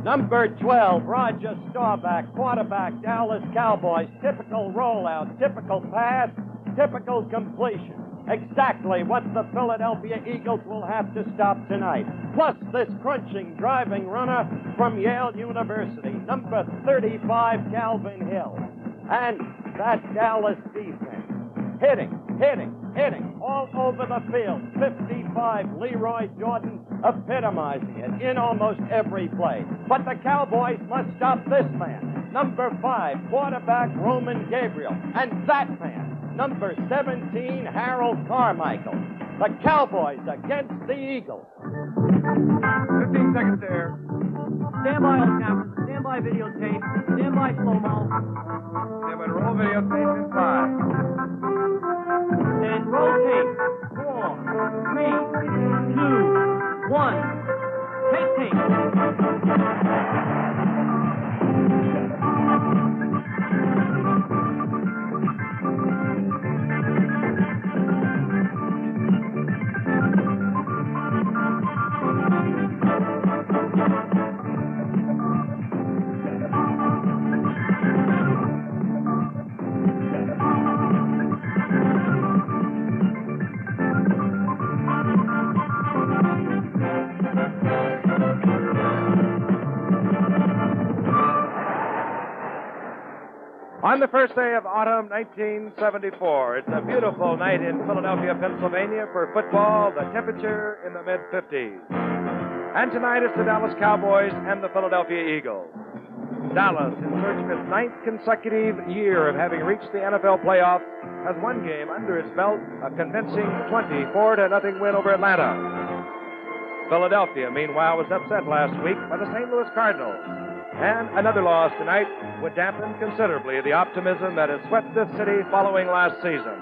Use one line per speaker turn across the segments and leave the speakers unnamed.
Number 12, Roger Staubach, quarterback, Dallas Cowboys. Typical rollout, typical pass, typical completion. Exactly what the Philadelphia Eagles will have to stop tonight. Plus this crunching, driving runner from Yale University, number 35, Calvin Hill. And that Dallas defense, hitting all over the field. 55, Leroy Jordan, epitomizing it in almost every play. But the Cowboys must stop this man, number 5, quarterback Roman Gabriel. And that man, number 17, Harold Carmichael. The Cowboys against the Eagles.
15 seconds there.
Stand by on camera, stand by videotape, stand by slow-mo.
Stand by to roll videotape in 5.
And roll tape. 4, 3, 2, 1. Take tape.
On the first day of autumn 1974, it's a beautiful night in Philadelphia, Pennsylvania for football, the temperature in the mid-50s. And tonight it's the Dallas Cowboys and the Philadelphia Eagles. Dallas, in search of its 9th consecutive year of having reached the NFL playoffs, has one game under its belt, a convincing 24-0 win over Atlanta. Philadelphia, meanwhile, was upset last week by the St. Louis Cardinals. And another loss tonight would dampen considerably the optimism that has swept this city following last season.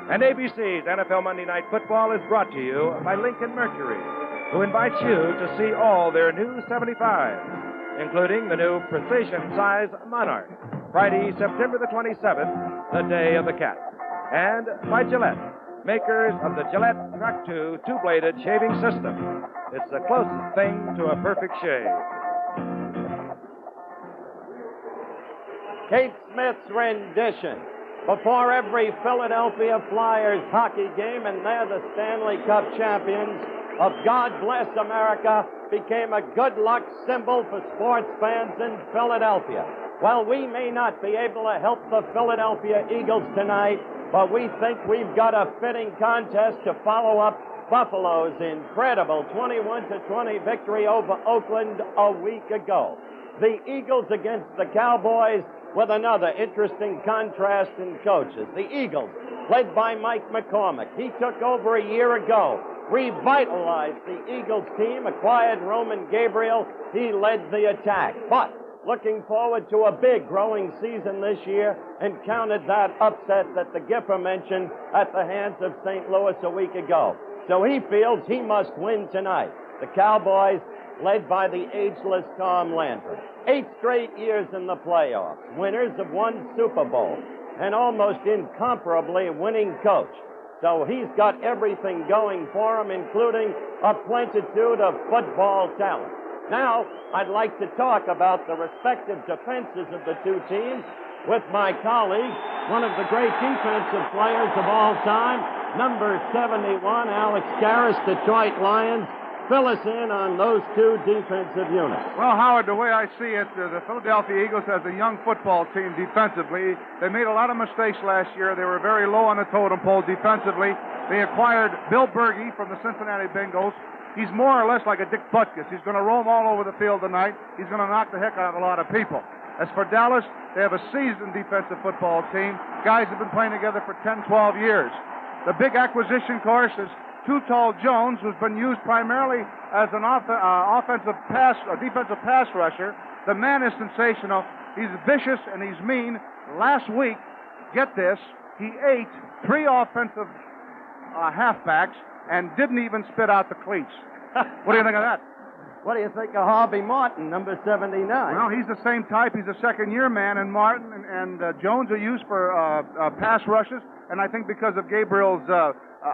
And ABC's NFL Monday Night Football is brought to you by Lincoln Mercury, who invites you to see all their new 75s, including the new precision-size Monarch, Friday, September the 27th, the day of the cat. And by Gillette, makers of the Gillette Track 2 two-bladed shaving system. It's the closest thing to a perfect shave.
Kate Smith's rendition before every Philadelphia Flyers hockey game, and they're the Stanley Cup champions of God Bless America, became a good luck symbol for sports fans in Philadelphia. Well, we may not be able to help the Philadelphia Eagles tonight, but we think we've got a fitting contest to follow up Buffalo's incredible 21-20 victory over Oakland a week ago. The Eagles against the Cowboys, with another interesting contrast in coaches. The Eagles, led by Mike McCormick. He took over a year ago, revitalized the Eagles team, acquired Roman Gabriel. He led the attack. But looking forward to a big growing season this year, encountered that upset that the Gipper mentioned at the hands of St. Louis a week ago. So he feels he must win tonight. The Cowboys, led by the ageless Tom Landry. 8 straight years in the playoffs, winners of 1 Super Bowl, and almost incomparably winning coach. So he's got everything going for him, including a plenitude of football talent. Now, I'd like to talk about the respective defenses of the two teams with my colleague, one of the great defensive players of all time, number 71, Alex Karras, Detroit Lions. Fill us in on those two defensive units.
Well, Howard, the way I see it, the Philadelphia Eagles has a young football team defensively. They made a lot of mistakes last year. They were very low on the totem pole defensively. They acquired Bill Berge from the Cincinnati Bengals. He's more or less like a Dick Butkus. He's going to roam all over the field tonight. He's going to knock the heck out of a lot of people. As for Dallas, they have a seasoned defensive football team. Guys have been playing together for 10, 12 years. The big acquisition, of course, is Too Tall Jones, who's been used primarily as an defensive pass rusher. The man is sensational. He's vicious and he's mean. Last week, get this, he ate 3 offensive halfbacks and didn't even spit out the cleats. What do you think of that?
What do you think of Harvey Martin, number 79?
Well, he's the same type. He's a second-year man, and Martin and Jones are used for pass rushes, and I think because of Gabriel's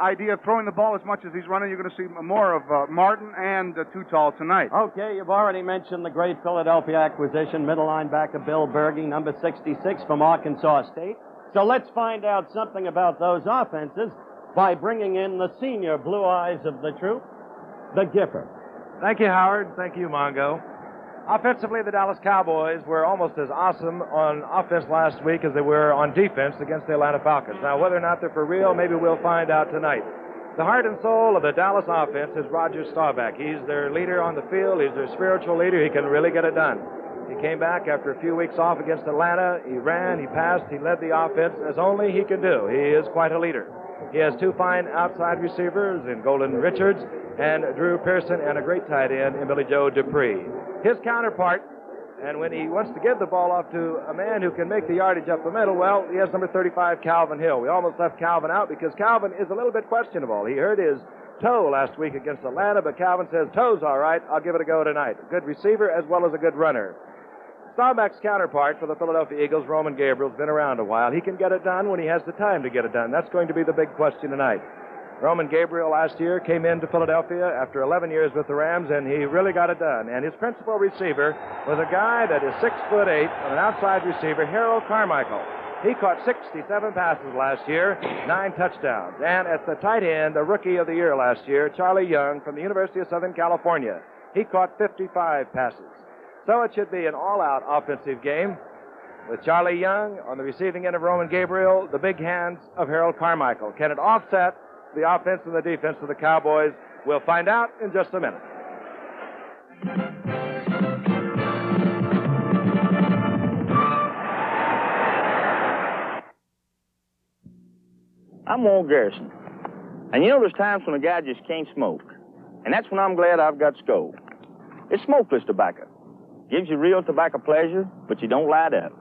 idea of throwing the ball as much as he's running, you're going to see more of Martin and Too Tall tonight.
Okay, you've already mentioned the great Philadelphia acquisition, middle linebacker Bill Berge, number 66 from Arkansas State. So let's find out something about those offenses by bringing in the senior blue eyes of the troop, the Gipper.
Thank you, Howard. Thank you, Mongo. Offensively, the Dallas Cowboys were almost as awesome on offense last week as they were on defense against the Atlanta Falcons. Now, whether or not they're for real, maybe we'll find out tonight. The heart and soul of the Dallas offense is Roger Staubach. He's their leader on the field. He's their spiritual leader. He can really get it done. He came back after a few weeks off against Atlanta. He ran, he passed, he led the offense as only he can do. He is quite a leader. He has two fine outside receivers in Golden Richards and Drew Pearson, and a great tight end in Billy Joe Dupree. His counterpart, and when he wants to give the ball off to a man who can make the yardage up the middle, well, he has number 35, Calvin Hill. We almost left Calvin out because Calvin is a little bit questionable. He hurt his toe last week against Atlanta, but Calvin says, toe's all right, I'll give it a go tonight. A good receiver as well as a good runner. Staubach's counterpart for the Philadelphia Eagles, Roman Gabriel's been around a while. He can get it done when he has the time to get it done. That's going to be the big question tonight. Roman Gabriel last year came into Philadelphia after 11 years with the Rams, and he really got it done. And his principal receiver was a guy that is 6'8", an outside receiver, Harold Carmichael. He caught 67 passes last year, 9 touchdowns. And at the tight end, the rookie of the year last year, Charlie Young from the University of Southern California. He caught 55 passes. So it should be an all-out offensive game with Charlie Young on the receiving end of Roman Gabriel, the big hands of Harold Carmichael. Can it offset the offense and the defense of the Cowboys? We'll find out in just a minute.
I'm Walt Garrison. And you know there's times when a guy just can't smoke. And that's when I'm glad I've got Skoal. It's smokeless tobacco. Gives you real tobacco pleasure, but you don't light up.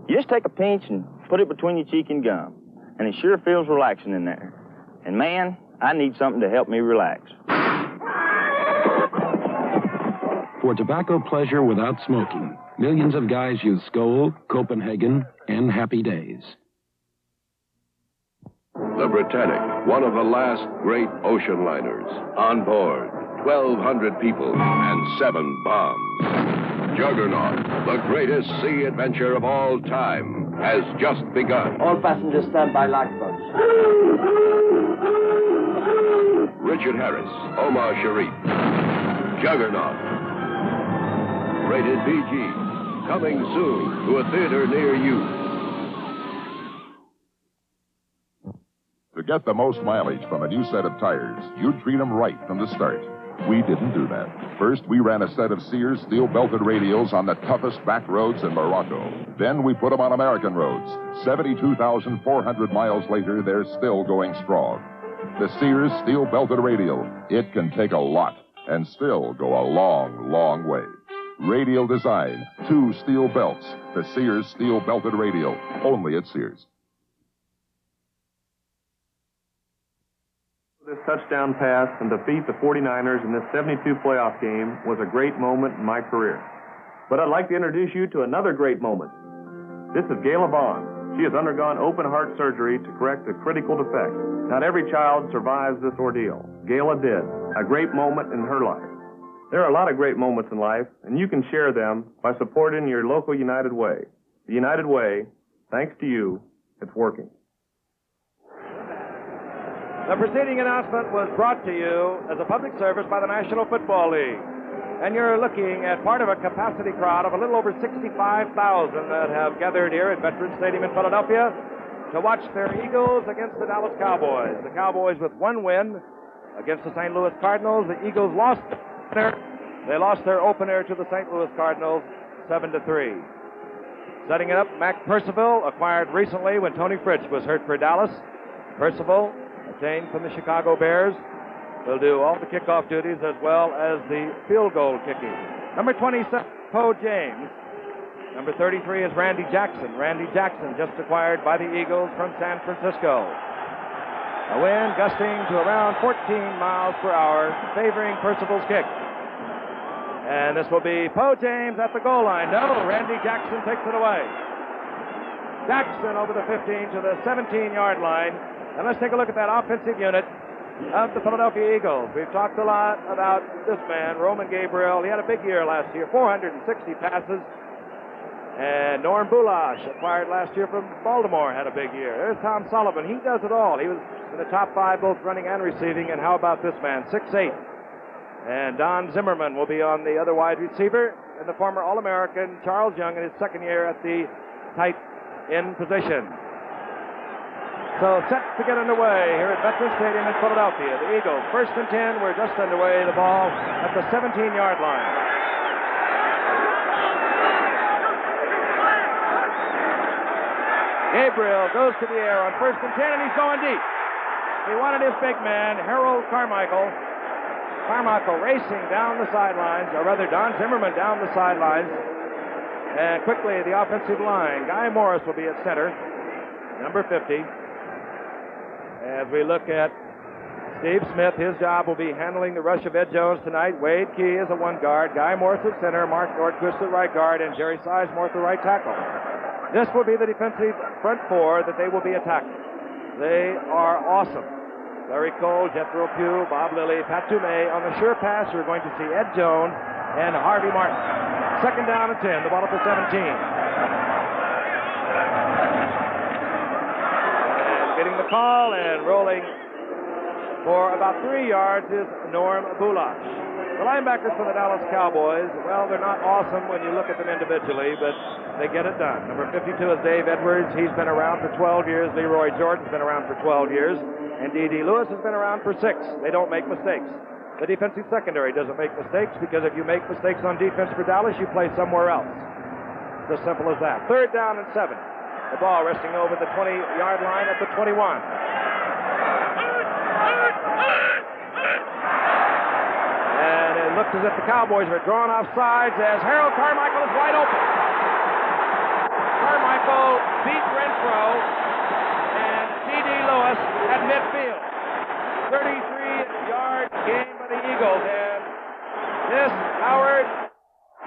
You just take a pinch and put it between your cheek and gum. And it sure feels relaxing in there. And man, I need something to help me relax.
For tobacco pleasure without smoking, millions of guys use Skoal, Copenhagen, and Happy Days.
The Britannic, one of the last great ocean liners. On board, 1,200 people and 7 bombs. Juggernaut, the greatest sea adventure of all time, has just begun.
All passengers stand by lifeboats.
Richard Harris, Omar Sharif. Juggernaut. Rated PG. Coming soon to a theater near you.
To get the most mileage from a new set of tires, you'd treat them right from the start. We didn't do that. First, we ran a set of Sears steel-belted radials on the toughest back roads in Morocco. Then we put them on American roads. 72,400 miles later, they're still going strong. The Sears steel-belted radial. It can take a lot and still go a long, long way. Radial design, 2 steel belts. The Sears steel-belted radial. Only at Sears.
This touchdown pass and defeat the 49ers in this 72 playoff game was a great moment in my career. But I'd like to introduce you to another great moment. This is Gayla Vaughn. She has undergone open heart surgery to correct a critical defect. Not every child survives this ordeal. Gayla did. A great moment in her life. There are a lot of great moments in life, and you can share them by supporting your local United Way. The United Way, thanks to you, it's working.
The preceding announcement was brought to you as a public service by the National Football League. And you're looking at part of a capacity crowd of a little over 65,000 that have gathered here at Veterans Stadium in Philadelphia to watch their Eagles against the Dallas Cowboys. The Cowboys with 1 win against the St. Louis Cardinals. The Eagles lost their opener to the St. Louis Cardinals 7-3. Setting it up, Mac Percival, acquired recently when Tony Fritsch was hurt for Dallas. Percival, obtained from the Chicago Bears, will do all the kickoff duties as well as the field goal kicking. Number 27, Poe James. Number 33 is Randy Jackson. Randy Jackson just acquired by the Eagles from San Francisco. A wind gusting to around 14 miles per hour, favoring Percival's kick. And this will be Poe James at the goal line. No, Randy Jackson takes it away. Jackson over the 15 to the 17-yard line. And let's take a look at that offensive unit of the Philadelphia Eagles. We've talked a lot about this man, Roman Gabriel. He had a big year last year, 460 passes. And Norm Bulash, acquired last year from Baltimore, had a big year. There's Tom Sullivan. He does it all. He was in the top 5, both running and receiving. And how about this man, 6'8". And Don Zimmerman will be on the other wide receiver. And the former All-American Charles Young in his second year at the tight end position. So set to get underway here at Veterans Stadium in Philadelphia. The Eagles, 1st and 10. We're just underway. The ball at the 17-yard line. Gabriel goes to the air on 1st and 10, and he's going deep. He wanted his big man, Harold Carmichael. Carmichael racing down the sidelines, or rather Don Zimmerman down the sidelines. And quickly, the offensive line. Guy Morris will be at center, number 50. As we look at Steve Smith, his job will be handling the rush of Ed Jones tonight. Wade Key is a one guard. Guy Morris at center, Mark Nordquist at right guard, and Jerry Sizemore at the right tackle. This will be the defensive front four that they will be attacking. They are awesome. Larry Cole, Jethro Pugh, Bob Lilly, Pat Toomey. On the sure pass, we're going to see Ed Jones and Harvey Martin. 2nd down and 10, the ball at the 17. And getting the call and rolling for about 3 yards is Norm Bulash. The linebackers for the Dallas Cowboys, well, they're not awesome when you look at them individually, but they get it done. Number 52 is Dave Edwards. He's been around for 12 years. Leroy Jordan's been around for 12 years. And D.D. Lewis has been around for 6. They don't make mistakes. The defensive secondary doesn't make mistakes because if you make mistakes on defense for Dallas, you play somewhere else. It's as simple as that. 3rd down and 7. The ball resting over the 20-yard line at the 21. And it looks as if the Cowboys are drawn off sides as Harold Carmichael is wide open. Carmichael beat Renfro and D.D. Lewis at midfield. 33-yard game by the Eagles. And this, Howard,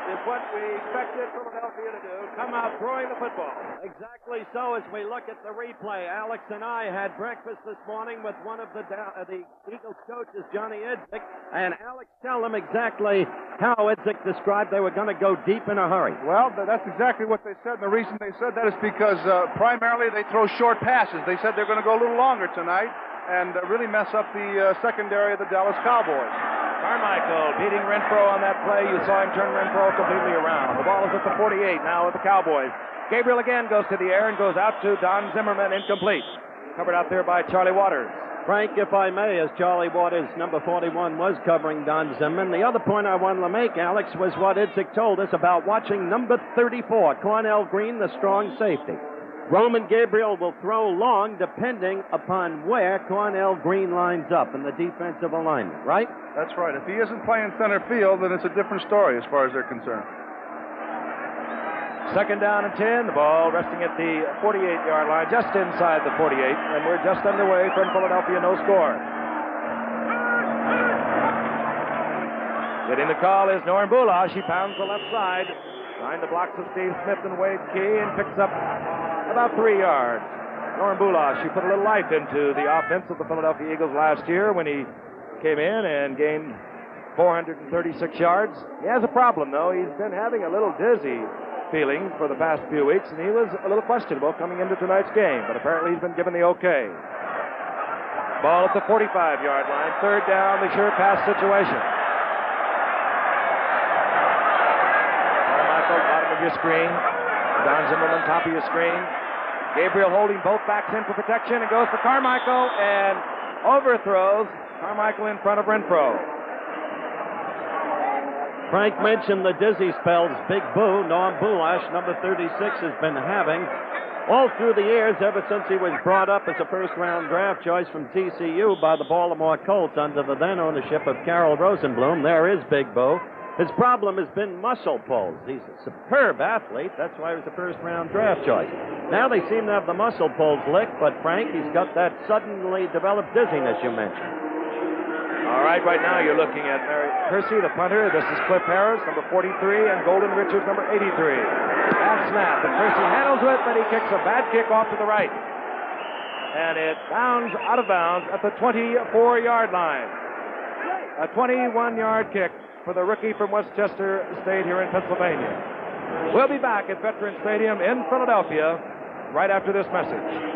is what we expected Philadelphia to do. Come out throwing the football.
Exactly so. As we look at the replay, Alex and I had breakfast this morning with one of the Eagles coaches, Johnny Idzik, and Alex tell them exactly how Idzik described they were going to go deep in a hurry.
Well, that's exactly what they said. And the reason they said that is because primarily they throw short passes. They said they're going to go a little longer tonight and really mess up the secondary of the Dallas Cowboys.
Carmichael beating Renfro on that play. You saw him turn Renfro completely around. The ball is at the 48 now with the Cowboys. Gabriel again goes to the air and goes out to Don Zimmerman, incomplete. Covered out there by Charlie Waters.
Frank, if I may, as Charlie Waters, number 41, was covering Don Zimmerman, the other point I wanted to make, Alex, was what Idzik told us about watching number 34, Cornell Green, the strong safety. Roman Gabriel will throw long depending upon where Cornell Green lines up in the defensive alignment, right?
That's right. If he isn't playing center field, then it's a different story as far as they're concerned.
2nd down and 10. The ball resting at the 48-yard line, just inside the 48, and we're just underway from Philadelphia, no score. Getting the call is Norm Bulash. He pounds the left side, behind the blocks of Steve Smith and Wade Key, and picks up about 3 yards. Norm Bulash, he put a little life into the offense of the Philadelphia Eagles last year when he came in and gained 436 yards. He has a problem, though. He's been having a little dizzy feeling for the past few weeks, and he was a little questionable coming into tonight's game, but apparently he's been given the okay. Ball at the 45-yard line. 3rd down, the sure pass situation. Carmichael, bottom of your screen. Don Zimmerman, top of your screen. Gabriel holding both backs in for protection and goes for Carmichael and overthrows Carmichael in front of Renfro.
Frank mentioned the dizzy spells Big Boo, Norm Bulash, number 36, has been having all through the years ever since he was brought up as a first-round draft choice from TCU by the Baltimore Colts under the then ownership of Carroll Rosenblum. There is Big Boo. His problem has been muscle pulls. He's a superb athlete. That's why he was a first-round draft choice. Now they seem to have the muscle pulls licked, but Frank, he's got that suddenly developed dizziness you mentioned.
All right, right now you're looking at Mary Percy, the punter. This is Cliff Harris, number 43, and Golden Richards, number 83. Bad snap, and Percy handles it, but he kicks a bad kick off to the right. and it bounds out of bounds at the 24-yard line. A 21-yard kick for the rookie from Westchester State here in Pennsylvania. We'll be back at Veterans Stadium in Philadelphia right after this message.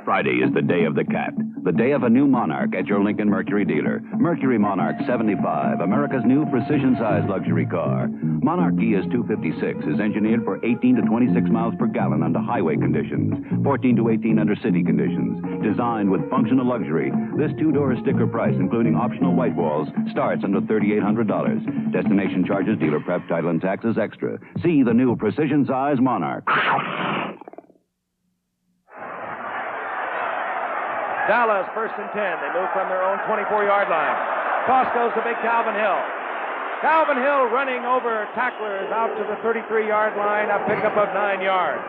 Friday is the day of the cat, the day of a new Monarch at your Lincoln Mercury dealer. Mercury Monarch 75, America's new precision-sized luxury car. Monarch ES 256 is engineered for 18 to 26 miles per gallon under highway conditions, 14 to 18 under city conditions. Designed with functional luxury, this two-door sticker price, including optional white walls, starts under $3,800. Destination charges, dealer prep, title, and taxes extra. See the new precision-sized Monarch.
Dallas, 1st and 10. They move from their own 24-yard line. Toss goes to big Calvin Hill. Calvin Hill running over tacklers out to the 33-yard line, a pickup of 9 yards.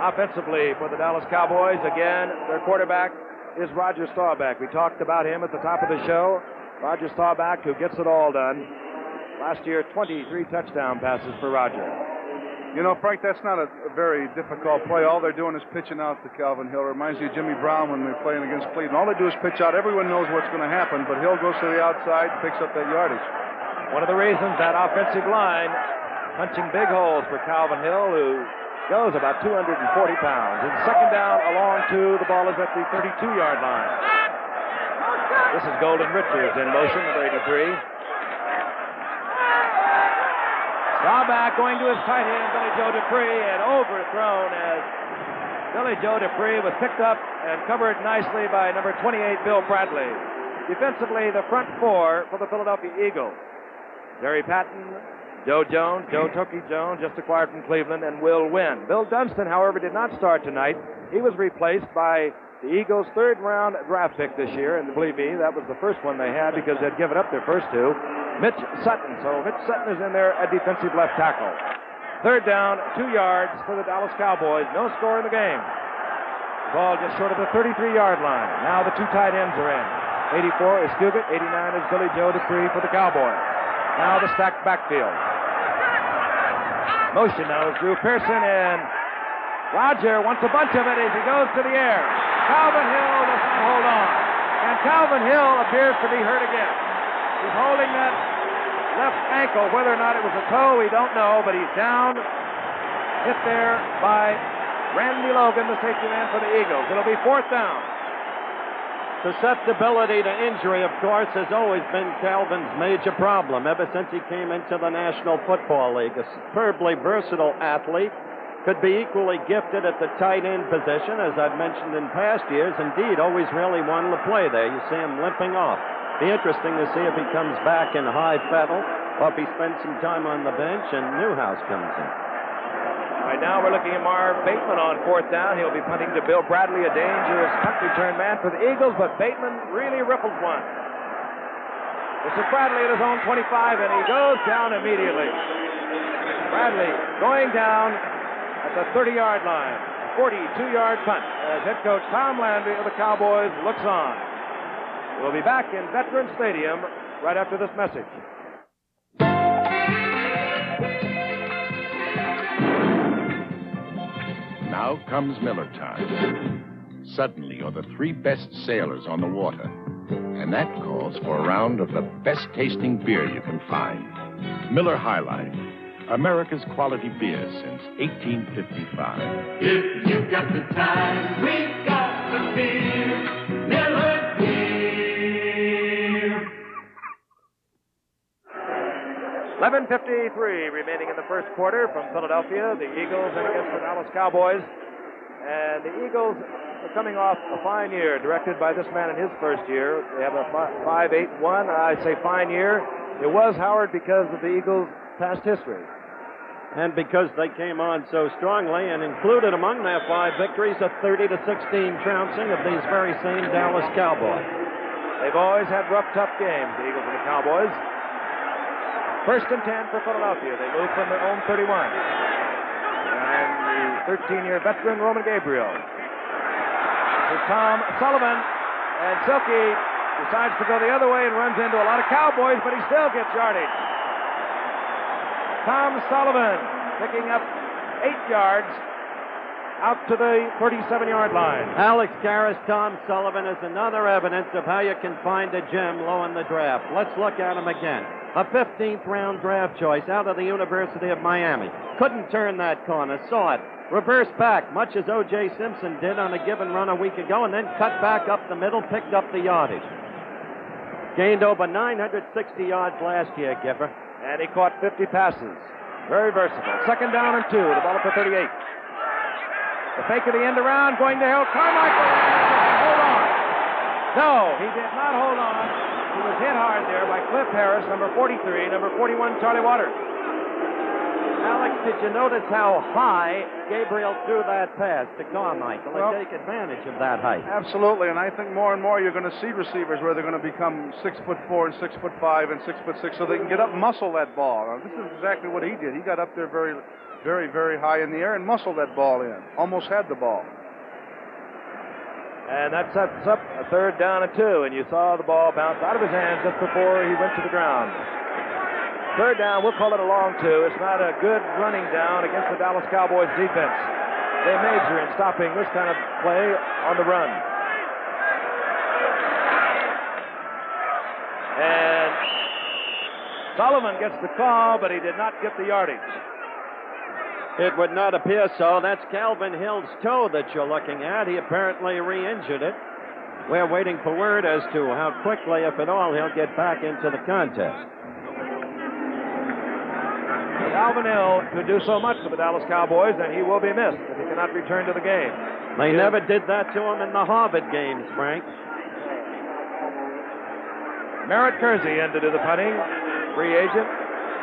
Offensively for the Dallas Cowboys, again, their quarterback is Roger Staubach. We talked about him at the top of the show. Roger Staubach, who gets it all done. Last year, 23 touchdown passes for Roger.
You know, Frank, that's not a very difficult play. All they're doing is pitching out to Calvin Hill. It reminds you of Jimmy Brown when they're playing against Cleveland. All they do is pitch out. Everyone knows what's going to happen, but Hill goes to the outside and picks up that yardage.
One of the reasons that offensive line punching big holes for Calvin Hill, who goes about 240 pounds. And second down along two, the ball is at the 32-yard line. This is Golden Richards in motion, number 83. Staubach going to his tight end, Billy Joe Dupree, and overthrown as Billy Joe Dupree was picked up and covered nicely by number 28, Bill Bradley. Defensively, the front four for the Philadelphia Eagles. Jerry Patton, Joe Jones, Joe Tookie Jones, just acquired from Cleveland, and Will Wynn. Bill Dunston, however, did not start tonight. He was replaced by the Eagles' third-round draft pick this year, and believe me, that was the first one they had because they'd given up their first two. Mitch Sutton. So Mitch Sutton is in there at defensive left tackle. Third down, 2 yards for the Dallas Cowboys. No score in the game. Ball just short of the 33-yard line. Now the two tight ends are in. 84 is Cugat. 89 is Billy Joe Dupree for the Cowboys. Now the stacked backfield. Motion now is Drew Pearson, and Roger wants a bunch of it as he goes to the air. Calvin Hill does not hold on. And Calvin Hill appears to be hurt again. He's holding that left ankle. Whether or not it was a toe, we don't know, but he's down, hit there by Randy Logan, the safety man for the Eagles. It'll be 4th down.
Susceptibility to injury, of course, has always been Calvin's major problem ever since he came into the National Football League. A superbly versatile athlete, could be equally gifted at the tight end position, as I've mentioned in past years. Indeed, always really wanted to play there. You see him limping off. Be interesting to see if he comes back in high fettle or if he spends some time on the bench and Newhouse comes in.
All right, now we're looking at Marv Bateman on 4th down. He'll be punting to Bill Bradley, a dangerous punt return man for the Eagles, but Bateman really ripples one. This is Bradley at his own 25, and he goes down immediately. Bradley going down at the 30-yard line. 42-yard punt as head coach Tom Landry of the Cowboys looks on. We'll be back in Veterans Stadium right after this message.
Now comes Miller time. Suddenly, you're the 3 best sailors on the water. And that calls for a round of the best-tasting beer you can find. Miller High Life, America's quality beer since 1855.
If you've got the time, we've got the beer. Miller beer.
11:53 remaining in the first quarter from Philadelphia. The Eagles in against the Dallas Cowboys. And the Eagles are coming off a fine year, directed by this man in his first year. They have a 5-8-1. I say fine year. It was, Howard, because of the Eagles' past history.
And because they came on so strongly, and included among their 5 victories a 30-16 trouncing of these very same Dallas Cowboys.
They've always had rough, tough games, the Eagles and the Cowboys. 1st and 10 for Philadelphia. They move from their own 31. And the 13-year veteran, Roman Gabriel. This is Tom Sullivan. And Silky decides to go the other way and runs into a lot of Cowboys, but he still gets yardage. Tom Sullivan picking up 8 yards out to the 37-yard line.
Alex Karras, Tom Sullivan is another evidence of how you can find a gem low in the draft. Let's look at him again. A 15th round draft choice out of the University of Miami. Couldn't turn that corner, saw it. Reverse back, much as O.J. Simpson did on a given run a week ago, and then cut back up the middle, picked up the yardage. Gained over 960 yards last year, Giffer.
And he caught 50 passes. Very versatile. Second down and 2. The ball up to 38. The fake of the end around, going to Hill. Carmichael. Hold on. No, he did not hold on. He was hit hard there by Cliff Harris, number 43, number 41, Charlie Waters.
Alex, did you notice how high Gabriel threw that pass to Carmichael and take advantage of that height?
Absolutely, and I think more and more you're going to see receivers where they're going to become 6'4" and 6'5" and 6'6", so they can get up and muscle that ball. Now, this is exactly what he did. He got up there very, very, very high in the air and muscled that ball in. Almost had the ball.
And that sets up a third down and 2, and you saw the ball bounce out of his hands just before he went to the ground. Third down, we'll call it a long 2. It's not a good running down against the Dallas Cowboys defense. They major in stopping this kind of play on the run. And Sullivan gets the call, but he did not get the yardage.
It would not appear so. That's Calvin Hill's toe that you're looking at. He apparently re-injured it. We're waiting for word as to how quickly, if at all, he'll get back into the contest.
Calvin Hill could do so much for the Dallas Cowboys, and he will be missed if he cannot return to the game.
They never did that to him in the Harvard games, Frank.
Merritt Kersey in to do the punting. Free agent.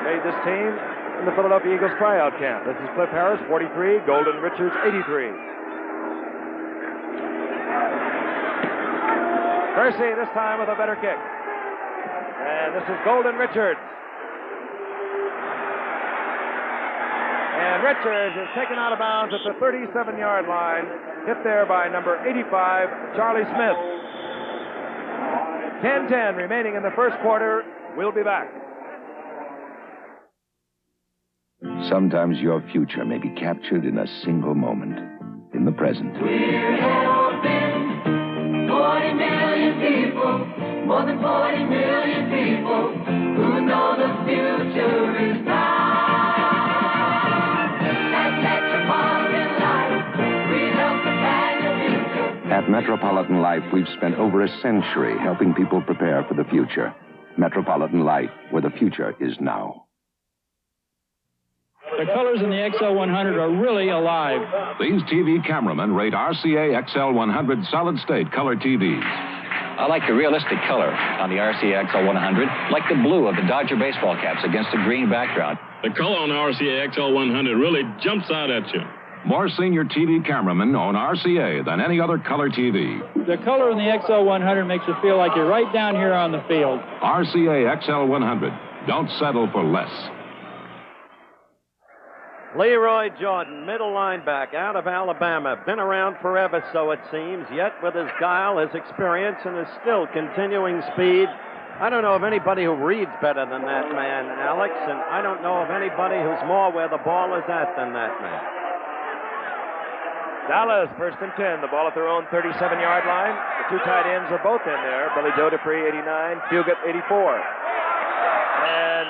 Made this team in the Philadelphia Eagles tryout camp. This is Cliff Harris, 43. Golden Richards, 83. Kersey this time with a better kick. And this is Golden Richards. And Richards is taken out of bounds at the 37-yard line, hit there by number 85, Charlie Smith. 10-10 remaining in the first quarter. We'll be back.
Sometimes your future may be captured in a single moment, in the present.
We're helping 40 million people, more than 40 million people, who know the future is now.
At Metropolitan Life, we've spent over a century helping people prepare for the future. Metropolitan Life, where the future is now.
The colors in the XL100 are really alive.
These TV cameramen rate RCA XL100 solid-state color TVs.
I like the realistic color on the RCA XL100, like the blue of the Dodger baseball caps against a green background.
The color on the RCA XL100 really jumps out at you.
More senior TV cameramen own RCA than any other color TV.
The color in the XL100 makes you feel like you're right down here on the field.
RCA XL100. Don't settle for less.
Leroy Jordan, middle linebacker out of Alabama. Been around forever, so it seems, yet with his guile, his experience, and his still continuing speed. I don't know of anybody who reads better than that man, Alex, and I don't know of anybody who's more where the ball is at than that man.
Dallas, first and 10. The ball at their own 37-yard line. The two tight ends are both in there. Billy Joe Dupree, 89. Fugate, 84. And,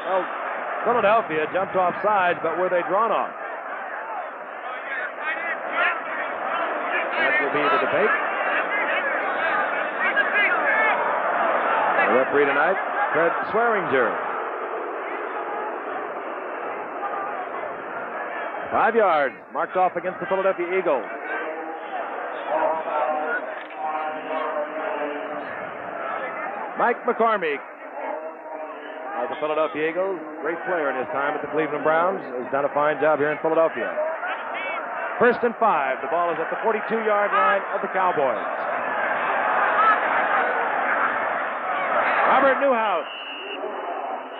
well, Philadelphia jumped off sides, but were they drawn off? That will be the debate. The referee tonight, Fred Swearinger. 5 yards, marked off against the Philadelphia Eagles. Mike McCormick of the Philadelphia Eagles, great player in his time at the Cleveland Browns, has done a fine job here in Philadelphia. First and 5, the ball is at the 42-yard line of the Cowboys. Robert Newhouse.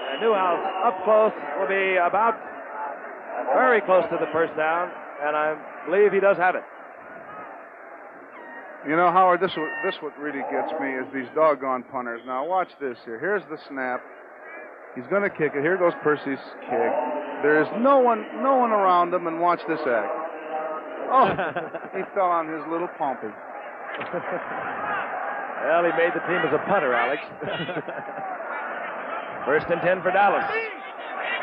And Newhouse up close will be about very close to the first down, and I believe he does have it.
You know, Howard, this what really gets me is these doggone punters. Now, watch this here. Here's the snap. He's going to kick it. Here goes Percy's kick. There's no one around him, and watch this act. Oh, he fell on his little pompey.
Well, he made the team as a punter, Alex. First and 10 for Dallas.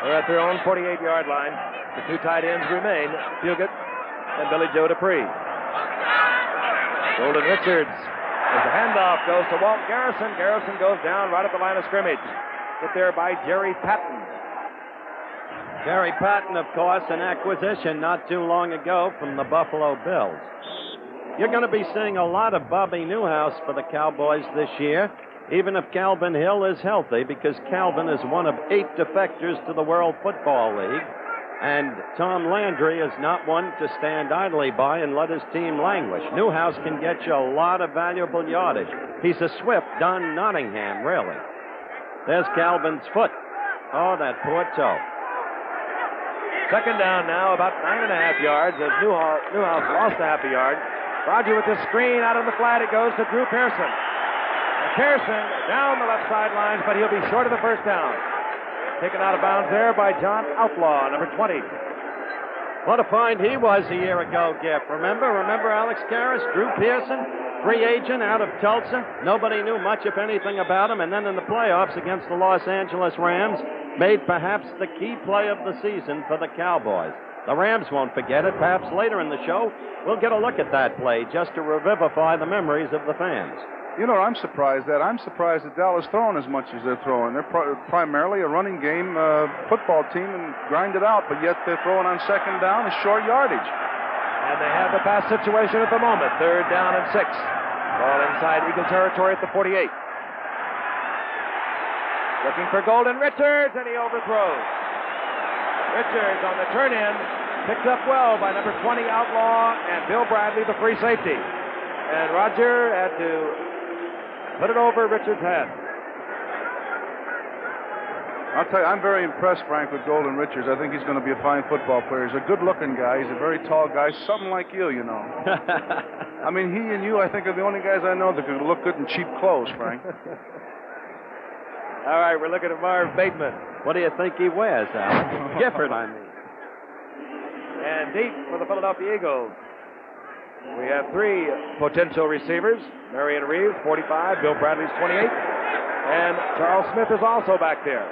They're at their own 48-yard line. The two tight ends remain, Fugit and Billy Joe Dupree. Golden Richards, as the handoff goes to Walt Garrison. Garrison goes down right at the line of scrimmage. Hit there by Jerry Patton.
Jerry Patton, of course, an acquisition not too long ago from the Buffalo Bills. You're going to be seeing a lot of Bobby Newhouse for the Cowboys this year, even if Calvin Hill is healthy, because Calvin is one of 8 defectors to the World Football League, and Tom Landry is not one to stand idly by and let his team languish. Newhouse can get you a lot of valuable yardage. He's a swift Don Nottingham, really. There's Calvin's foot. Oh, that poor toe.
Second down now, about 9.5 yards, as Newhouse lost a half a yard. Roger with the screen out on the flat. It goes to Drew Pearson. And Pearson down the left sidelines, but he'll be short of the first down. Taken out of bounds there by John Outlaw, number 20.
What a find he was a year ago, Giff. Remember Alex Karras, Drew Pearson, free agent out of Tulsa. Nobody knew much, if anything, about him. And then in the playoffs against the Los Angeles Rams, made perhaps the key play of the season for the Cowboys. The Rams won't forget it. Perhaps later in the show, we'll get a look at that play just to revivify the memories of the fans.
You know what I'm surprised at? I'm surprised that Dallas throwing as much as they're throwing. They're primarily a running game football team and grind it out, but yet they're throwing on second down and short yardage.
And they have the pass situation at the moment. Third down and 6. Ball inside Eagle territory at the 48. Looking for Golden Richards, and he overthrows. Richards on the turn-in, picked up well by number 20 Outlaw and Bill Bradley, the free safety. And Roger had to put it over Richards' head.
I'll tell you, I'm very impressed, Frank, with Golden Richards. I think he's going to be a fine football player. He's a good-looking guy. He's a very tall guy, something like you know. I mean, he and you, I think, are the only guys I know that can look good in cheap clothes, Frank.
All right, we're looking at Marv Bateman.
What do you think he wears, Alex? Gifford, I mean.
And deep for the Philadelphia Eagles. We have 3 potential receivers. Marion Reeves, 45. Bill Bradley's 28. And Charles Smith is also back there.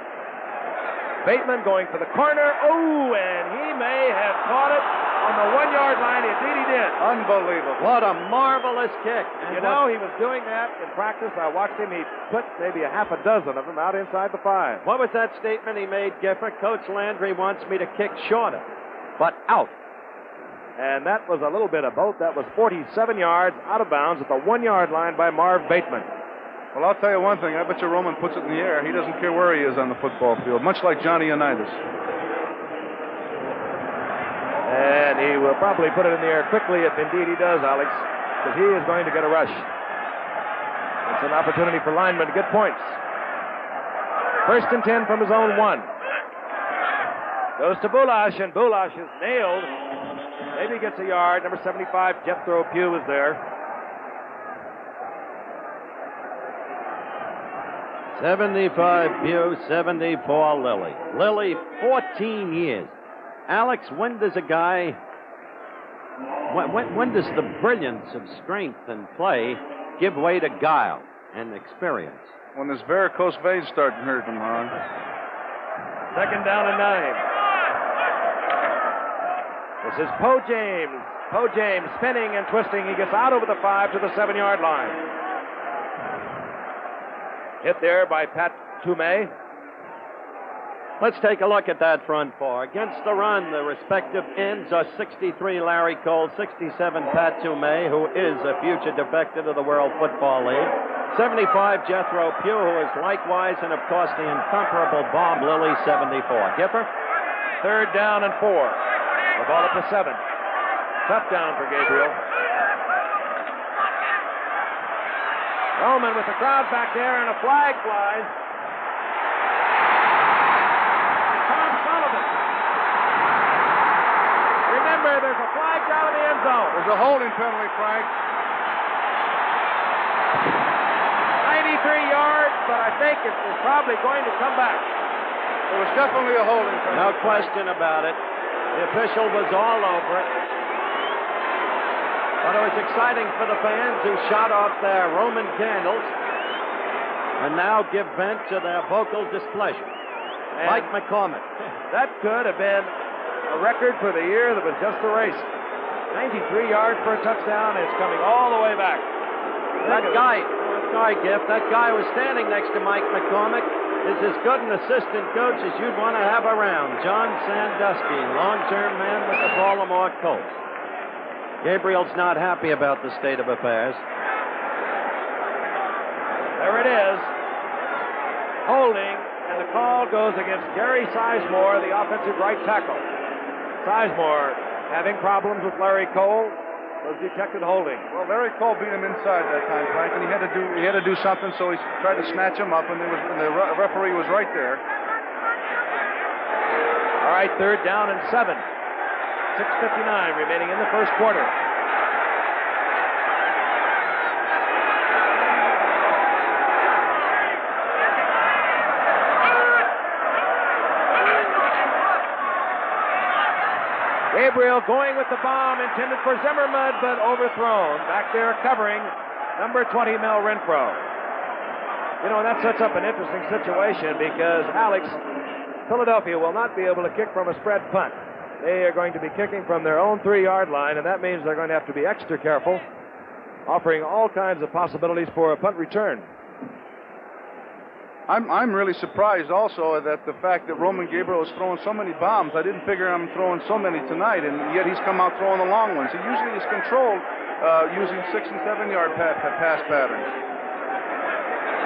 Bateman going for the corner. Oh, and he may have caught it on the 1-yard line. Indeed he did.
Unbelievable. What a marvelous kick.
And he was doing that in practice. I watched him. He put maybe a half a dozen of them out inside the 5.
What was that statement he made, Gifford? Coach Landry wants me to kick shorter, but out.
And that was a little bit of both. That was 47 yards out of bounds at the 1-yard line by Marv Bateman.
Well, I'll tell you one thing. I bet you Roman puts it in the air. He doesn't care where he is on the football field, much like Johnny Unitas.
And he will probably put it in the air quickly if indeed he does, Alex, because he is going to get a rush. It's an opportunity for linemen to get points. First and 10 from his own 1. Goes to Bulash, and Bulash is nailed. Maybe he gets a yard. Number 75, Jethro Pugh, is there.
75 Pugh, 74 Lilly. Lilly, 14 years. Alex, when does a guy, when does the brilliance of strength and play give way to guile and experience?
When this varicose veins start hurting him, huh?
Second down and 9. This is Poe James. Poe James spinning and twisting. He gets out over the 5 to the 7-yard line. Hit there by Pat Toomey.
Let's take a look at that front 4. Against the run, the respective ends are 63 Larry Cole, 67 Pat Toomey, who is a future defector to the World Football League, 75 Jethro Pugh, who is likewise, and of course the incomparable Bob Lilly, 74. Gipper?
Third down and 4. The ball up to 7. Tough down for Gabriel. Roman with the crowd back there, and a flag flies. Tom Sullivan. Remember, there's a flag down in the end zone.
There's a holding penalty, Frank.
93 yards, but I think it's probably going to come back.
There was definitely a holding.
No question about it. The official was all over it. But it was exciting for the fans who shot off their Roman candles and now give vent to their vocal displeasure. Mike McCormick.
That could have been a record for the year that was just erased. 93 yards for a touchdown. It's coming all the way back.
That guy, sorry, Giff, that guy was standing next to Mike McCormick is as good an assistant coach as you'd want to have around. John Sandusky, long-term man with the Baltimore Colts. Gabriel's not happy about the state of affairs.
There it is. Holding, and the call goes against Gary Sizemore, the offensive right tackle. Sizemore having problems with Larry Cole, was detected holding.
Well, Larry Cole beat him inside that time, Frank, and he had to do something, so he tried to snatch him up, and the referee was right there.
All right, 3rd down and 7. 6:59 remaining in the first quarter. Gabriel going with the bomb intended for Zimmerman, but overthrown. Back there covering number 20, Mel Renfro. You know, that sets up an interesting situation because, Alex, Philadelphia will not be able to kick from a spread punt. They are going to be kicking from their own 3-yard line, and that means they're going to have to be extra careful, offering all kinds of possibilities for a punt return.
I'm really surprised also that the fact that Roman Gabriel is throwing so many bombs. I didn't figure him throwing so many tonight, and yet he's come out throwing the long ones. He usually is controlled using 6- and 7-yard pass patterns.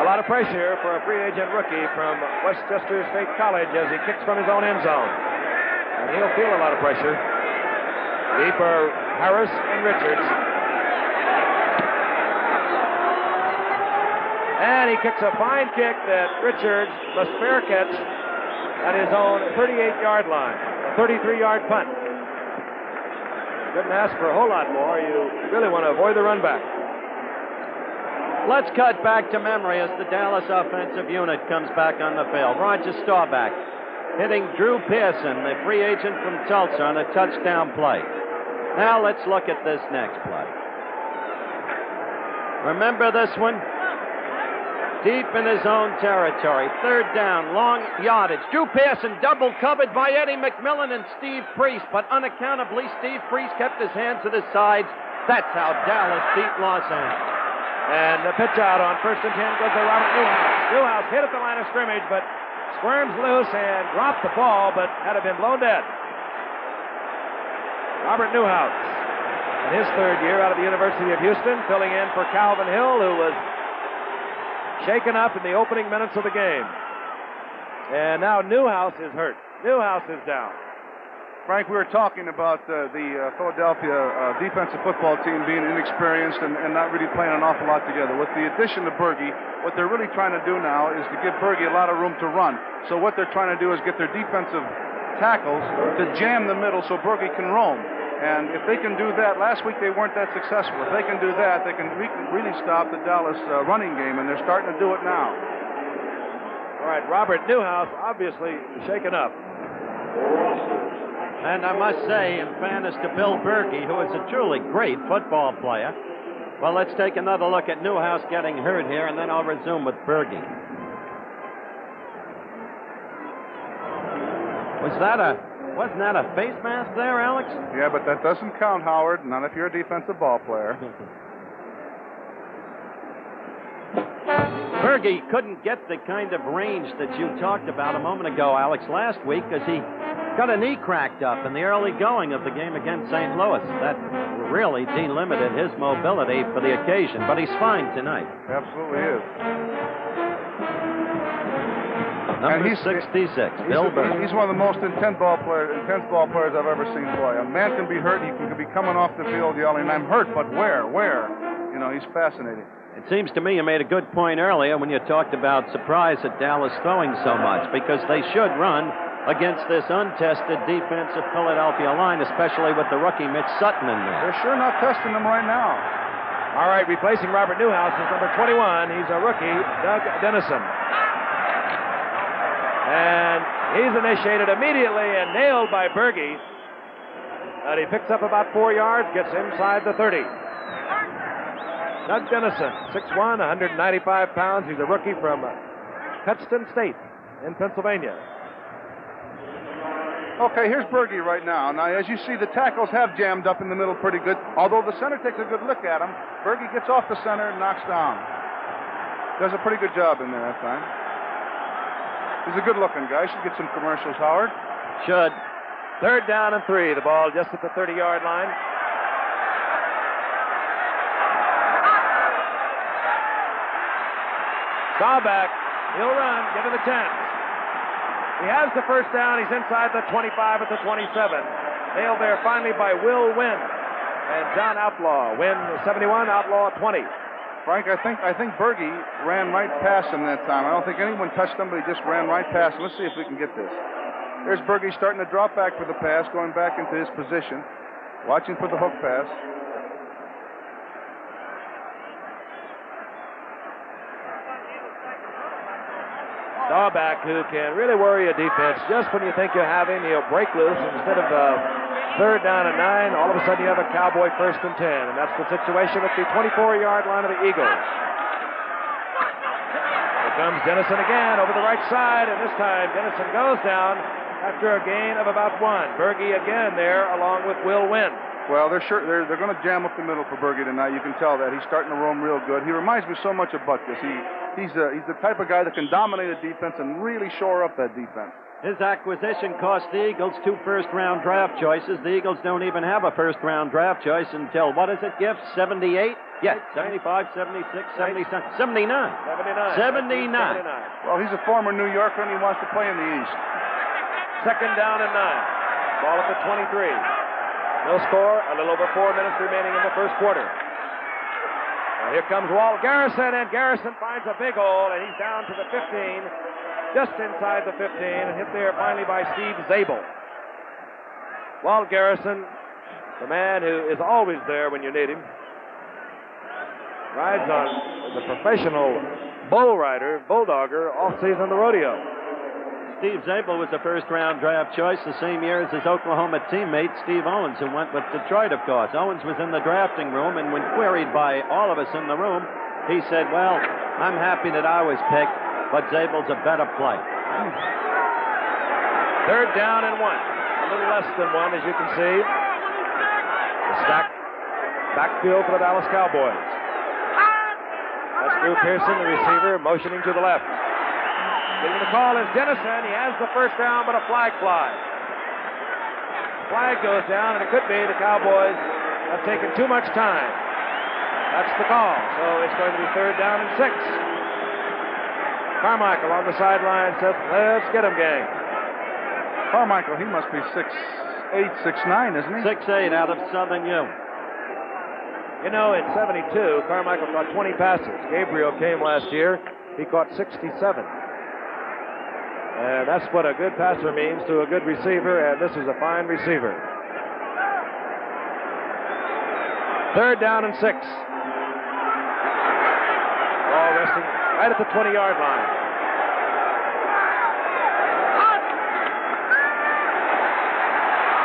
A lot of pressure for a free agent rookie from Westchester State College as he kicks from his own end zone. And he'll feel a lot of pressure. Deep for Harris and Richards. And he kicks a fine kick that Richards must fair catch at his own 38-yard line. A 33-yard punt. Couldn't ask for a whole lot more. You really want to avoid the run back.
Let's cut back to memory as the Dallas offensive unit comes back on the field. Roger Staubach hitting Drew Pearson, the free agent from Tulsa, on a touchdown play. Now let's look at this next play. Remember this one? Deep in his own territory. 3rd down, long yardage. Drew Pearson double covered by Eddie McMillan and Steve Priest, but unaccountably, Steve Priest kept his hands at his sides. That's how Dallas beat Los Angeles.
And the pitch out on 1st and 10 goes to Robert Newhouse. Newhouse hit at the line of scrimmage, but squirms loose and dropped the ball, but had it been blown dead. Robert Newhouse, in his 3rd year out of the University of Houston, filling in for Calvin Hill, who was shaken up in the opening minutes of the game. And now Newhouse is hurt. Newhouse is down.
Frank, we were talking about the Philadelphia defensive football team being inexperienced and not really playing an awful lot together. With the addition of Berge, what they're really trying to do now is to give Berge a lot of room to run. So what they're trying to do is get their defensive tackles to jam the middle so Berge can roam. And if they can do that, last week they weren't that successful. If they can do that, they can really stop the Dallas running game, and they're starting to do it now.
All right, Robert Newhouse obviously shaken up.
And I must say, in fairness to Bill Berge, who is a truly great football player, well, let's take another look at Newhouse getting hurt here, and then I'll resume with Berge. Wasn't that a face mask there, Alex?
Yeah, but that doesn't count, Howard. Not if you're a defensive ball player.
Berge couldn't get the kind of range that you talked about a moment ago, Alex, last week, because he got a knee cracked up in the early going of the game against St. Louis. That really delimited his mobility for the occasion, but he's fine tonight.
Absolutely is.
Number 66, Bill Berge.
He's one of the most intense ball players I've ever seen play. A man can be hurt. He can be coming off the field yelling, "I'm hurt," but where? You know, he's fascinating.
It seems to me you made a good point earlier when you talked about surprise at Dallas throwing so much, because they should run against this untested defensive Philadelphia line, especially with the rookie Mitch Sutton in there.
They're sure not testing him right now.
All right, replacing Robert Newhouse is number 21. He's a rookie, Doug Dennison. And he's initiated immediately and nailed by Berge. And he picks up about 4 yards, gets inside the 30. Doug Dennison, 6'1", 195 pounds. He's a rookie from Cutston State in Pennsylvania.
Okay, here's Berge right now. Now, as you see, the tackles have jammed up in the middle pretty good. Although the center takes a good look at him, Berge gets off the center and knocks down. Does a pretty good job in there that time. He's a good-looking guy. Should get some commercials, Howard.
Should. 3rd down and 3. The ball just at the 30-yard line. Staubach, he'll run, give him a chance. He has the first down. He's inside the 25 at the 27. Nailed there finally by Will Wynn and John Outlaw. Wynn 71, Outlaw 20.
Frank, I think Berge ran right past him that time. I don't think anyone touched him, but he just ran right past him. Let's see if we can get this. There's Berge starting to drop back for the pass, going back into his position, watching for the hook pass.
Staubach, who can really worry a defense just when you think you have him, he'll break loose. Instead of 3rd down and 9, all of a sudden you have a Cowboy 1st and 10. And that's the situation at the 24-yard line of the Eagles. Here comes Dennison again over the right side, and this time Dennison goes down after a gain of about 1. Berge again there along with Will Wynn.
Well, they're going to jam up the middle for Berge tonight. You can tell that. He's starting to roam real good. He reminds me so much of Butkus. He's the type of guy that can dominate a defense and really shore up that defense.
His acquisition cost the Eagles 2 first-round draft choices. The Eagles don't even have a first-round draft choice until, what is it, Gift? 78? Yes, 75, 76, 77, 79. 79.
Well, he's a former New Yorker, and he wants to play in the East.
2nd down and 9. Ball at the 23. No score, a little over 4 minutes remaining in the first quarter. Now here comes Walt Garrison, and Garrison finds a big hole, and he's down to the 15, just inside the 15, and hit there finally by Steve Zabel. Walt Garrison, the man who is always there when you need him, rides on the professional bull rider, bulldogger, all season the rodeo.
Steve Zabel was a first-round draft choice the same year as his Oklahoma teammate, Steve Owens, who went with Detroit, of course. Owens was in the drafting room, and when queried by all of us in the room, he said, well, I'm happy that I was picked, but Zabel's a better play.
3rd down and 1. A little less than 1, as you can see. The stacked backfield for the Dallas Cowboys. That's Drew Pearson, the receiver, motioning to the left. Getting the call is Dennison. He has the first down, but a flag flies. Flag goes down, and it could be the Cowboys have taken too much time. That's the call. So it's going to be 3rd down and 6. Carmichael on the sideline says, let's get him, gang.
Carmichael, he must be 6'8", 6'9", isn't he?
6'8", out of Southern U.
You know, in 72, Carmichael caught 20 passes. Gabriel came last year. He caught 67. And that's what a good passer means to a good receiver, and this is a fine receiver. 3rd down and 6. Ball resting right at the 20-yard line.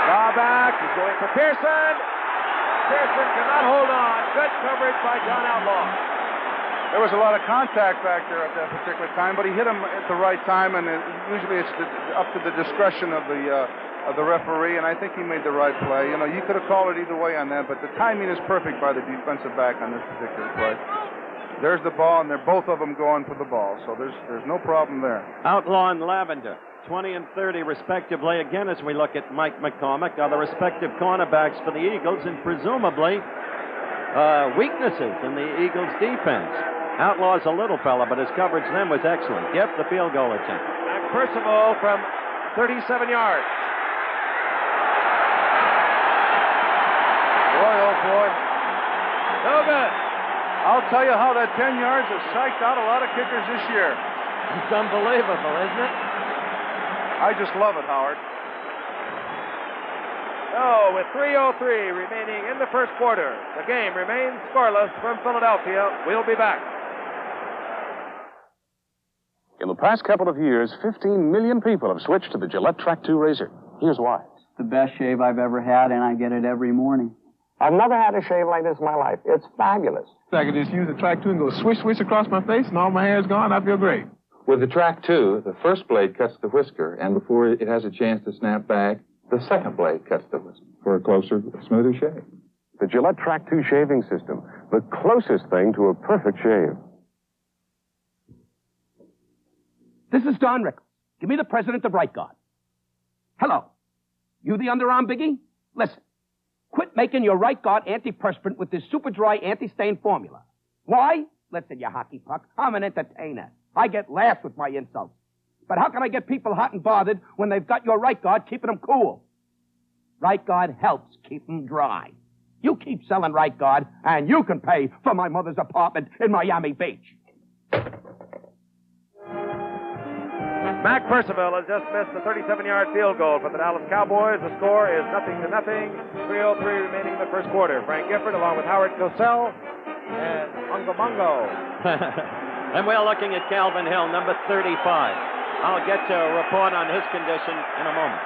Staubach is going for Pearson. Pearson cannot hold on. Good coverage by John Outlaw.
There was a lot of contact back there at that particular time, but he hit him at the right time, and usually it's up to the discretion of the referee, and I think he made the right play. You know, you could have called it either way on that, but the timing is perfect by the defensive back on this particular play. There's the ball, and they're both of them going for the ball, so there's no problem there.
Outlaw and Lavender, 20 and 30 respectively. Again, as we look at Mike McCormick, are the respective cornerbacks for the Eagles, and presumably weaknesses in the Eagles' defense. Outlaw's a little fella, but his coverage then was excellent. Yep, the field goal attempt.
And Percival from 37 yards.
Boy, oh boy.
No good.
I'll tell you how that 10 yards has psyched out a lot of kickers this year.
It's unbelievable, isn't it?
I just love it, Howard.
So, with 3:03 remaining in the first quarter, the game remains scoreless from Philadelphia. We'll be back.
In
In the past couple of years, 15 million people have switched to the Gillette Track 2 razor. Here's why.
The best shave I've ever had, and I get it every morning.
I've never had a shave like this in my life. It's fabulous.
I can just use the Track 2 and go swish, swish across my face, and all my hair's gone. I feel great.
With the Track 2, the first blade cuts the whisker, and before it has a chance to snap back, the second blade cuts the whisker for a closer, smoother shave.
The Gillette Track 2 shaving system, the closest thing to a perfect shave.
This is Don Rickles. Give me the president of Right Guard. Hello. You the underarm biggie? Listen. Quit making your Right Guard antiperspirant with this super dry anti-stain formula. Why? Listen, you hockey puck. I'm an entertainer. I get laughs with my insults. But how can I get people hot and bothered when they've got your Right Guard keeping them cool? Right Guard helps keep them dry. You keep selling Right Guard, and you can pay for my mother's apartment in Miami Beach.
Mac Percival has just missed the 37-yard field goal for the Dallas Cowboys. The score is 0-0. 3:03 remaining in the first quarter. Frank Gifford along with Howard Cosell and Mungo Mungo.
And we're looking at Calvin Hill, number 35. I'll get to a report on his condition in a moment.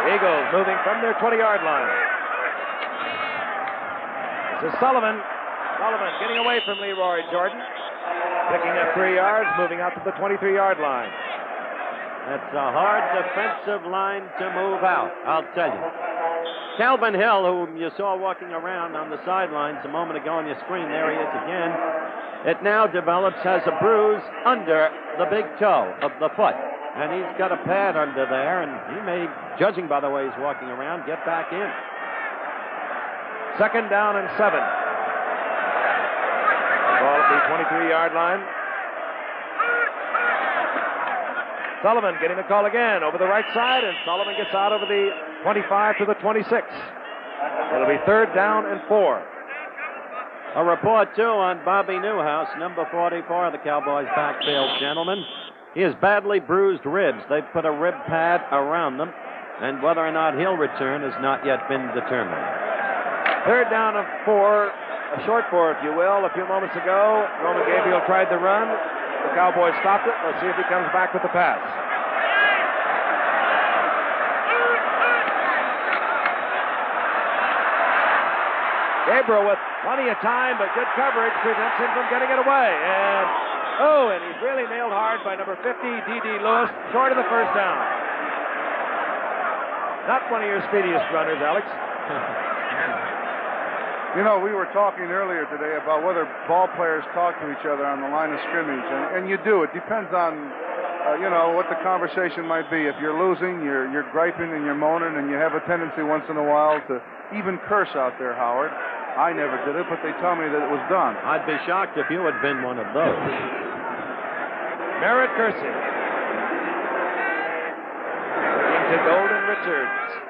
Eagles moving from their 20-yard line. This is Sullivan. Sullivan getting away from Leroy Jordan. Picking up 3 yards, moving out to the 23-yard line.
That's a hard defensive line to move out, I'll tell you. Calvin Hill, whom you saw walking around on the sidelines a moment ago on your screen, there he is again. It now develops, has a bruise under the big toe of the foot. And he's got a pad under there, and he may, judging by the way he's walking around, get back in.
2nd down and 7. Ball at the 23-yard line. Sullivan getting the call again over the right side, and Sullivan gets out over the 25 to the 26. It'll be 3rd down and 4.
A report, too, on Bobby Newhouse, number 44 of the Cowboys' backfield gentleman. He has badly bruised ribs. They've put a rib pad around them, and whether or not he'll return has not yet been determined.
3rd down and 4. A short 4, if you will. A few moments ago, Roman Gabriel tried the run. The Cowboys stopped it. Let's see if he comes back with the pass. Gabriel with plenty of time, but good coverage prevents him from getting it away. And he's really nailed hard by number 50, D.D. Lewis, short of the 1st down. Not one of your speediest runners, Alex.
You know, we were talking earlier today about whether ball players talk to each other on the line of scrimmage, and you do. It depends on, what the conversation might be. If you're losing, you're griping and you're moaning, and you have a tendency once in a while to even curse out there, Howard. I never did it, but they tell me that it was done.
I'd be shocked if you had been one of those.
Merritt Kersey. Looking to Golden Richards.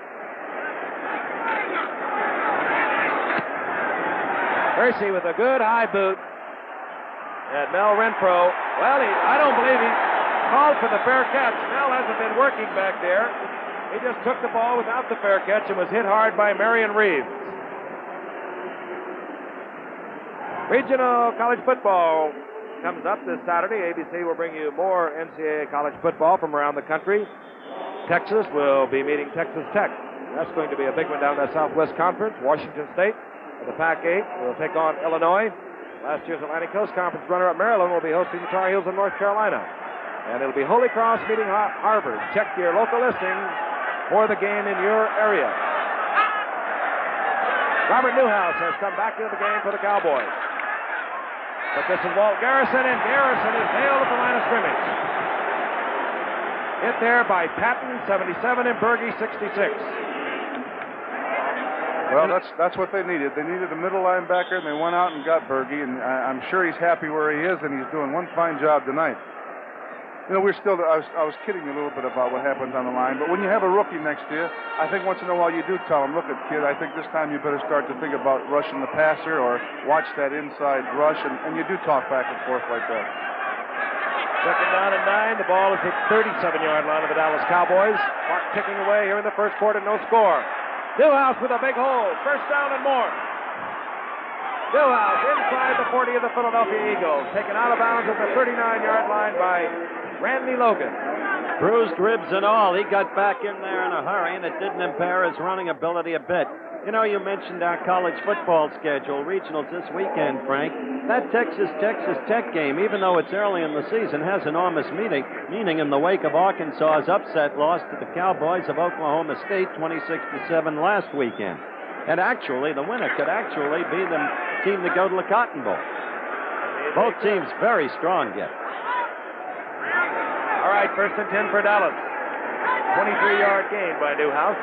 Kersey with a good high boot. And Mel Renfro, well, I don't believe he called for the fair catch. Mel hasn't been working back there. He just took the ball without the fair catch and was hit hard by Marion Reeves. Regional college football comes up this Saturday. ABC will bring you more NCAA college football from around the country. Texas will be meeting Texas Tech. That's going to be a big one down the Southwest Conference. Washington State, the Pac-8, will take on Illinois. Last year's Atlantic Coast Conference runner-up Maryland will be hosting the Tar Heels in North Carolina. And it'll be Holy Cross meeting Harvard. Check your local listings for the game in your area. Robert Newhouse has come back into the game for the Cowboys. But this is Walt Garrison, and Garrison is nailed at the line of scrimmage. Hit there by Patton, 77, and Berge, 66.
Well, that's what they needed. They needed a middle linebacker, and they went out and got Berge, and I'm sure he's happy where he is, and he's doing one fine job tonight. You know, I was kidding you a little bit about what happens on the line, but when you have a rookie next to you, I think once in a while you do tell him, look, kid, I think this time you better start to think about rushing the passer or watch that inside rush, and you do talk back and forth like that.
2nd down and 9. The ball is at the 37-yard line of the Dallas Cowboys. Clock ticking away here in the first quarter, no score. Newhouse with a big hole. 1st down and more. Newhouse inside the 40 of the Philadelphia Eagles, taken out of bounds at the 39-yard line by Randy Logan.
Bruised ribs and all, he got back in there in a hurry, and it didn't impair his running ability a bit. You know, you mentioned our college football schedule, regionals this weekend, Frank. That Texas Tech game, even though it's early in the season, has enormous meaning in the wake of Arkansas's upset loss to the Cowboys of Oklahoma State 26-7 last weekend. And actually, the winner could actually be the team to go to the Cotton Bowl. Both teams very strong yet.
All right, 1st and 10 for Dallas. 23-yard gain by Newhouse.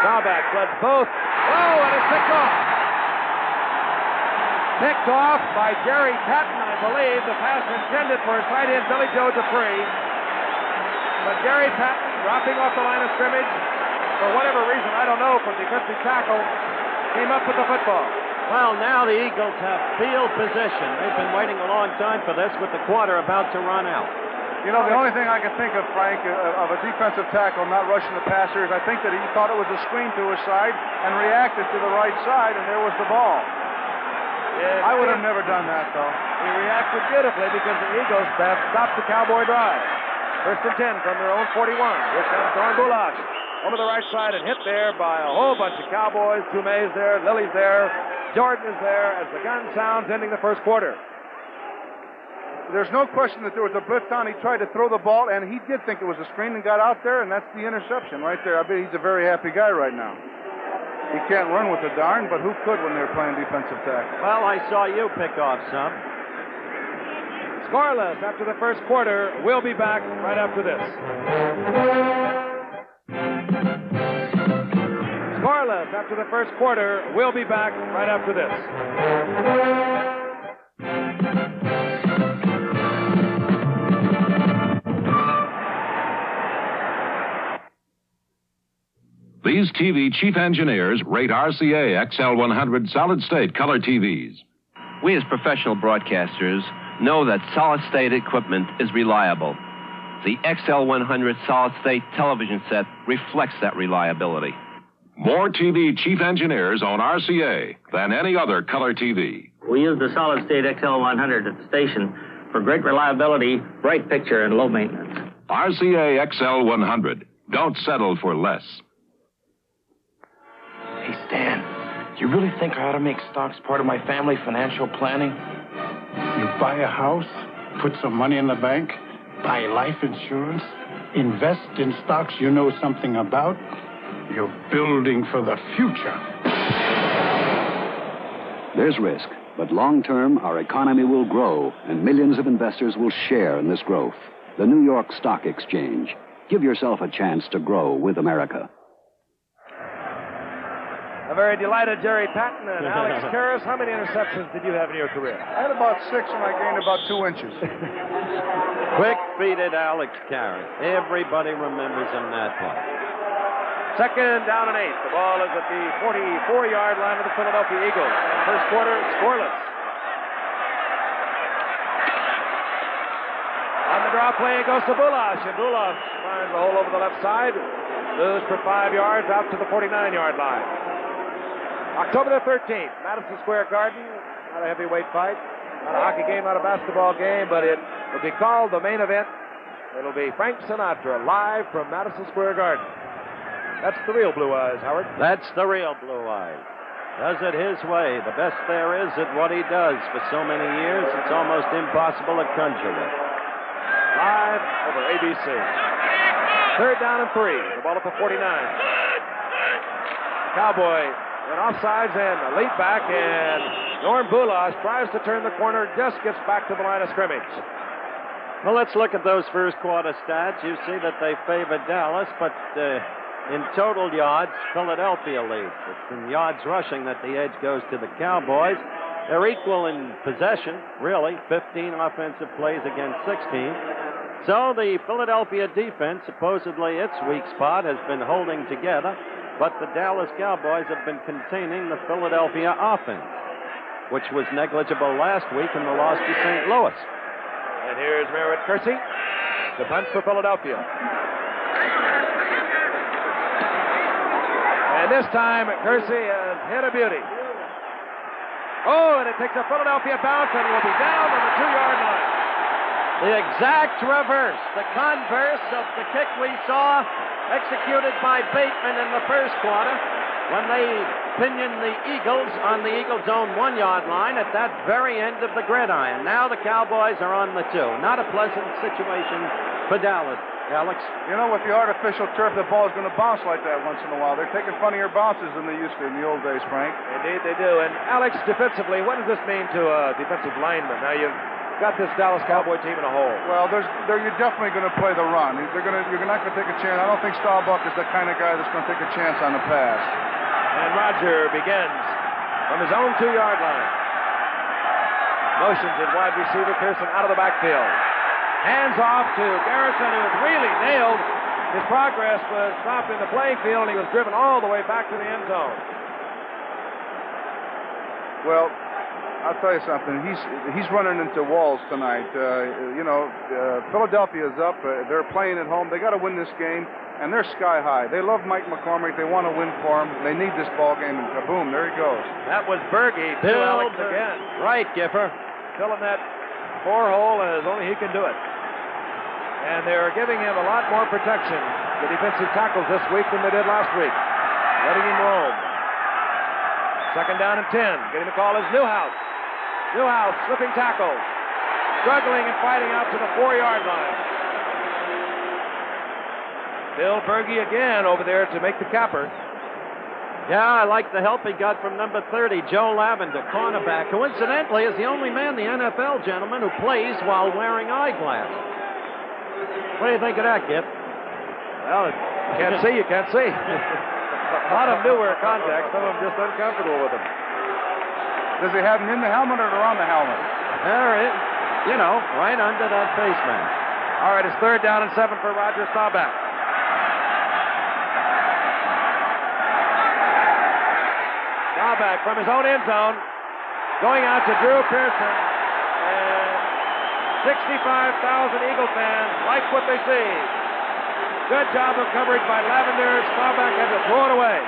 Staubach floods both. Oh, and it's picked off. Picked off by Jerry Patton, I believe. The pass intended for his tight end, Billy Joe Dupree. But Jerry Patton, dropping off the line of scrimmage, for whatever reason, I don't know, from defensive tackle, came up with the football.
Well, now the Eagles have field position. They've been waiting a long time for this with the quarter about to run out.
You know, the only thing I can think of, Frank, of a defensive tackle not rushing the passer is I think that he thought it was a screen to his side and reacted to the right side, and there was the ball. I would have never done that, though.
He reacted beautifully because the Eagles have stopped the Cowboy drive. 1st and 10 from their own 41. Here comes Don Bulash over the right side and hit there by a whole bunch of Cowboys. Toumé's there, Lily's there, Jordan is there as the gun sounds, ending the first quarter.
There's no question that there was a blitz on. He tried to throw the ball, and he did think it was a screen and got out there, and that's the interception right there. I bet he's a very happy guy right now. He can't run with the darn, but who could when they're playing defensive tackle?
Well, I saw you pick off some.
Scoreless after the first quarter. We'll be back right after this. Scoreless after the first quarter. We'll be back right after this.
These TV chief engineers rate RCA XL100 solid-state color TVs.
We as professional broadcasters know that solid-state equipment is reliable. The XL100 solid-state television set reflects that reliability.
More TV chief engineers own RCA than any other color TV.
We use the solid-state XL100 at the station for great reliability, bright picture, and low maintenance.
RCA XL100. Don't settle for less.
Hey, Stan, do you really think I ought to make stocks part of my family financial planning?
You buy a house, put some money in the bank, buy life insurance, invest in stocks you know something about. You're building for the future.
There's risk, but long-term, our economy will grow, and millions of investors will share in this growth. The New York Stock Exchange. Give yourself a chance to grow with America.
A very delighted Jerry Patton and Alex Karras. How many interceptions did you have in your career?
I had about 6, and I gained about 2 inches.
Quick-feeted Alex Karras. Everybody remembers him that one.
2nd down and 8. The ball is at the 44-yard line of the Philadelphia Eagles. First quarter, scoreless. On the draw play goes to Bulash, and Bulash finds a hole over the left side. Moves for 5 yards out to the 49-yard line. October the 13th, Madison Square Garden. Not a heavyweight fight, not a hockey game, not a basketball game, but it will be called the main event. It'll be Frank Sinatra live from Madison Square Garden. That's the real Blue Eyes, Howard.
That's the real Blue Eyes. Does it his way. The best there is at what he does for so many years, it's almost impossible to conjure with.
Live over ABC. 3rd down and 3. The ball up for 49. Cowboy in offsides and a lead back, and Norm Bulash tries to turn the corner, just gets back to the line of scrimmage.
Well, let's look at those first quarter stats. You see that they favor Dallas, but in total yards, Philadelphia leads. It's in yards rushing that the edge goes to the Cowboys. They're equal in possession, really, 15 offensive plays against 16. So the Philadelphia defense, supposedly its weak spot, has been holding together, but the Dallas Cowboys have been containing the Philadelphia offense, which was negligible last week in the loss to St. Louis.
And here's Merritt Kersey, the punt for Philadelphia. And And this time, Kersey has hit a beauty. Oh, and it takes a Philadelphia bounce and will be down on the 2-yard line.
The exact reverse, the converse of the kick we saw executed by Bateman in the first quarter when they pinioned the Eagles on the Eagles' own 1-yard line at that very end of the gridiron. Now the Cowboys are on the 2. Not a pleasant situation for Dallas. Alex?
You know, with the artificial turf, the ball is going to bounce like that once in a while. They're taking funnier bounces than they used to in the old days, Frank.
Indeed, they do. And Alex, defensively, what does this mean to a defensive lineman? Now, you've got this Dallas Cowboy team in a hole.
Well, you're definitely going to play the run. You're not going to take a chance. I don't think Staubach is the kind of guy that's going to take a chance on the pass.
And Roger begins from his own 2-yard line. Motions in wide receiver Pearson out of the backfield. Hands off to Garrison, who was really nailed. His progress was stopped in the playing field, and he was driven all the way back to the end zone.
Well, I'll tell you something. He's running into walls tonight. Philadelphia's up. They're playing at home. They got to win this game, and they're sky high. They love Mike McCormick. They want to win for him. They need this ball game, and kaboom, there he goes.
That was Berge. Bill Alex again.
Right, Giffer.
Filling that 4-hole as only he can do it. And they're giving him a lot more protection, the defensive tackles this week, than they did last week. Letting him roam. Second down and 10. Getting the call is Newhouse. Newhouse slipping tackles. Struggling and fighting out to the 4-yard line. Bill Berge again over there to make the capper.
Yeah, I like the help he got from number 30, Joe Lavender, cornerback, who incidentally is the only man in the NFL, gentlemen, who plays while wearing eyeglasses. What do you think of that, Gip?
Well, you can't see, you can't see. A lot of them do wear contacts. Some of them just uncomfortable with them.
Does he have them in the helmet or around the helmet?
There it is. Right under that face mask.
All right, it's 3rd down and 7 for Roger Staubach. Staubach from his own end zone, going out to Drew Pearson. And 65,000 Eagle fans like what they see. Good job of coverage by Lavender. Staubach had to throw it away.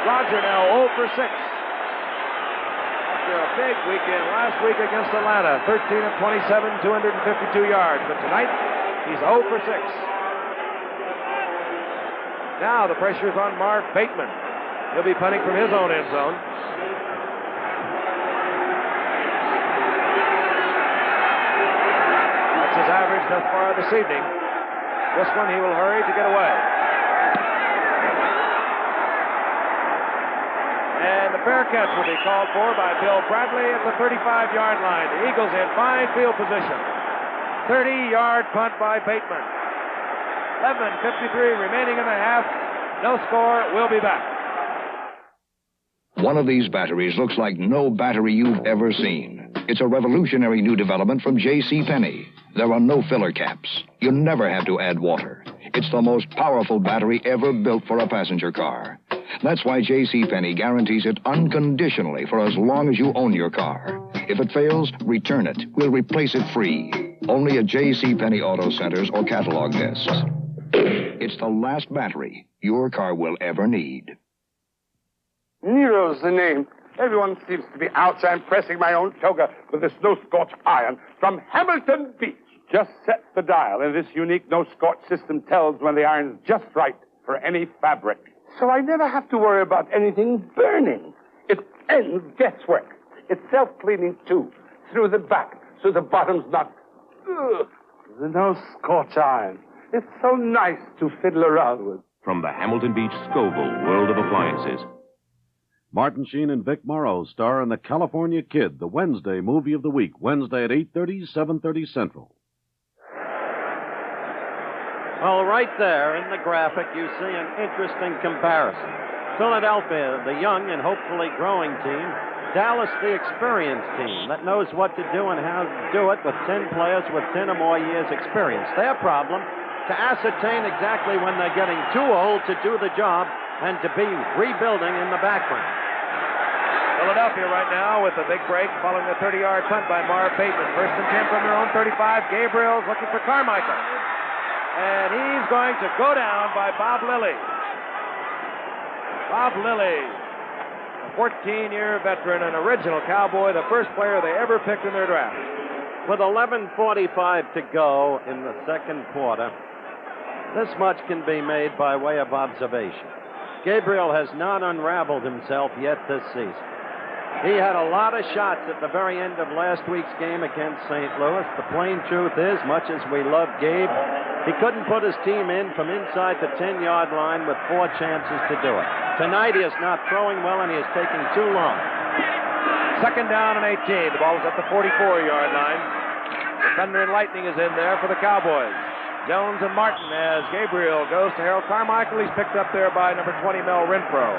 Roger now 0 for 6. After a big weekend last week against Atlanta, 13 of 27, 252 yards. But tonight, he's 0 for 6. Now the pressure's on Marv Bateman. He'll be punting from his own end zone. That's his average thus far this evening. This one he will hurry to get away. And the fair catch will be called for by Bill Bradley at the 35-yard line. The Eagles in fine field position. 30-yard punt by Bateman. 11:53 remaining in the half. No score. We'll be back.
One of these batteries looks like no battery you've ever seen. It's a revolutionary new development from J.C. Penney. There are no filler caps. You never have to add water. It's the most powerful battery ever built for a passenger car. That's why J.C. Penney guarantees it unconditionally for as long as you own your car. If it fails, return it. We'll replace it free. Only at J.C. Penney Auto Centers or catalog desks. It's the last battery your car will ever need.
Nero's the name. Everyone seems to be outside. I'm pressing my own toga with a snow-scorch iron from Hamilton Beach. Just set the dial, and this unique no-scorch system tells when the iron's just right for any fabric. So I never have to worry about anything burning. It ends guesswork. It's self-cleaning, too, through the back, so the bottom's not... Ugh. The no-scorch iron. It's so nice to fiddle around with.
From the Hamilton Beach Scoville World of Appliances. Martin Sheen and Vic Morrow star in The California Kid, the Wednesday movie of the week, Wednesday at 8:30, 7:30 Central.
Well, right there in the graphic, you see an interesting comparison. Philadelphia, the young and hopefully growing team. Dallas, the experienced team that knows what to do and how to do it with 10 players with 10 or more years' experience. Their problem, to ascertain exactly when they're getting too old to do the job and to be rebuilding in the background.
Philadelphia right now with a big break following the 30-yard punt by Marv Bateman. 1st and 10 from their own 35. Gabriel's looking for Carmichael. And he's going to go down by Bob Lilly. Bob Lilly, a 14-year veteran, an original Cowboy, the first player they ever picked in their draft.
With 11:45 to go in the second quarter, this much can be made by way of observation. Gabriel has not unraveled himself yet this season. He had a lot of shots at the very end of last week's game against St. Louis. The plain truth is, much as we love Gabe, he couldn't put his team in from inside the 10-yard line with 4 chances to do it. Tonight he is not throwing well and he is taking too long.
Second down and 18. The ball is at the 44-yard line. The Thunder and Lightning is in there for the Cowboys. Jones and Martin as Gabriel goes to Harold Carmichael. He's picked up there by number 20, Mel Renfro.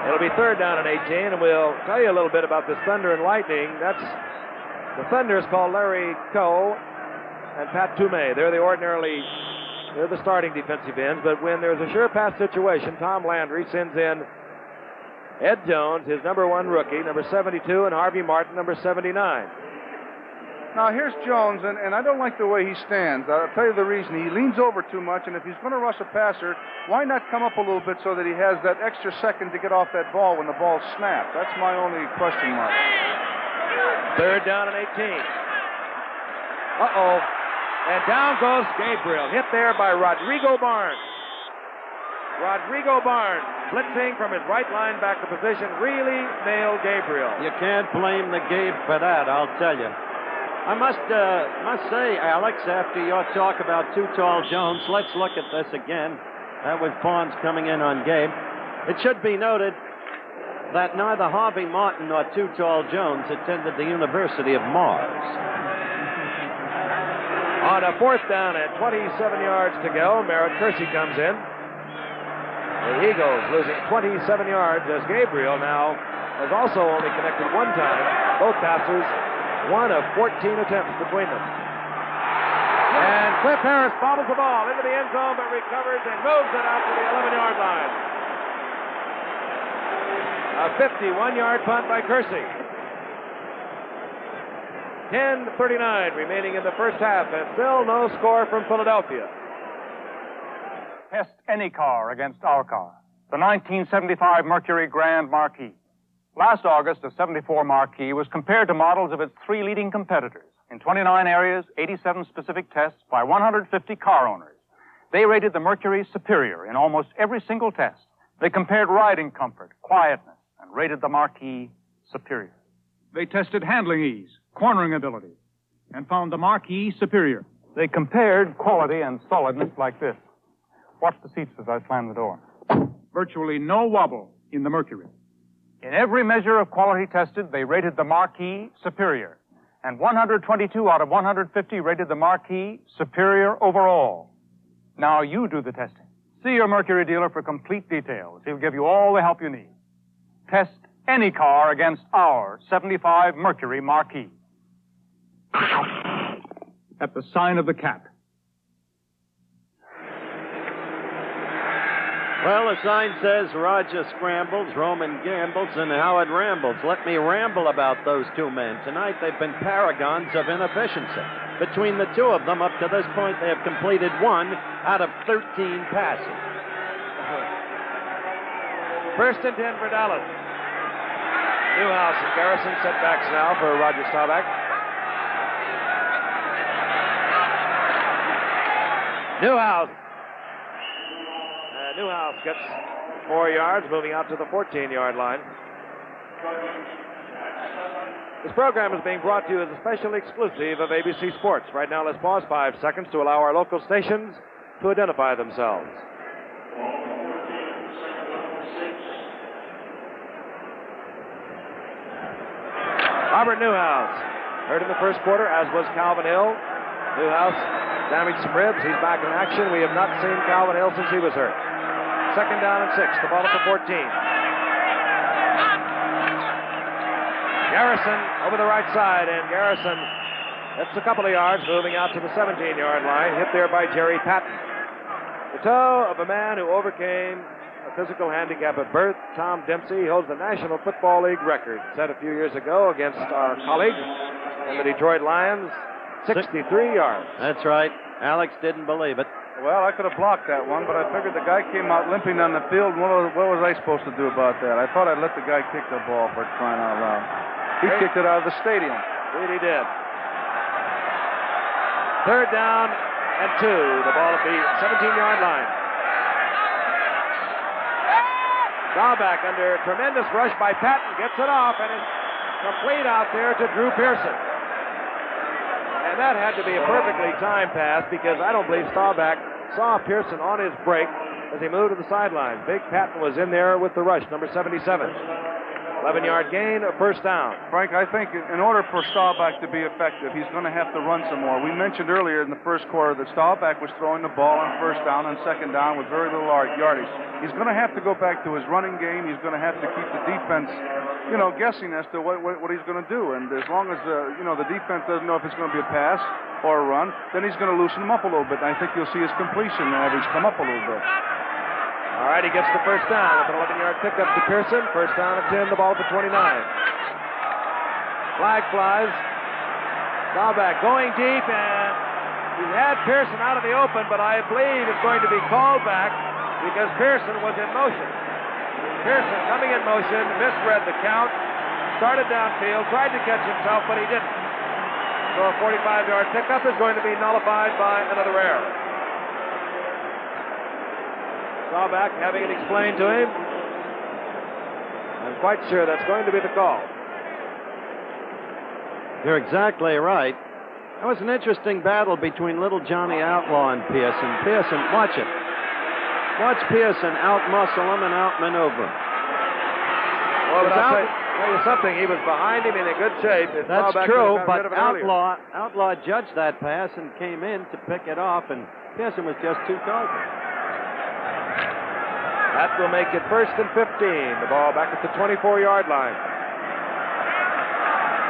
It'll be third down and 18, and we'll tell you a little bit about this Thunder and Lightning. The Thunder is called Larry Coe and Pat Toomey. They're the starting defensive ends, but when there's a sure pass situation, Tom Landry sends in Ed Jones, his number 1 rookie, number 72, and Harvey Martin, number 79.
Now, here's Jones, and I don't like the way he stands. I'll tell you the reason. He leans over too much, and if he's going to rush a passer, why not come up a little bit so that he has that extra second to get off that ball when the ball's snapped? That's my only question mark.
Third down and 18. Uh-oh. And down goes Gabriel, hit there by Rodrigo Barnes. Rodrigo Barnes, blitzing from his right linebacker position, really nailed Gabriel.
You can't blame the Gabe for that, I'll tell you. I must say, Alex, after your talk about Too Tall Jones, let's look at this again. That was Pawns coming in on Gabe. It should be noted that neither Harvey Martin nor Too Tall Jones attended the University of Mars.
On a fourth down and 27 yards to go, Merritt Kersey comes in. The Eagles losing 27 yards as Gabriel now has also only connected 1 time. Both passers, 1 of 14 attempts between them. And Cliff Harris bobbles the ball into the end zone, but recovers and moves it out to the 11-yard line. A 51-yard punt by Kersey. 10:39 remaining in the first half, and still no score from Philadelphia.
Test any car against our car. The 1975 Mercury Grand Marquis. Last August, a 74 Marquis was compared to models of its 3 leading competitors in 29 areas, 87 specific tests by 150 car owners. They rated the Mercury superior in almost every single test. They compared riding comfort, quietness, and rated the Marquis superior.
They tested handling ease, cornering ability, and found the Marquis superior.
They compared quality and solidness like this. Watch the seats as I slam the door.
Virtually no wobble in the Mercury.
In every measure of quality tested, they rated the Marquis superior. And 122 out of 150 rated the Marquis superior overall. Now you do the testing. See your Mercury dealer for complete details. He'll give you all the help you need. Test any car against our 75 Mercury Marquis.
At the sign of the cap.
Well, the sign says Roger scrambles, Roman gambles, and Howard rambles. Let me ramble about those 2 men. Tonight they've been paragons of inefficiency. Between the 2 of them, up to this point, they have completed 1 out of 13 passes.
First and 10 for Dallas. Newhouse and Garrison setbacks now for Roger Staubach. Newhouse gets 4 yards, moving out to the 14-yard line. This program is being brought to you as a special exclusive of ABC Sports. Right now, let's pause 5 seconds to allow our local stations to identify themselves. Robert Newhouse, hurt in the first quarter, as was Calvin Hill. Newhouse damaged some ribs. He's back in action. We have not seen Calvin Hill since he was hurt. Second down and 6. The ball at the 14. Garrison over the right side, and Garrison gets a couple of yards, moving out to the 17-yard line. Hit there by Jerry Patton. The toe of a man who overcame a physical handicap at birth. Tom Dempsey holds the National Football League record set a few years ago against our colleague in the Detroit Lions. 63 yards.
That's right. Alex didn't believe it.
Well, I could have blocked that one, but I figured the guy came out limping on the field. And what was I supposed to do about that? I thought I'd let the guy kick the ball for crying out loud. He kicked it out of the stadium.
Indeed he did. 3rd down and 2. The ball at the 17-yard line. Staubach under tremendous rush by Patton. Gets it off, and it's complete out there to Drew Pearson. And that had to be a perfectly timed pass because I don't believe Staubach saw Pearson on his break as he moved to the sideline. Big Patton was in there with the rush, number 77. 11-yard gain, a 1st down.
Frank, I think in order for Staubach to be effective, he's going to have to run some more. We mentioned earlier in the first quarter that Staubach was throwing the ball on 1st down and 2nd down with very little yardage. He's going to have to go back to his running game. He's going to have to keep the defense, guessing as to what he's going to do. And as long as, the defense doesn't know if it's going to be a pass or a run, then he's going to loosen them up a little bit. And I think you'll see his completion average come up a little bit.
All right, he gets the 1st down with an 11-yard pickup to Pearson. 1st down at 10, the ball at the 29. Flag flies. Staubach going deep, and he had Pearson out of the open, but I believe it's going to be called back because Pearson was in motion. Pearson coming in motion, misread the count, started downfield, tried to catch himself, but he didn't. So a 45-yard pickup is going to be nullified by another error. Staubach having it explained to him. I'm quite sure that's going to be the call.
You're exactly right. That was an interesting battle between little Johnny Outlaw and Pearson. Pearson, watch it. Watch Pearson out-muscle him and out-maneuver him.
Well, but I'll tell you something. He was behind him in a good shape.
That's true, but Outlaw judged that pass and came in to pick it off, and Pearson was just too targeted.
That will make it 1st and 15. The ball back at the 24-yard line.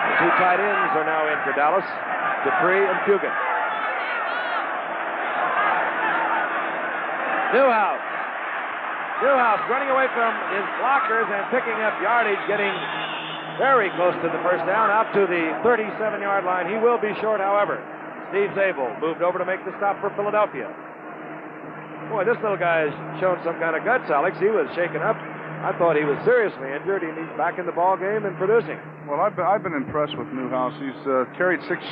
The 2 tight ends are now in for Dallas, Dupree and Pugin. Newhouse running away from his blockers and picking up yardage, getting very close to the 1st down, out to the 37-yard line. He will be short, however. Steve Zabel moved over to make the stop for Philadelphia. Boy, this little guy has shown some kind of guts, Alex. He was shaken up. I thought he was seriously injured, and he's back in the ball game and producing.
Well, I've been impressed with Newhouse. He's carried six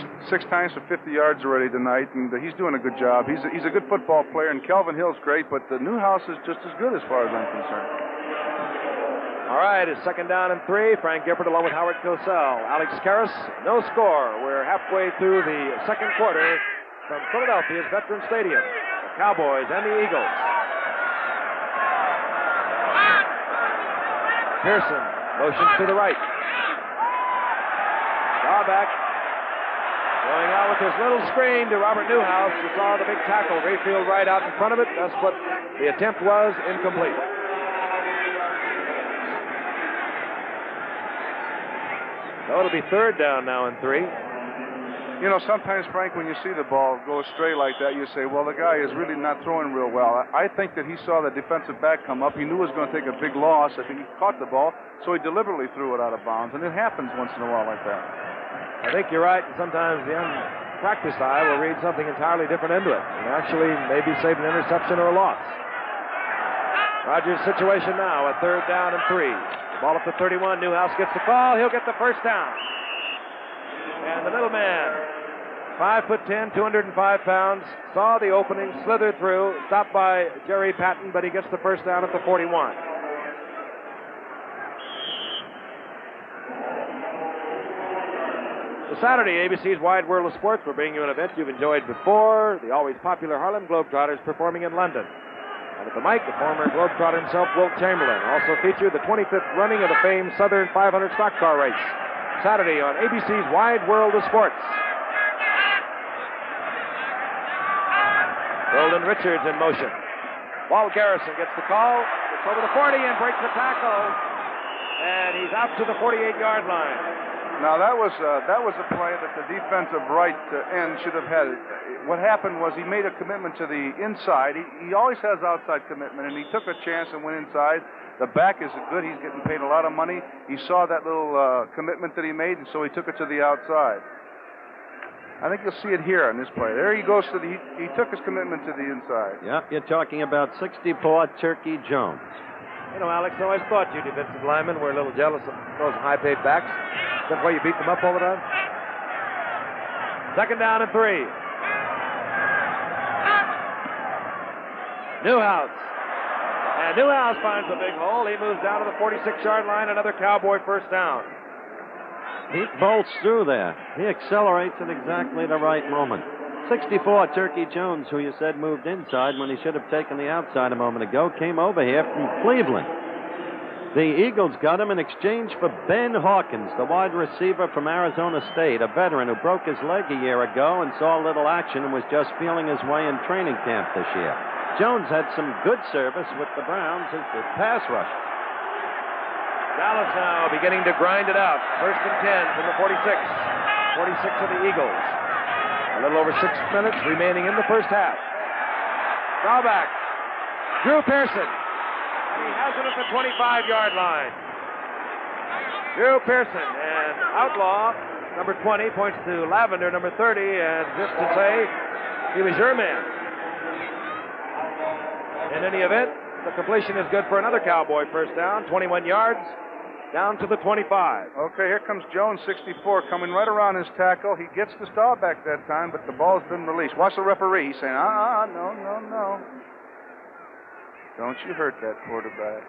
times for 50 yards already tonight, and he's doing a good job. He's a good football player, and Kelvin Hill's great, but Newhouse is just as good as far as I'm concerned.
All right, it's 2nd down and 3. Frank Gifford along with Howard Cosell. Alex Karras, no score. We're halfway through the 2nd quarter from Philadelphia's Veterans Stadium. Cowboys and the Eagles. Pearson motions to the right. Staubach going out with his little screen to Robert Newhouse, who saw the big tackle, Rayfield right out in front of it. That's what the attempt was, incomplete. So it'll be 3rd down now and 3.
Sometimes, Frank, when you see the ball go astray like that, you say, well, the guy is really not throwing real well. I think that he saw the defensive back come up. He knew he was going to take a big loss if he caught the ball, so he deliberately threw it out of bounds, and it happens once in a while like that.
I think you're right. Sometimes the unpracticed eye will read something entirely different into it, and actually maybe save an interception or a loss. Rodgers' situation now at 3rd down and 3. The ball up to 31. Newhouse gets the call. He'll get the 1st down. And the middle man, 5'10", 205 pounds, saw the opening, slithered through, stopped by Jerry Patton, but he gets the 1st down at the 41. So Saturday, ABC's Wide World of Sports will bring you an event you've enjoyed before, the always popular Harlem Globetrotters performing in London. And at the mic, the former Globetrotter himself, Wilt Chamberlain, also featured the 25th running of the famed Southern 500 stock car race. Saturday on ABC's Wide World of Sports. Golden Richards in motion. Walt Garrison gets the call, gets over the 40 and breaks the tackle. And he's out to the 48-yard line.
Now, that was a play that the defensive right end should have had. What happened was he made a commitment to the inside. He always has outside commitment, and he took a chance and went inside. The back is good. He's getting paid a lot of money. He saw that little commitment that he made, and so he took it to the outside. I think you'll see it here on this play. There he goes to he took his commitment to the inside.
Yeah, you're talking about 64 Turkey Jones. You know, Alex, I always thought you defensive linemen were a little jealous of those high-paid backs. That's why you beat them up all the time. Second down and 3. Newhouse. And Newhouse finds a big hole. He moves down to the 46-yard line. Another Cowboy first down.
He bolts through there. He accelerates at exactly the right moment. 64 Turkey Jones, who you said moved inside when he should have taken the outside a moment ago, came over here from Cleveland. The Eagles got him in exchange for Ben Hawkins, the wide receiver from Arizona State, a veteran who broke his leg a year ago and saw a little action and was just feeling his way in training camp this year. Jones had some good service with the Browns as the pass rusher.
Dallas now beginning to grind it out. First and 10 from the 46. 46 of the Eagles. A little over 6 minutes remaining in the first half. Drawback. Drew Pearson. And he has it at the 25-yard line. Drew Pearson and Outlaw, number 20, points to Lavender, number 30, and just to say he was your man. In any event, the completion is good for another Cowboy first down, 21 yards, down to the 25.
Okay, here comes Jones, 64, coming right around his tackle. He gets the stall back that time, but the ball's been released. Watch the referee. He's saying, no. Don't you hurt that quarterback.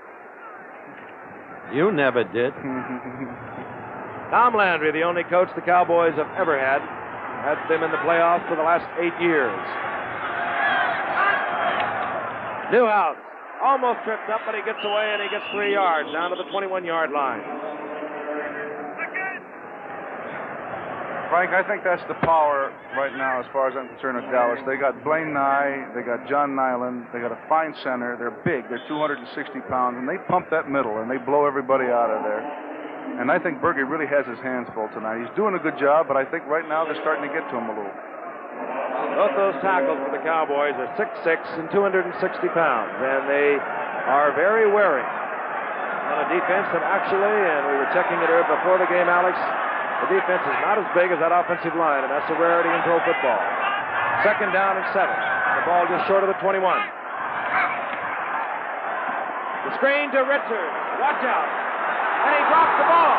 You never did.
Tom Landry, the only coach the Cowboys have ever had them in the playoffs for the last 8 years. Newhouse almost tripped up, but he gets away and he gets 3 yards down to the 21-yard line.
Frank, I think that's the power right now as far as I'm concerned with Dallas. They got Blaine Nye, they got John Nyland, they got a fine center. They're big, they're 260 pounds, and they pump that middle and they blow everybody out of there. And I think Berge really has his hands full tonight. He's doing a good job, but I think right now they're starting to get to him a little.
Both those tackles for the Cowboys are 6'6" and 260 pounds, and they are very wary on a defense that actually, and we were checking it before the game, Alex, the defense is not as big as that offensive line, and that's a rarity in pro football. Second down and 7. The ball just short of the 21. The screen to Richards. Watch out. And he drops the ball.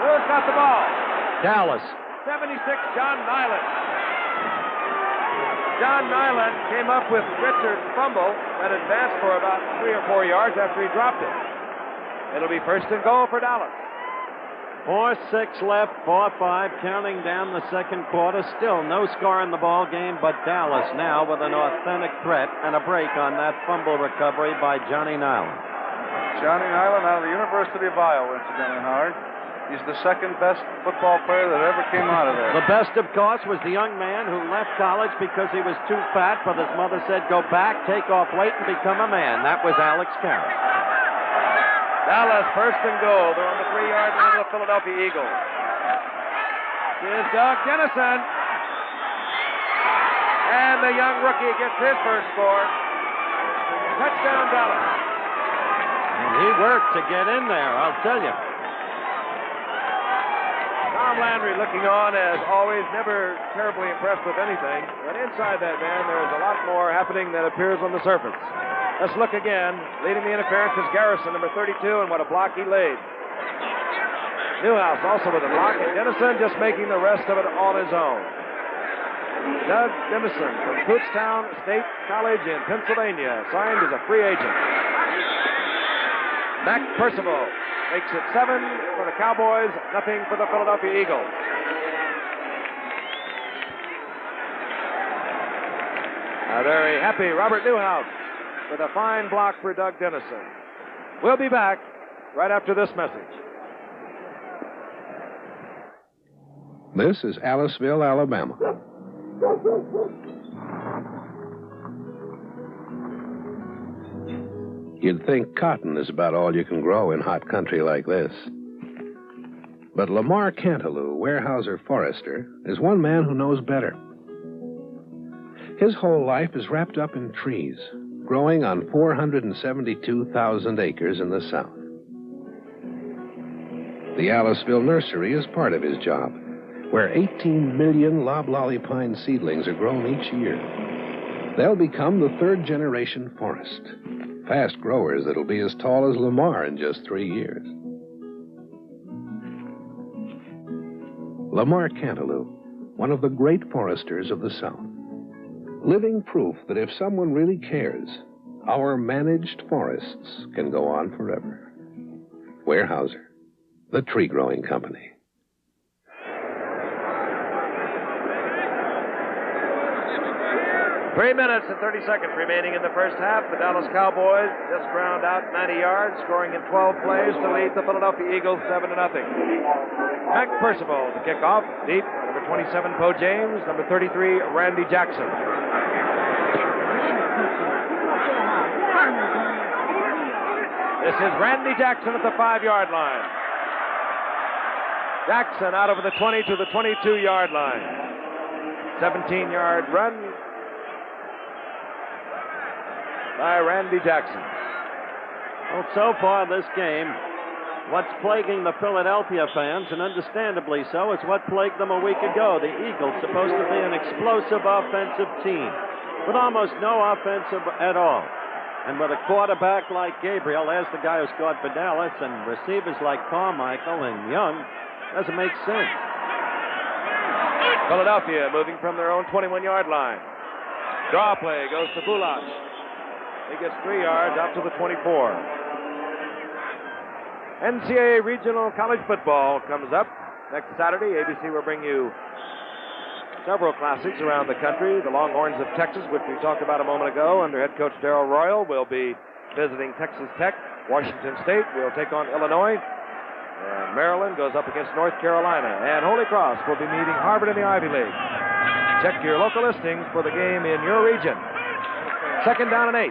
Who's got the ball?
Dallas.
76, John Nyland. John Nyland came up with Richards' fumble and advanced for about 3 or 4 yards after he dropped it. It'll be first and goal for Dallas.
4-6 left, 4-5, counting down the second quarter. Still no score in the ball game, but Dallas now with an authentic threat and a break on that fumble recovery by Johnny Nyland.
Johnny Nyland out of the University of Iowa, incidentally, Howard. He's the second best football player that ever came out of there.
The best, of course, was the young man who left college because he was too fat, but his mother said, go back, take off weight, and become a man. That was Alex Carroll.
Dallas first and goal. They're on the 3-yard line of the Philadelphia Eagles. Here's Doug Dennison. And the young rookie gets his first score. Touchdown, Dallas.
And he worked to get in there, I'll tell you.
Tom Landry looking on, as always, never terribly impressed with anything. But inside that man, there's a lot more happening than appears on the surface. Let's look again. Leading the interference is Garrison, number 32, and what a block he laid. Newhouse also with a block, and Dennison just making the rest of it on his own. Doug Dennison from Kutztown State College in Pennsylvania, signed as a free agent. Mac Percival makes it 7 for the Cowboys, nothing for the Philadelphia Eagles. A very happy Robert Newhouse with a fine block for Doug Dennison. We'll be back right after this message.
This is Aliceville, Alabama. You'd think cotton is about all you can grow in hot country like this. But Lamar Cantalou, Weyerhaeuser Forester, is one man who knows better. His whole life is wrapped up in trees, growing on 472,000 acres in the South. The Aliceville Nursery is part of his job, where 18 million loblolly pine seedlings are grown each year. They'll become the third-generation forest. Fast growers that'll be as tall as Lamar in just 3 years. Lamar Cantaloupe, one of the great foresters of the South. Living proof that if someone really cares, our managed forests can go on forever. Weyerhaeuser, the tree-growing company.
3 minutes and 30 seconds remaining in the first half. The Dallas Cowboys just ground out 90 yards, scoring in 12 plays to lead the Philadelphia Eagles 7-0. Mac Percival to kick off. Deep, number 27, Bo James. Number 33, Randy Jackson. This is Randy Jackson at the 5-yard line. Jackson out over the 20 to the 22-yard line. 17-yard run by Randy Jackson.
Well, so far this game, what's plaguing the Philadelphia fans, and understandably so, is what plagued them a week ago. The Eagles, supposed to be an explosive offensive team, with almost no offensive at all. And with a quarterback like Gabriel, there's the guy who scored for Dallas, and receivers like Carmichael and Young, doesn't make sense.
Philadelphia moving from their own 21-yard line. Draw play goes to Bulash. He gets 3 yards out to the 24. NCAA Regional College Football comes up next Saturday. ABC will bring you several classics around the country. The Longhorns of Texas, which we talked about a moment ago, under head coach Darrell Royal, will be visiting Texas Tech. Washington State will take on Illinois. And Maryland goes up against North Carolina. And Holy Cross will be meeting Harvard in the Ivy League. Check your local listings for the game in your region. 2nd down and 8.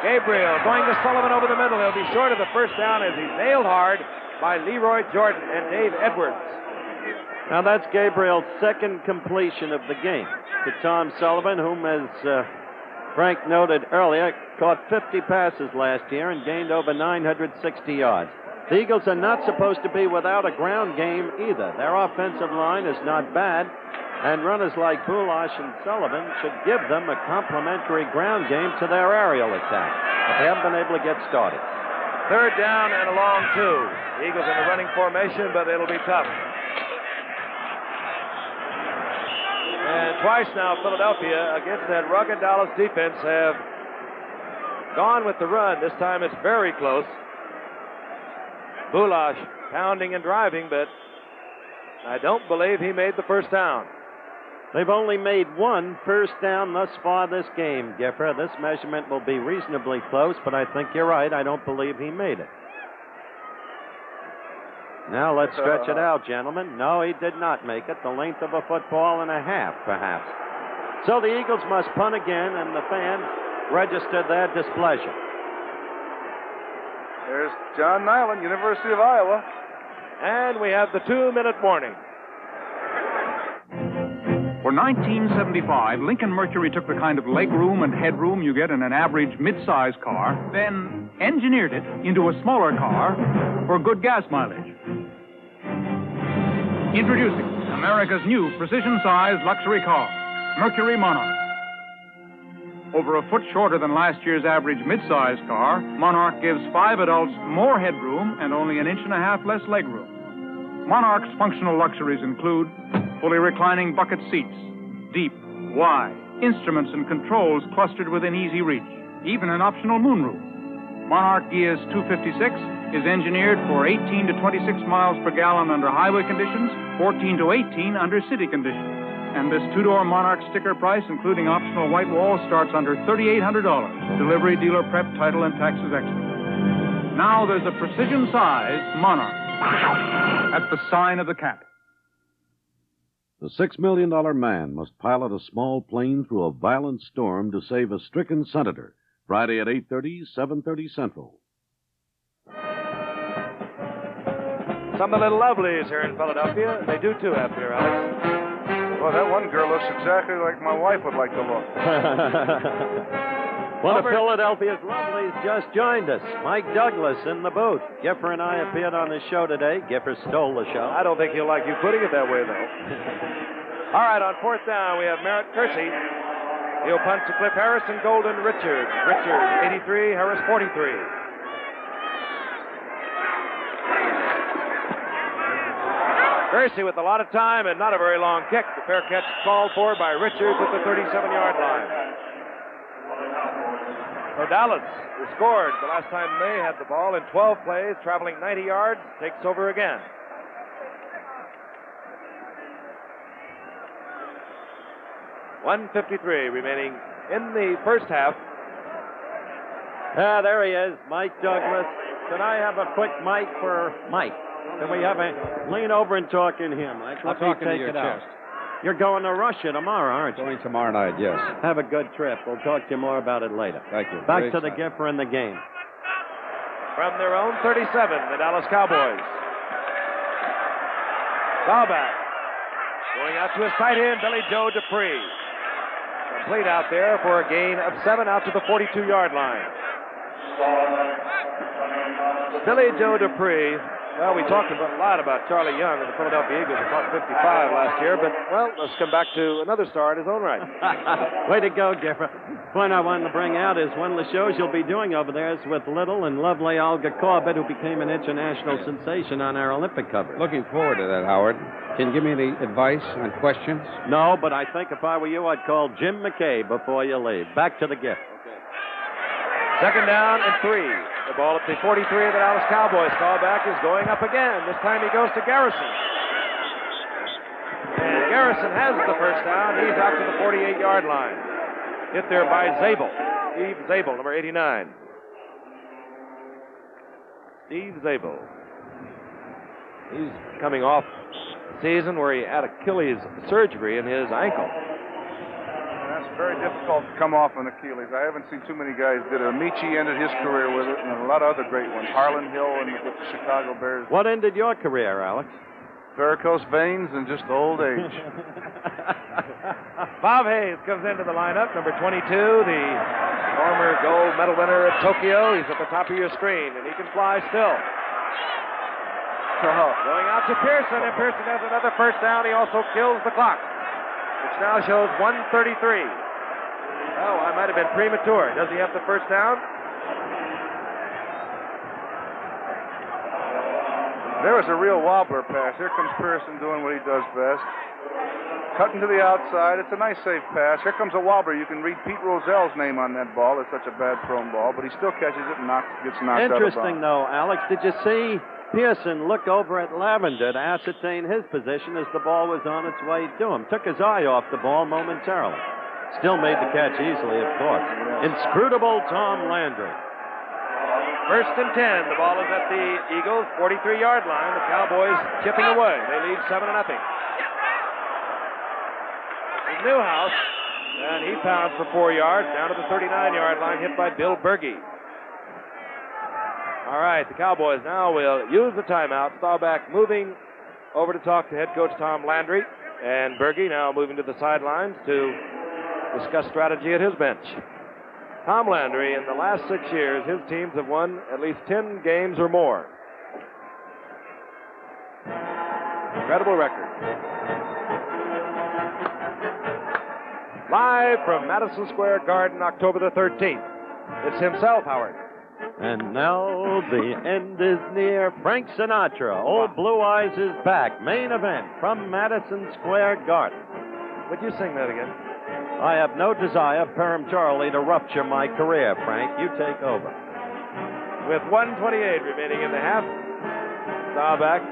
Gabriel going to Sullivan over the middle. He'll be short of the first down as he's nailed hard by Leroy Jordan and Dave Edwards.
Now that's Gabriel's second completion of the game to Tom Sullivan, whom, as Frank noted earlier, caught 50 passes last year and gained over 960 yards. The Eagles are not supposed to be without a ground game either. Their offensive line is not bad, and runners like Bulash and Sullivan should give them a complementary ground game to their aerial attack. But they haven't been able to get started.
3rd down and a long 2. Eagles in the running formation, but it'll be tough. And twice now, Philadelphia, against that rugged Dallas defense, have gone with the run. This time it's very close. Bulash pounding and driving, but I don't believe he made the first down.
They've only made one first down thus far this game, Giffer. This measurement will be reasonably close, but I think you're right. I don't believe he made it. Now let's stretch it out, gentlemen. No, he did not make it. The length of a football and a half, perhaps. So the Eagles must punt again, and the fans registered their displeasure.
There's John Nyland, University of Iowa.
And we have the 2-minute warning.
For 1975, Lincoln Mercury took the kind of legroom and headroom you get in an average mid-size car, then engineered it into a smaller car for good gas mileage. Introducing America's new precision-sized luxury car, Mercury Monarch. Over a foot shorter than last year's average mid-size car, Monarch gives 5 adults more headroom and only 1.5 inches less legroom. Monarch's functional luxuries include fully reclining bucket seats, deep, wide, instruments and controls clustered within easy reach, even an optional moonroof. Monarch ES 256 is engineered for 18 to 26 miles per gallon under highway conditions, 14 to 18 under city conditions. And this 2-door Monarch sticker price, including optional white walls, starts under $3,800. Delivery, dealer prep, title, and taxes extra. Now there's a precision-sized Monarch at the sign of the cat.
The $6 million man must pilot a small plane through a violent storm to save a stricken senator. Friday at 8:30, 7:30 Central.
Some of the little lovelies here in Philadelphia. They do too, after Alex.
Well, that one girl looks exactly like my wife would like to look.
One of Philadelphia's lovelies just joined us. Mike Douglas in the booth. Giffer and I appeared on his show today. Giffer stole the show.
I don't think he'll like you putting it that way, though. All right, on fourth down, we have Merritt Kersey. He'll punt to Cliff Harris and Golden Richards. Richards, 83, Harris, 43. Kersey with a lot of time and not a very long kick. The fair catch called for by Richards at the 37-yard line. So Dallas has scored the last time they had the ball in 12 plays, traveling 90 yards, takes over again. $1:53 remaining in the first half.
There he is, Mike Douglas. Can I have a quick mic for Mike? Can we have a lean over and talk in here, Mike?
I'll talk into your chest.
You're going to Russia tomorrow, aren't you?
Going tomorrow night, yes.
Have a good trip. We'll talk to you more about it later.
Thank you.
Back to the Giffer and the game.
From their own 37, the Dallas Cowboys. Staubach going out to his tight end, Billy Joe Dupree. Complete out there for a gain of 7 out to the 42-yard line. Billy Joe Dupree. Well, we talked a lot about Charlie Young of the Philadelphia Eagles who caught 55 last year, but, well, let's come back to another star in his own right.
Way to go, Giffer. Point I wanted to bring out is one of the shows you'll be doing over there is with little and lovely Olga Corbett, who became an international sensation on our Olympic coverage.
Looking forward to that, Howard. Can you give me the advice on questions?
No, but I think if I were you, I'd call Jim McKay before you leave. Back to the gift.
Second down and 3. The ball at the 43 of the Dallas Cowboys. Staubach is going up again. This time he goes to Garrison. And Garrison has the first down. He's out to the 48-yard line. Hit there by Zabel. Steve Zabel, number 89. Steve Zabel. He's coming off a season where he had Achilles surgery in his ankle.
That's very difficult to come off an Achilles. I haven't seen too many guys did it. Amici ended his career with it, and a lot of other great ones. Harlan Hill and with the Chicago Bears.
What ended your career, Alex?
Varicose veins and just old age.
Bob Hayes comes into the lineup, number 22, the former gold medal winner at Tokyo. He's at the top of your screen, and he can fly still. Going out to Pearson, and Pearson has another first down. He also kills the clock, which now shows 1:33. Oh, I might have been premature. Does he have the first down?
There was a real wobbler pass. Here comes Pearson doing what he does best. Cutting to the outside. It's a nice, safe pass. Here comes a wobbler. You can read Pete Rozell's name on that ball. It's such a bad thrown ball, but he still catches it and gets knocked out of bounds.
Interesting, though, Alex. Did you see Pearson look over at Lavender to ascertain his position as the ball was on its way to him? Took his eye off the ball momentarily. Still made the catch easily, of course. Inscrutable Tom Landry.
First and 10. The ball is at the Eagles' 43-yard line. The Cowboys chipping away. They lead 7-0. Newhouse, and he pounds for 4 yards down to the 39-yard line, hit by Bill Berge. All right, the Cowboys now will use the timeout. Staubach moving over to talk to head coach Tom Landry, and Berge now moving to the sidelines to discuss strategy at his bench. Tom Landry, in the last 6 years, his teams have won at least 10 games or more. Incredible record. Live from Madison Square Garden, October the 13th. It's himself, Howard.
And now the end is near. Frank Sinatra, Old Blue Eyes is back. Main event from Madison Square Garden.
Would you sing that again?
I have no desire, Perm Charlie, to rupture my career, Frank. You take over.
With 1:28 remaining in the half, Staubach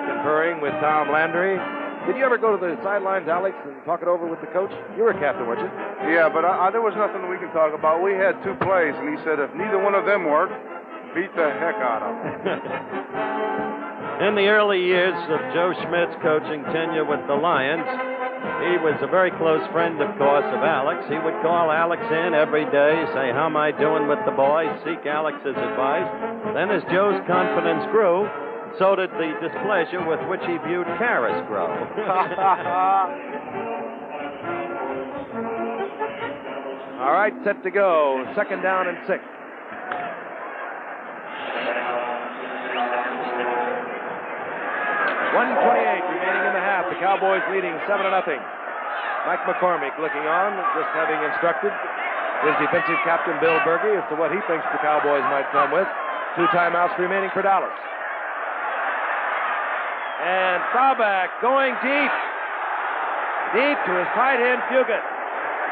conferring with Tom Landry. Did you ever go to the sidelines, Alex, and talk it over with the coach? You were captain, weren't you?
Yeah, but there was nothing we can talk about. We had 2 plays, and he said if neither one of them worked, beat the heck out of them.
In the early years of Joe Schmidt's coaching tenure with the Lions, he was a very close friend, of course, of Alex. He would call Alex in every day, say, how am I doing with the boys, seek Alex's advice. Then as Joe's confidence grew, so did the displeasure with which he viewed Karras grow.
All right, set to go. Second down and 6. 1:28 remaining in the half. The Cowboys leading 7-0. Mike McCormick looking on, just having instructed his defensive captain, Bill Berge, as to what he thinks the Cowboys might come with. 2 timeouts remaining for Dallas. And Staubach going deep. Deep to his tight end, Fugit.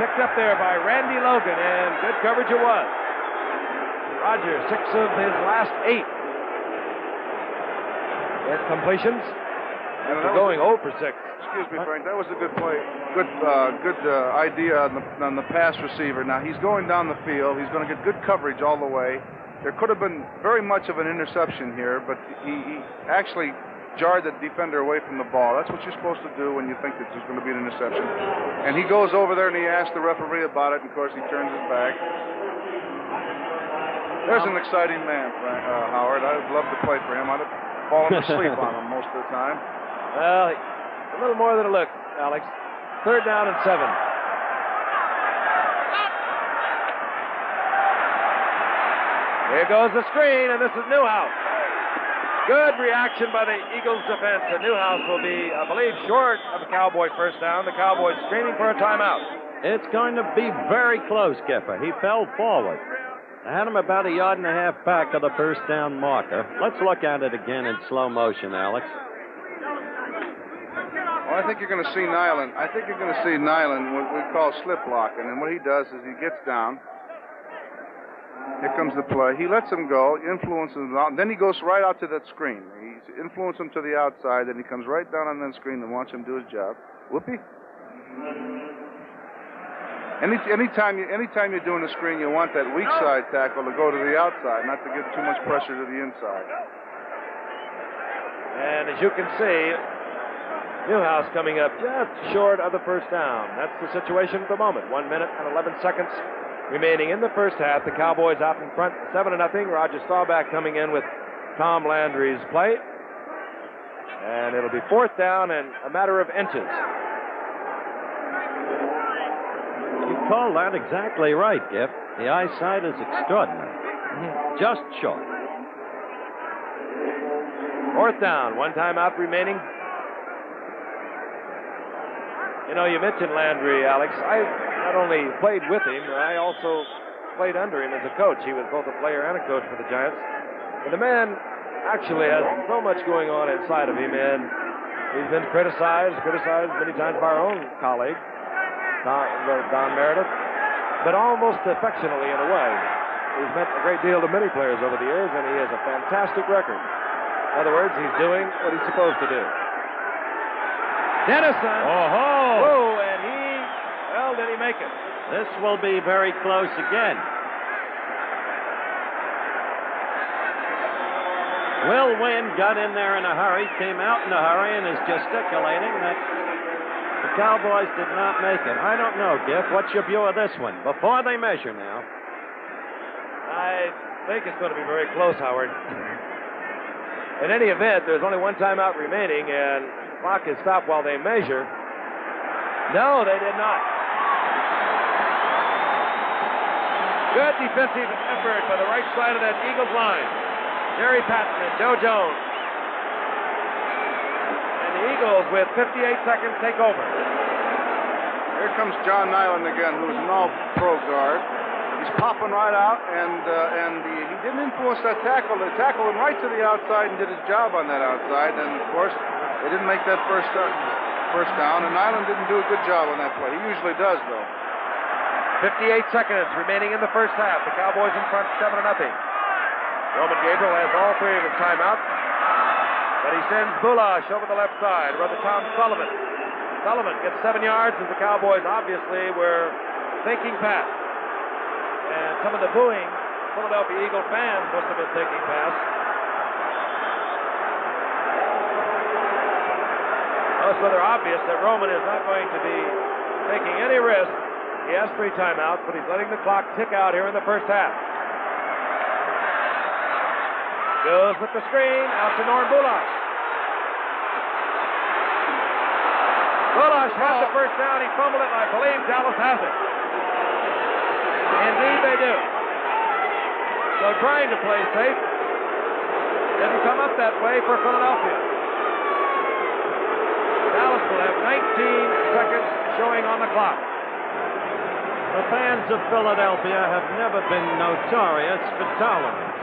Picked up there by Randy Logan, and good coverage it was. Roger, 6 of his last 8. Completions. After going 0 for 6.
Excuse me, Frank. That was a good play. Good idea on the pass receiver. Now, he's going down the field. He's going to get good coverage all the way. There could have been very much of an interception here, but he actually jarred the defender away from the ball. That's what you're supposed to do when you think that there's going to be an interception. And he goes over there and he asks the referee about it, and of course he turns his back. There's an exciting man, Howard. I'd love to play for him. I'd have fallen asleep on him most of the time.
Well, a little more than it looks, Alex. Third down and 7. Here goes the screen, and this is Newhouse. Good reaction by the Eagles defense, and Newhouse will be, I believe, short of a Cowboy first down. The Cowboys screaming for a timeout.
It's going to be very close, Kipper. He fell forward. I had him about 1.5 yards back of the first down marker. Let's look at it again in slow motion, Alex.
Well, I think you're going to see Nyland. What we call slip blocking. And what he does is he gets down. Here comes the play. He lets him go, influences him out, and then he goes right out to that screen. He influences him to the outside, then he comes right down on that screen and watch him do his job. Whoopee. Anytime you're doing a screen, you want that weak side tackle to go to the outside, not to give too much pressure to the inside.
And as you can see, Newhouse coming up just short of the first down. That's the situation at the moment. 1 minute and 11 seconds remaining in the first half. The Cowboys out in front, 7-0. Roger Staubach coming in with Tom Landry's play. And it'll be 4th down and a matter of inches.
You call that exactly right, Gip. The eyesight is extraordinary. Just short.
4th down, 1 timeout remaining. You know, you mentioned Landry, Alex. I not only played with him, I also played under him as a coach. He was both a player and a coach for the Giants. And the man actually has so much going on inside of him, and he's been criticized many times by our own colleague, Don Meredith, but almost affectionately in a way. He's meant a great deal to many players over the years, and he has a fantastic record. In other words, he's doing what he's supposed to do. Dennison. Oh, and did he make it?
This will be very close again. Will Wynn got in there in a hurry, came out in a hurry, and is gesticulating that the Cowboys did not make it. I don't know, Giff. What's your view of this one? Before they measure now.
I think it's going to be very close, Howard. In any event, there's only 1 timeout remaining, and the clock is stopped while they measure. No, they did not. Good defensive effort by the right side of that Eagles line. Jerry Patton and Joe Jones. And the Eagles, with 58 seconds, take over.
Here comes John Nyland again, who's an all-pro guard. He's popping right out, and he didn't influence that tackle. The tackle went right to the outside and did his job on that outside. And, of course, they didn't make that first down, and Nyland didn't do a good job on that play. He usually does, though.
58 seconds remaining in the first half. The Cowboys in front, 7-0. Roman Gabriel has all 3 of his timeouts, but he sends Bulash over the left side. Brother Tom Sullivan. Sullivan gets 7 yards as the Cowboys obviously were thinking pass. And some of the booing Philadelphia Eagle fans must have been thinking pass. Well, it's rather obvious that Roman is not going to be taking any risk. He has 3 timeouts, but he's letting the clock tick out here in the first half. Goes with the screen, out to Norm Bulash. Bulash had the first down, he fumbled it, and I believe Dallas has it. Indeed, they do. So trying to play safe didn't come up that way for Philadelphia. Dallas will have 19 seconds showing on the clock.
The fans of Philadelphia have never been notorious for tolerance.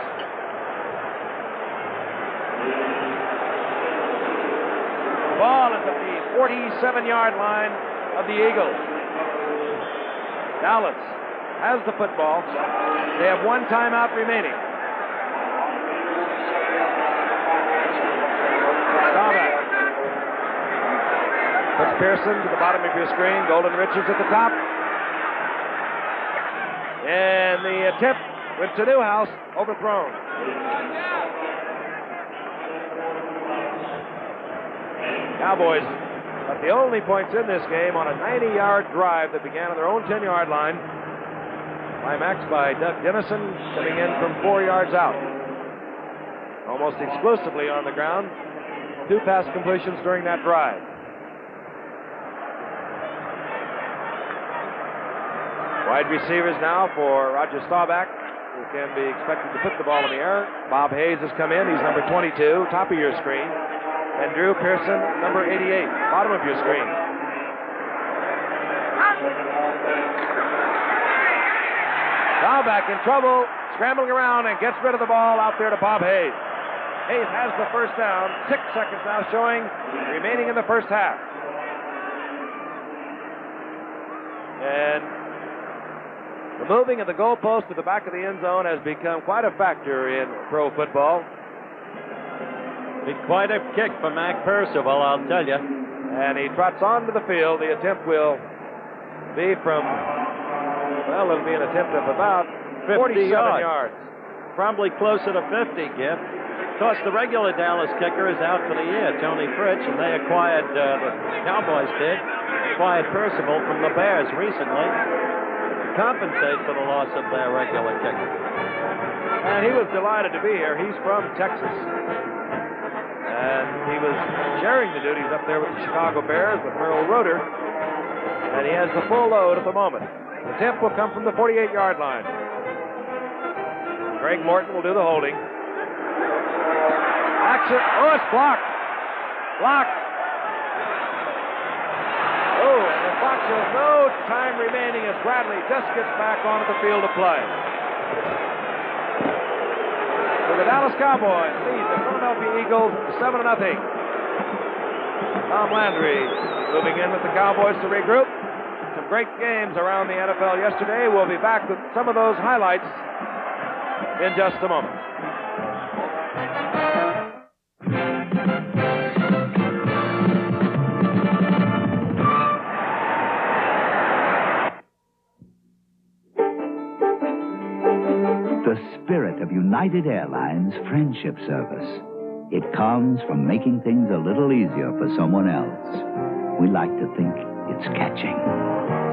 The ball is at the 47-yard line of the Eagles. Dallas has the football. They have one timeout remaining. Staubach puts Pearson to the bottom of your screen. Golden Richards at the top. And the attempt went to Newhouse, overthrown. Cowboys got the only points in this game on a 90-yard drive that began on their own 10-yard line. Climaxed by Doug Dennison coming in from 4 yards out. Almost exclusively on the ground. 2 pass completions during that drive. Wide receivers now for Roger Staubach, who can be expected to put the ball in the air. Bob Hayes has come in. He's number 22, top of your screen. And Drew Pearson, number 88, bottom of your screen. Staubach in trouble, scrambling around and gets rid of the ball out there to Bob Hayes. Hayes has the first down. 6 seconds now showing remaining in the first half. And the moving of the goalpost to the back of the end zone has become quite a factor in pro football.
Be quite a kick for Mac Percival, I'll tell you.
And he trots onto the field. The attempt will be from, well, it'll be an attempt of about
50
yards.
Probably closer to 50, Giff. Of course, the regular Dallas kicker is out for the year, Tony Fritsch, and they acquired, the Cowboys acquired Percival from the Bears recently to compensate for the loss of their regular kicker.
And he was delighted to be here. He's from Texas. And he was sharing the duties up there with the Chicago Bears with Merle Roeder. And he has the full load at the moment. The attempt will come from the 48-yard line. Greg Morton will do the holding. Action. Oh, it's blocked. Blocked. Oh, and the Fox has no time remaining as Bradley just gets back onto the field of play. So the Dallas Cowboys lead the Philadelphia Eagles 7-0. Tom Landry moving in with the Cowboys to regroup. Some great games around the NFL yesterday. We'll be back with some of those highlights in just a moment.
The spirit of United Airlines Friendship Service. It comes from making things a little easier for someone else. We like to think it's catching.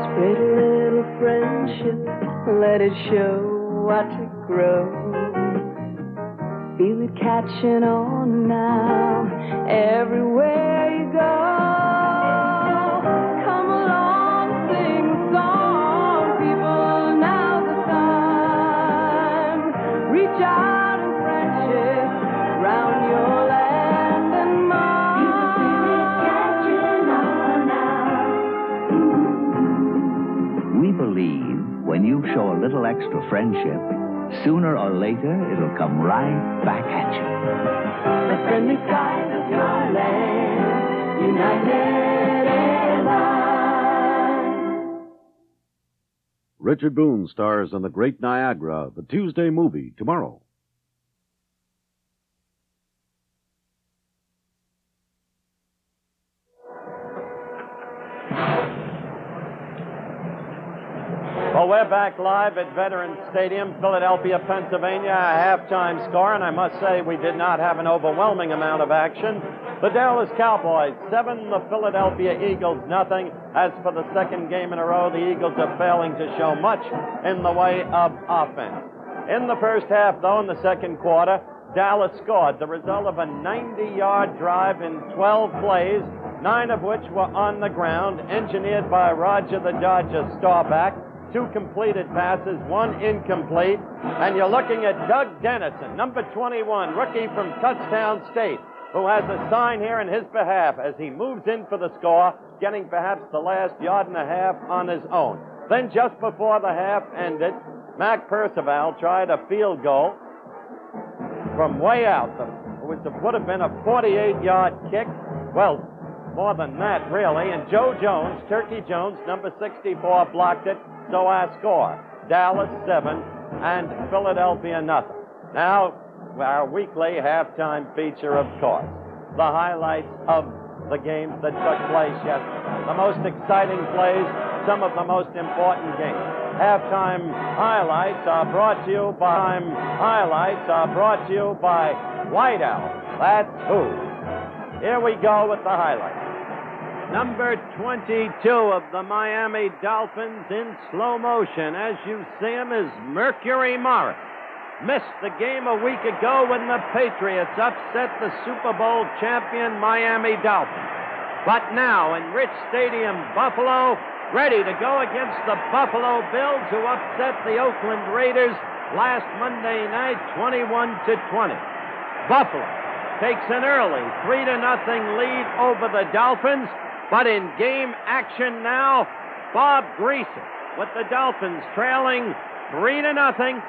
Spread a little friendship, let it show, watch it grow. Feel it catching on now, everywhere you go. Come along, sing a song, people, now's the time. Reach out in friendship, round your land and mine. Feel it catching on now.
We believe when you show a little extra friendship, sooner or later it'll come right back at you.
The friendly skies of your land, United Airlines.
Richard Boone stars in The Great Niagara, the Tuesday movie, tomorrow.
Well, we're back live at Veterans Stadium, Philadelphia, Pennsylvania, a halftime score, and I must say we did not have an overwhelming amount of action. The Dallas Cowboys 7, the Philadelphia Eagles 0. As for the second game in a row, the Eagles are failing to show much in the way of offense. In the first half, though, in the second quarter, Dallas scored, the result of a 90-yard drive in 12 plays, 9 of which were on the ground, engineered by Roger the Dodger Staubach. 2 2 completed passes, 1 incomplete. And you're looking at Doug Dennison, number 21, rookie from Touchdown State, who has a sign here in his behalf as he moves in for the score, getting perhaps the last yard and a half on his own. Then just before the half ended, Mac Percival tried a field goal from way out. It would have been a 48-yard kick. Well, more than that, really. And Joe Jones, Turkey Jones, number 64, blocked it. So our score, Dallas 7 and Philadelphia nothing. Now, our weekly halftime feature, of course. The highlights of the games that took place yesterday. The most exciting plays, some of the most important games. Halftime highlights are brought to you by White Owl. That's who. Here we go with the highlights. Number 22 of the Miami Dolphins in slow motion, as you see him, is Mercury Morris. Missed the game a week ago when the Patriots upset the Super Bowl champion Miami Dolphins. But now in Rich Stadium, Buffalo, ready to go against the Buffalo Bills, who upset the Oakland Raiders last Monday night, 21-20. Buffalo takes an early 3-0 lead over the Dolphins, but in game action now, Bob Greasy, with the Dolphins trailing 3-0,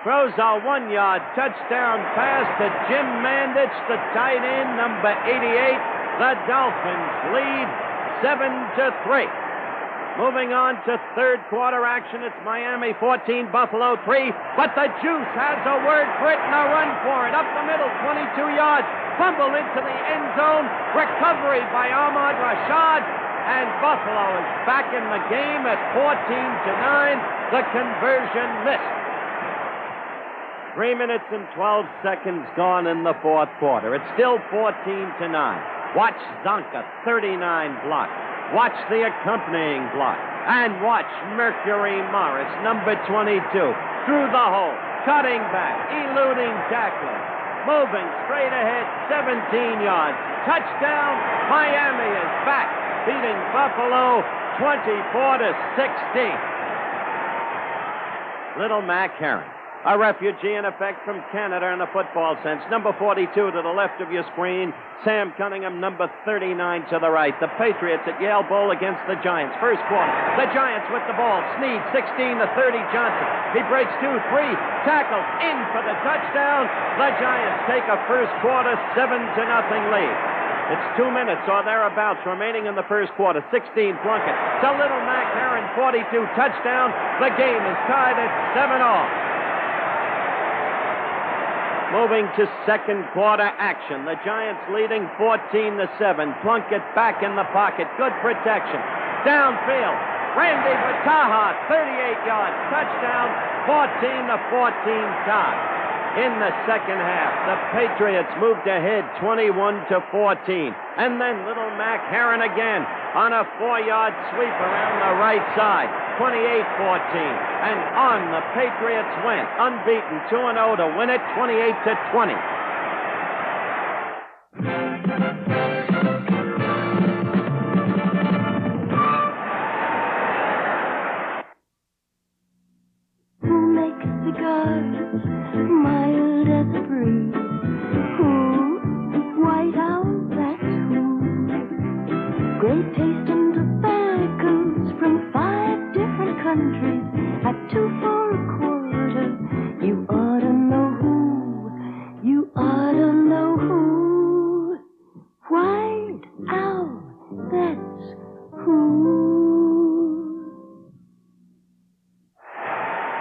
throws a 1-yard touchdown pass to Jim Mandich, the tight end, number 88. The Dolphins lead 7-3. Moving on to third quarter action, it's Miami 14, Buffalo 3, but the Juice has a word for it and a run for it. Up the middle, 22 yards, fumble into the end zone, recovery by Ahmad Rashad, and Buffalo is back in the game at 14-9. The conversion missed. 3 minutes and 12 seconds gone in the fourth quarter. It's still 14-9. Watch Zonka, 39 block. Watch the accompanying block. And watch Mercury Morris, number 22, through the hole, cutting back, eluding tackling, moving straight ahead, 17 yards. Touchdown, Miami is back, beating Buffalo 24-16. Little Mac Herron, a refugee in effect from Canada in a football sense. Number 42 to the left of your screen. Sam Cunningham, number 39 to the right. The Patriots at Yale Bowl against the Giants. First quarter, the Giants with the ball. Snead, 16-30, Johnson. He breaks 2-3, tackles in for the touchdown. The Giants take a first quarter 7-0 lead. It's 2 minutes or thereabouts remaining in the first quarter. 16, Plunkett to Little Mac Herron, 42, touchdown. The game is tied at 7-all. Moving to second quarter action. The Giants leading 14-7. Plunkett back in the pocket. Good protection. Downfield. Randy Vataha, 38 yards. Touchdown. 14-14 tie. In the second half, the Patriots moved ahead 21-14. And then Little Mac Herron again on a 4-yard sweep around the right side. 28-14. And on the Patriots went, unbeaten, 2-0 to win it, 28-20.
Who makes cigars mild as a breeze? Who? White Owl, that's who. Great taste in tobaccos from 5 different countries at 2 for a quarter. You ought to know who. You ought to know who. White Owl, that's who.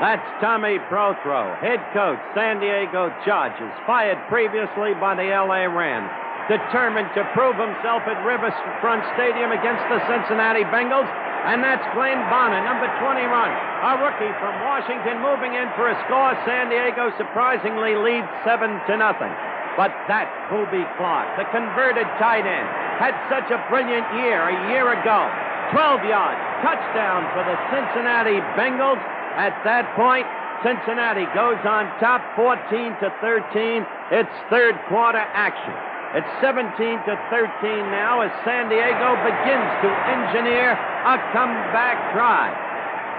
That's Tommy Prothro, head coach, San Diego Chargers, fired previously by the L.A. Rams, determined to prove himself at Riverfront Stadium against the Cincinnati Bengals. And that's Glenn Bonner, number 21, a rookie from Washington, moving in for a score. San Diego surprisingly leads 7-0. But that Booby Clark, the converted tight end, had such a brilliant year a year ago. 12 yards, touchdown for the Cincinnati Bengals. At that point, Cincinnati goes on top 14-13. It's third quarter action. It's 17-13 now as San Diego begins to engineer a comeback drive.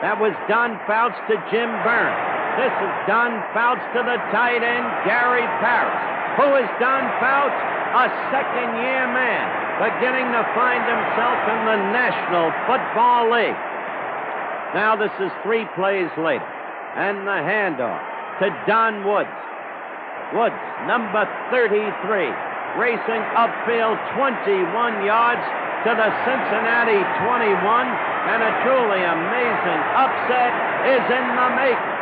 That was Don Fouts to Jim Byrne. This is Don Fouts to the tight end, Gary Parrish. Who is Don Fouts? A second-year man, beginning to find himself in the National Football League. Now this is 3 plays later. And the handoff to Don Woods. Woods, number 33, racing upfield 21 yards to the Cincinnati 21, and a truly amazing upset is in the making.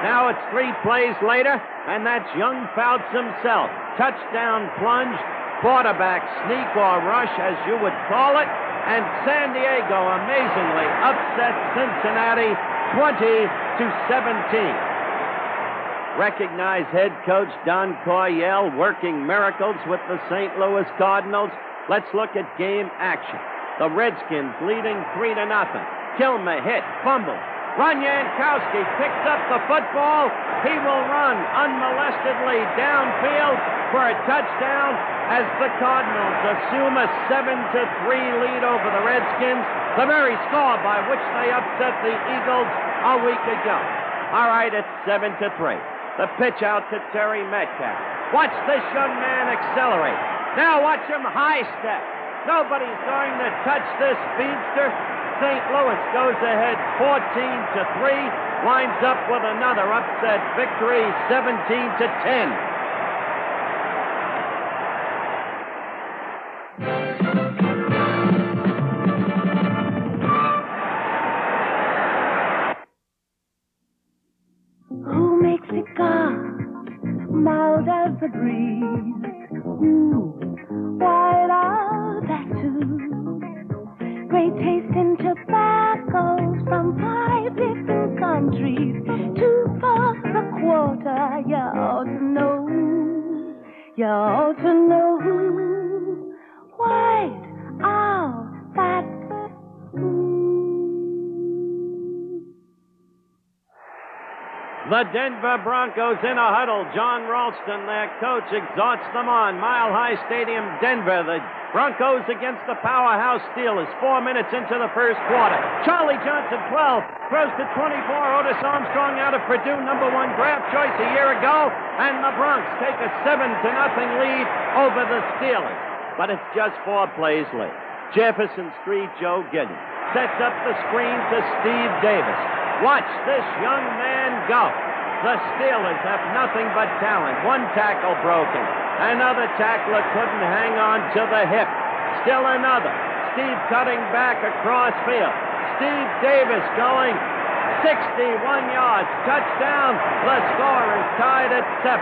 Now it's 3 plays later, and that's young Fouts himself. Touchdown plunge, quarterback sneak or rush, as you would call it, and San Diego amazingly upset Cincinnati 20-17. Recognized head coach Don Coryell working miracles with the St. Louis Cardinals. Let's look at game action. The Redskins leading 3-0. Kilmer hit, fumble. Ron Yankowski picks up the football. He will run unmolestedly downfield for a touchdown as the Cardinals assume a 7-3 lead over the Redskins, the very score by which they upset the Eagles a week ago. All right, it's 7-3. The pitch out to Terry Metcalf. Watch this young man accelerate. Now watch him high step. Nobody's going to touch this speedster. St. Louis goes ahead 14-3, winds up with another upset victory, 17-10.
Who makes cigars mild as the breeze? White out that too. Great taste in tobaccos from 5 different countries. 2 for a quarter. You ought to know. You ought to know. White out that.
The Denver Broncos in a huddle. John Ralston, their coach, exhorts them on. Mile High Stadium, Denver. The Broncos against the powerhouse Steelers. 4 minutes into the first quarter. Charlie Johnson, 12, throws to 24. Otis Armstrong out of Purdue, number 1 draft choice a year ago. And the Bronx take a 7-0 lead over the Steelers. But it's just 4 plays later. Jefferson Street Joe Gideon sets up the screen to Steve Davis. Watch this young man go. The Steelers have nothing but talent. 1 tackle broken. Another tackler couldn't hang on to the hip. Still another. Steve cutting back across field. Steve Davis going 61 yards. Touchdown. The score is tied at 7.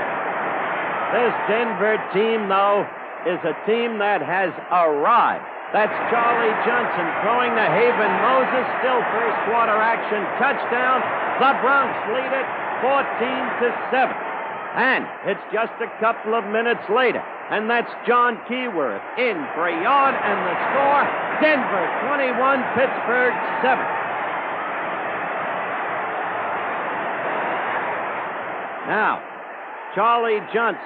This Denver team, though, is a team that has arrived. That's Charlie Johnson throwing to Haven Moses. Still first quarter action. Touchdown. The Bronx lead it 14-7. And it's just a couple of minutes later. And that's John Keyworth in for a yard. And the score, Denver 21, Pittsburgh 7. Now, Charlie Johnson.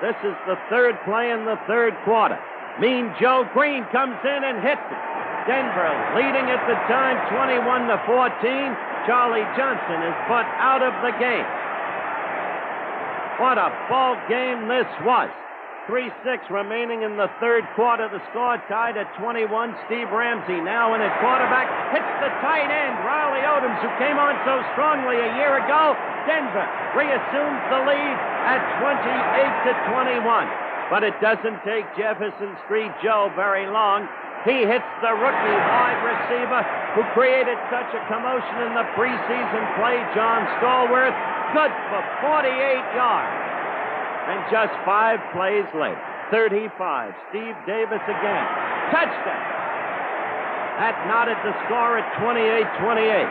This is the 3rd play in the 3rd quarter. Mean Joe Green comes in and hits it. Denver leading at the time 21-14. Charlie Johnson is put out of the game. What a ball game this was. 3:06 remaining in the 3rd quarter. The score tied at 21. Steve Ramsey now in at quarterback. Hits the tight end, Riley Odoms, who came on so strongly a year ago. Denver reassumes the lead at 28-21. But it doesn't take Jefferson Street Joe very long. He hits the rookie wide receiver who created such a commotion in the preseason play, John Stallworth. Good for 48 yards. And just 5 plays later, 35, Steve Davis again. Touchdown. That knotted the score at 28-28.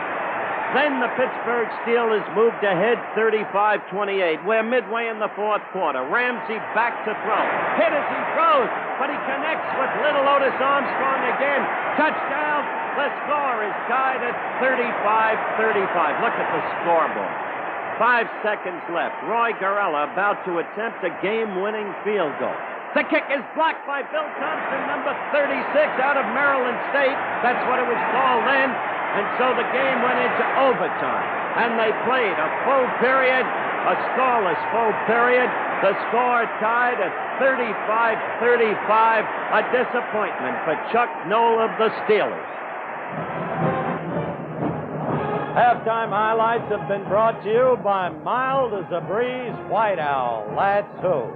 Then the Pittsburgh Steelers moved ahead 35-28. We're midway in the 4th quarter. Ramsey back to throw. Hit as he throws, but he connects with little Otis Armstrong again. Touchdown. The score is tied at 35-35. Look at the scoreboard. 5 seconds left. Roy Garella about to attempt a game-winning field goal. The kick is blocked by Bill Thompson, number 36, out of Maryland State. That's what it was called then. And so the game went into overtime. And they played a full period, a scoreless full period. The score tied at 35-35. A disappointment for Chuck Noll of the Steelers. Halftime highlights have been brought to you by Mild as a Breeze White Owl. That's who.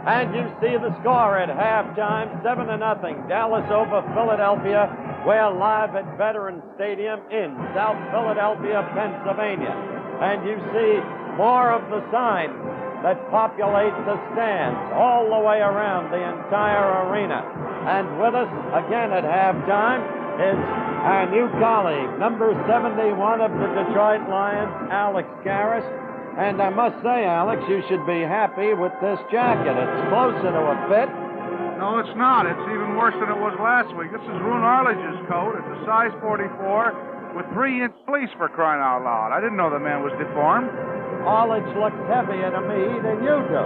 And you see the score at halftime, 7-0, Dallas over Philadelphia. We're live at Veterans Stadium in South Philadelphia, Pennsylvania. And you see more of the signs that populate the stands all the way around the entire arena. And with us again at halftime is our new colleague, number 71 of the Detroit Lions, Alex Garris. And I must say, Alex, you should be happy with this jacket. It's closer to a fit.
No, it's not. It's even worse than it was last week. This is Rune Arledge's coat. It's a size 44 with 3-inch fleece, for crying out loud. I didn't know the man was deformed.
Arledge looks heavier to me than you do.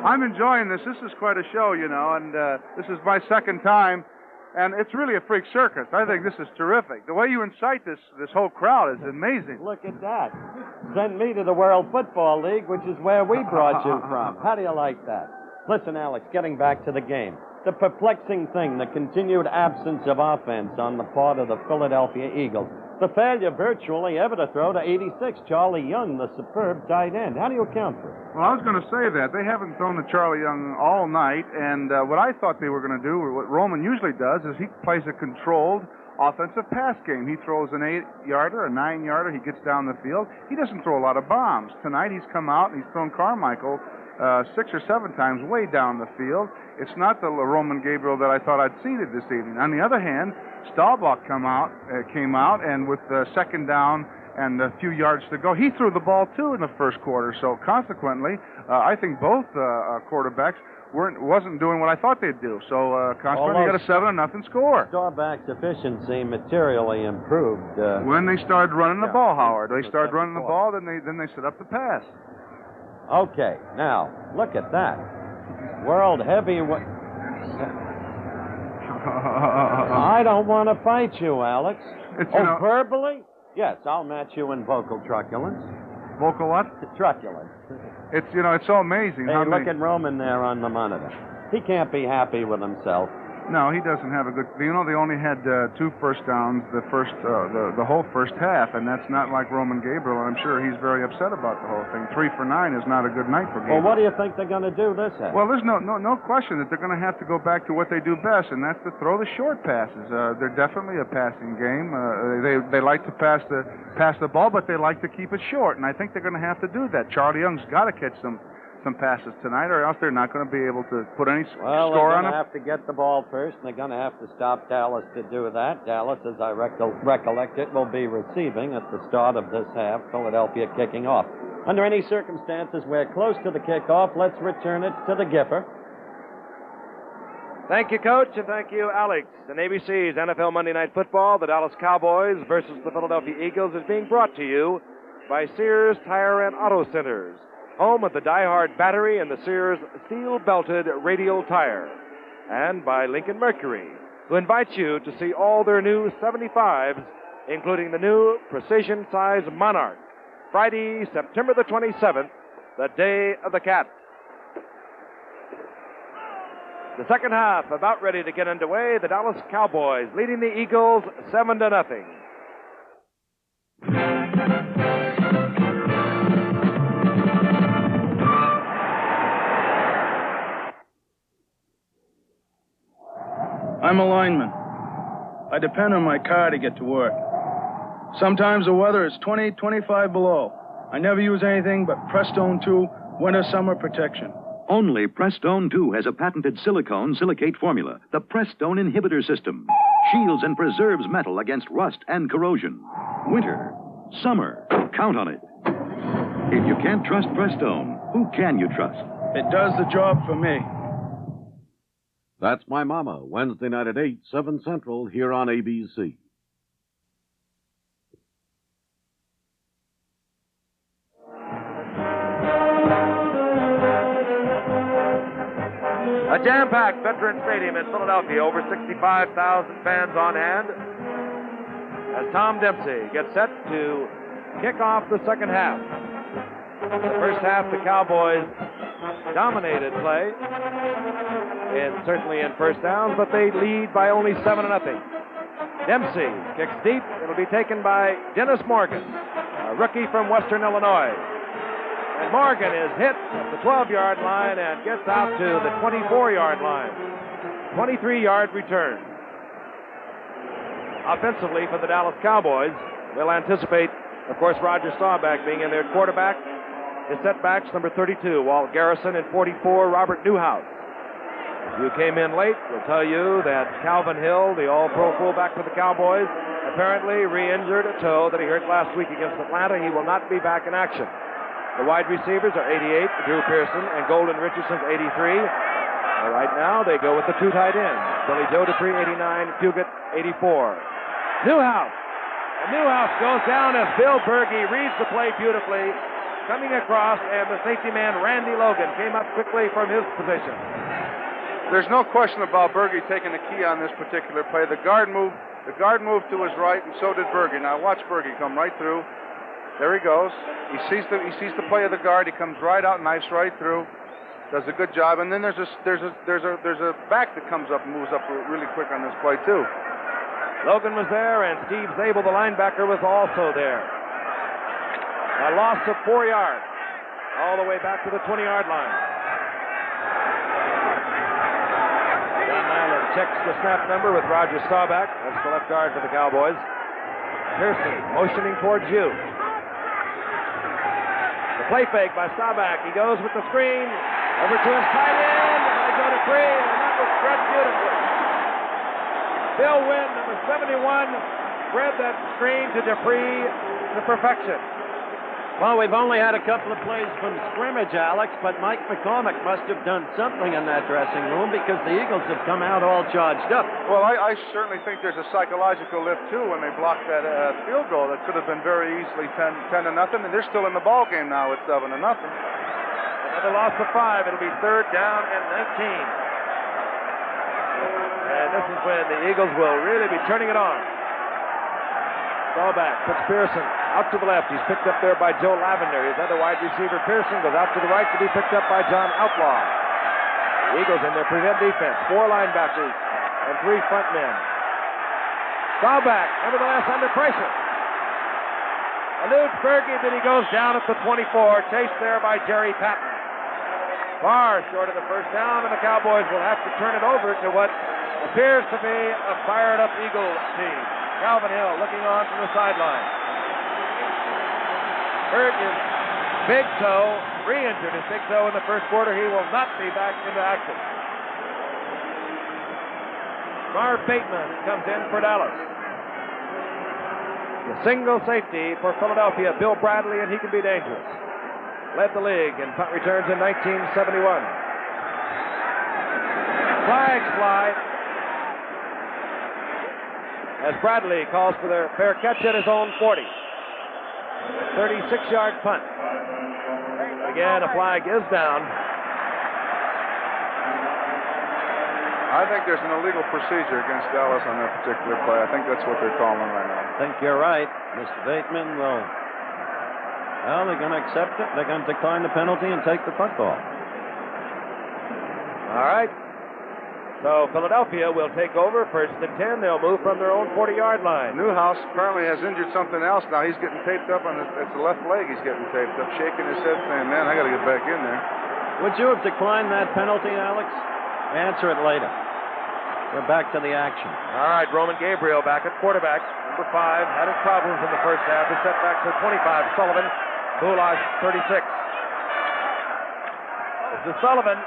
I'm enjoying this. This is quite a show, you know, and this is my second time. And it's really a freak circus. I think this is terrific. The way you incite this whole crowd is amazing.
Look at that. Send me to the World Football League, which is where we brought you from. How do you like that? Listen, Alex, getting back to the game. The perplexing thing, the continued absence of offense on the part of the Philadelphia Eagles. The failure virtually ever to throw to 86, Charlie Young, the superb tight end. How do you account for it?
Well, I was going to say that. They haven't thrown to Charlie Young all night, and what I thought they were going to do, or what Roman usually does, is he plays a controlled offensive pass game. He throws an 8-yarder, a 9-yarder. He gets down the field. He doesn't throw a lot of bombs. Tonight he's come out and he's thrown Carmichael 6 or 7 times way down the field. It's not the Roman Gabriel that I thought I'd seen it this evening. On the other hand, Staubach came out, and with second down and a few yards to go, he threw the ball too in the first quarter. So consequently, I think both quarterbacks wasn't doing what I thought they'd do. So consequently, you got a 7-0 score.
Staubach's efficiency materially improved
when they started running the ball, Howard. They started running the ball, then they set up the pass.
Okay, now look at that. World heavyweight. I don't want to fight you, Alex. Verbally? Yes, I'll match you in vocal truculence.
Vocal what?
Truculence.
It's so amazing.
Hey, look at Roman there on the monitor. He can't be happy with himself.
No, he doesn't have a good. They only had 2 first downs the whole first half, and that's not like Roman Gabriel. And I'm sure he's very upset about the whole thing. 3 for 9 is not a good night for Gabriel.
Well, what do you think they're going to do this half?
Well, there's no question that they're going to have to go back to what they do best, and that's to throw the short passes. They're definitely a passing game. They like to pass the ball, but they like to keep it short, and I think they're going to have to do that. Charlie Young's got to catch some passes tonight, or else they're not going to be able to put any score on them.
Well, they're going to have to get the ball first, and they're going to have to stop Dallas to do that. Dallas, as I recollect it, will be receiving at the start of this half, Philadelphia kicking off. Under any circumstances, we're close to the kickoff. Let's return it to the Gipper.
Thank you, Coach, and thank you, Alex. And ABC's NFL Monday Night Football, the Dallas Cowboys versus the Philadelphia Eagles, is being brought to you by Sears Tire and Auto Centers, home of the Die-Hard battery and the Sears steel-belted radial tire, and by Lincoln Mercury, who invites you to see all their new 75s, including the new precision-size Monarch, Friday, September the 27th, the Day of the Cat. The second half about ready to get underway. The Dallas Cowboys leading the Eagles 7-0.
I'm a lineman. I depend on my car to get to work. Sometimes the weather is 20, 25 below. I never use anything but Prestone 2 winter-summer protection.
Only Prestone 2 has a patented silicone silicate formula, the Prestone inhibitor system. Shields and preserves metal against rust and corrosion. Winter, summer, count on it. If you can't trust Prestone, who can you trust?
It does the job for me.
That's My Mama, Wednesday night at 8, 7 Central, here on ABC.
A jam-packed Veterans Stadium in Philadelphia, over 65,000 fans on hand. as Tom Dempsey gets set to kick off the second half. The first half, the Cowboys dominated play, and certainly in first downs, but they lead by only 7-0. Dempsey kicks deep. It'll be taken by Dennis Morgan, a rookie from Western Illinois. And Morgan is hit at the 12-yard line and gets out to the 24-yard line. 23-yard return. Offensively for the Dallas Cowboys, we'll anticipate, of course, Roger Staubach being in there at quarterback. His setbacks, number 32, Walt Garrison, and 44, Robert Newhouse. If you came in late, we'll tell you that Calvin Hill, the all-pro fullback for the Cowboys, apparently re-injured a toe that he hurt last week against Atlanta. He will not be back in action. The wide receivers are 88, Drew Pearson, and Golden Richardson's 83. Right now, they go with the two tight ends. Billy Joe Dupree, 89, Puget, 84. Newhouse. And Newhouse goes down as Bill Berge reads the play beautifully, coming across, and the safety man, Randy Logan, came up quickly from his position.
There's no question about Berge taking the key on this particular play. The guard moved to his right, and so did Berge. Now watch Berge come right through. There he goes. He sees the play of the guard. He comes right out, knifes right through, does a good job. And then there's a back that comes up and moves up really quick on this play too.
Logan was there, and Steve Zabel, the linebacker, was also there. A loss of 4 yards, all the way back to the 20-yard line. John Nyland checks the snap number with Roger Staubach. That's the left guard for the Cowboys. Pearson motioning towards you. The play fake by Staubach. He goes with the screen over to his tight end. They go to free, and that was spread beautifully. Bill Wynn, number 71, spread that screen to Dupree to perfection.
Well, we've only had a couple of plays from scrimmage, Alex, but Mike McCormick must have done something in that dressing room because the Eagles have come out all charged up.
Well, I certainly think there's a psychological lift, too, when they blocked that field goal. That could have been very easily 10-0, and they're still in the ball game now at 7-0.
Another loss of 5. It'll be 3rd down and 19. And this is when the Eagles will really be turning it on. Staubach puts Pearson out to the left. He's picked up there by Joe Lavender. His other wide receiver, Pearson, goes out to the right to be picked up by John Outlaw. The Eagles in their prevent defense. 4 linebackers and 3 front men. Staubach, nevertheless, under pressure. Eludes Berge, then he goes down at the 24, chased there by Jerry Patton. Far short of the first down, and the Cowboys will have to turn it over to what appears to be a fired-up Eagle team. Calvin Hill looking on from the sideline. Hurt his big toe, re-injured his big toe in the first quarter. He will not be back into action. Marv Bateman comes in for Dallas. The single safety for Philadelphia, Bill Bradley, and he can be dangerous. Led the league in punt returns in 1971. Flags fly as Bradley calls for the fair catch at his own 40. 36-yard punt. Again, a flag is down.
I think there's an illegal procedure against Dallas on that particular play. I think that's what they're calling right now.
I think you're right. Mr. Bateman will... Well, they're going to accept it. They're going to decline the penalty and take the football.
All right. So Philadelphia will take over 1st and 10. They'll move from their own 40-yard line.
Newhouse apparently has injured something else now. He's getting taped up on it's the left leg. He's getting taped up, shaking his head, saying, "Man, I got to get back in there."
Would you have declined that penalty, Alex? Answer it later. We're back to the action.
All right, Roman Gabriel back at quarterback. Number 5 had his problems in the first half. His setbacks are 25. Sullivan, Boulash, 36. This is Sullivan.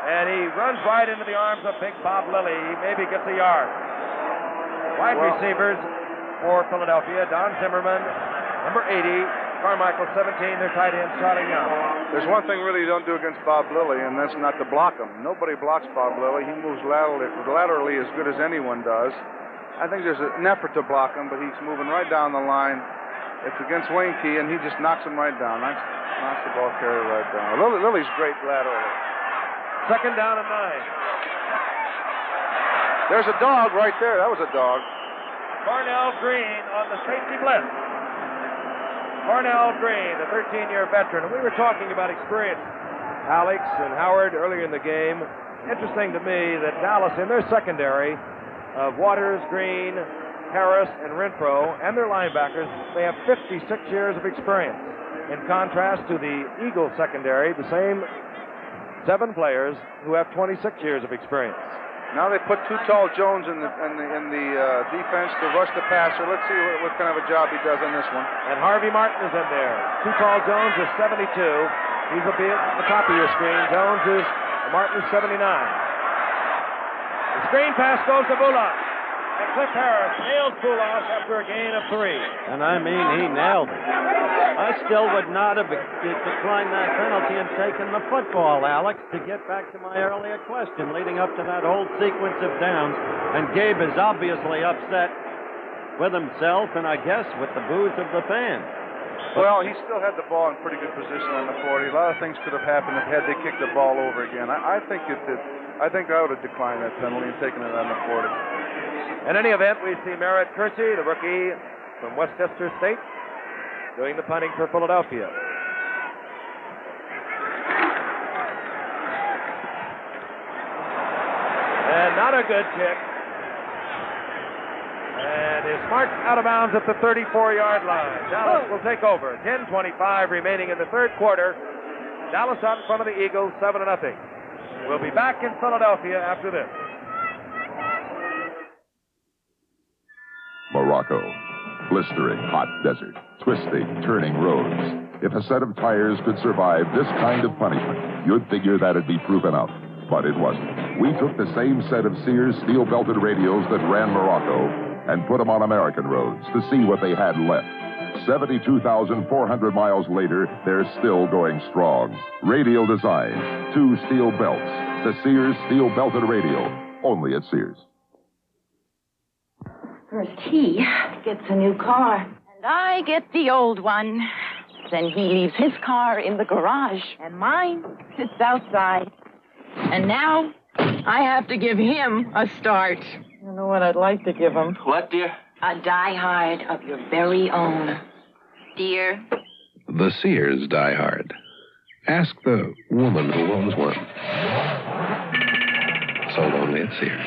And he runs right into the arms of big Bob Lilly. He maybe gets a yard. Wide receivers for Philadelphia, Don Zimmerman, number 80, Carmichael, 17, their tight end, Charlie Young.
There's one thing really you don't do against Bob Lilly, and that's not to block him. Nobody blocks Bob Lilly. He moves laterally as good as anyone does. I think there's an effort to block him, but he's moving right down the line. It's against Wayne Key, and he just knocks him right down. Knocks the ball carrier right down. Lilly's great laterally.
2nd down and 9.
There's a dog right there. That was a dog.
Cornell Green on the safety blitz. Cornell Green, the 13-year veteran. And we were talking about experience, Alex and Howard, earlier in the game. Interesting to me that Dallas, in their secondary of Waters, Green, Harris, and Renfro, and their linebackers, they have 56 years of experience. In contrast to the Eagles secondary, the same 7 players who have 26 years of experience.
Now they put Too Tall Jones in the defense to rush the passer. Let's see what kind of a job he does on this one.
And Harvey Martin is in there. Too Tall Jones is 72. He's will be at the top of your screen. Martin is 79. The screen pass goes to Bulas. And Cliff Harris nails Bulas after a gain of 3.
And I mean, he nailed it. I still would not have declined that penalty and taken the football, Alex, to get back to my earlier question leading up to that whole sequence of downs. And Gabe is obviously upset with himself and I guess with the boos of the fans.
Well, he still had the ball in pretty good position on the 40. A lot of things could have happened had they kicked the ball over again. I think I would have declined that penalty and taken it on the 40.
In any event, we see Merritt Kersey, the rookie from Westchester State, doing the punting for Philadelphia. And not a good kick. And is marked out of bounds at the 34-yard line. Dallas will take over. 10:25 remaining in the third quarter. Dallas out in front of the Eagles, 7-0. We'll be back in Philadelphia after this.
Morocco. Blistering hot desert. Twisting, turning roads. If a set of tires could survive this kind of punishment, you'd figure that'd be proof enough. But it wasn't. We took the same set of Sears steel-belted radios that ran Morocco and put them on American roads to see what they had left. 72,400 miles later, they're still going strong. Radial design, 2 steel belts. The Sears steel-belted radio, only at Sears.
First he gets a new car, and I get the old one. Then he leaves his car in the garage, and mine sits outside. And now I have to give him a start. I don't know what I'd like to give him.
What, dear?
A die-hard of your very own. Dear.
The Sears Die Hard. Ask the woman who owns one. Sold only at Sears.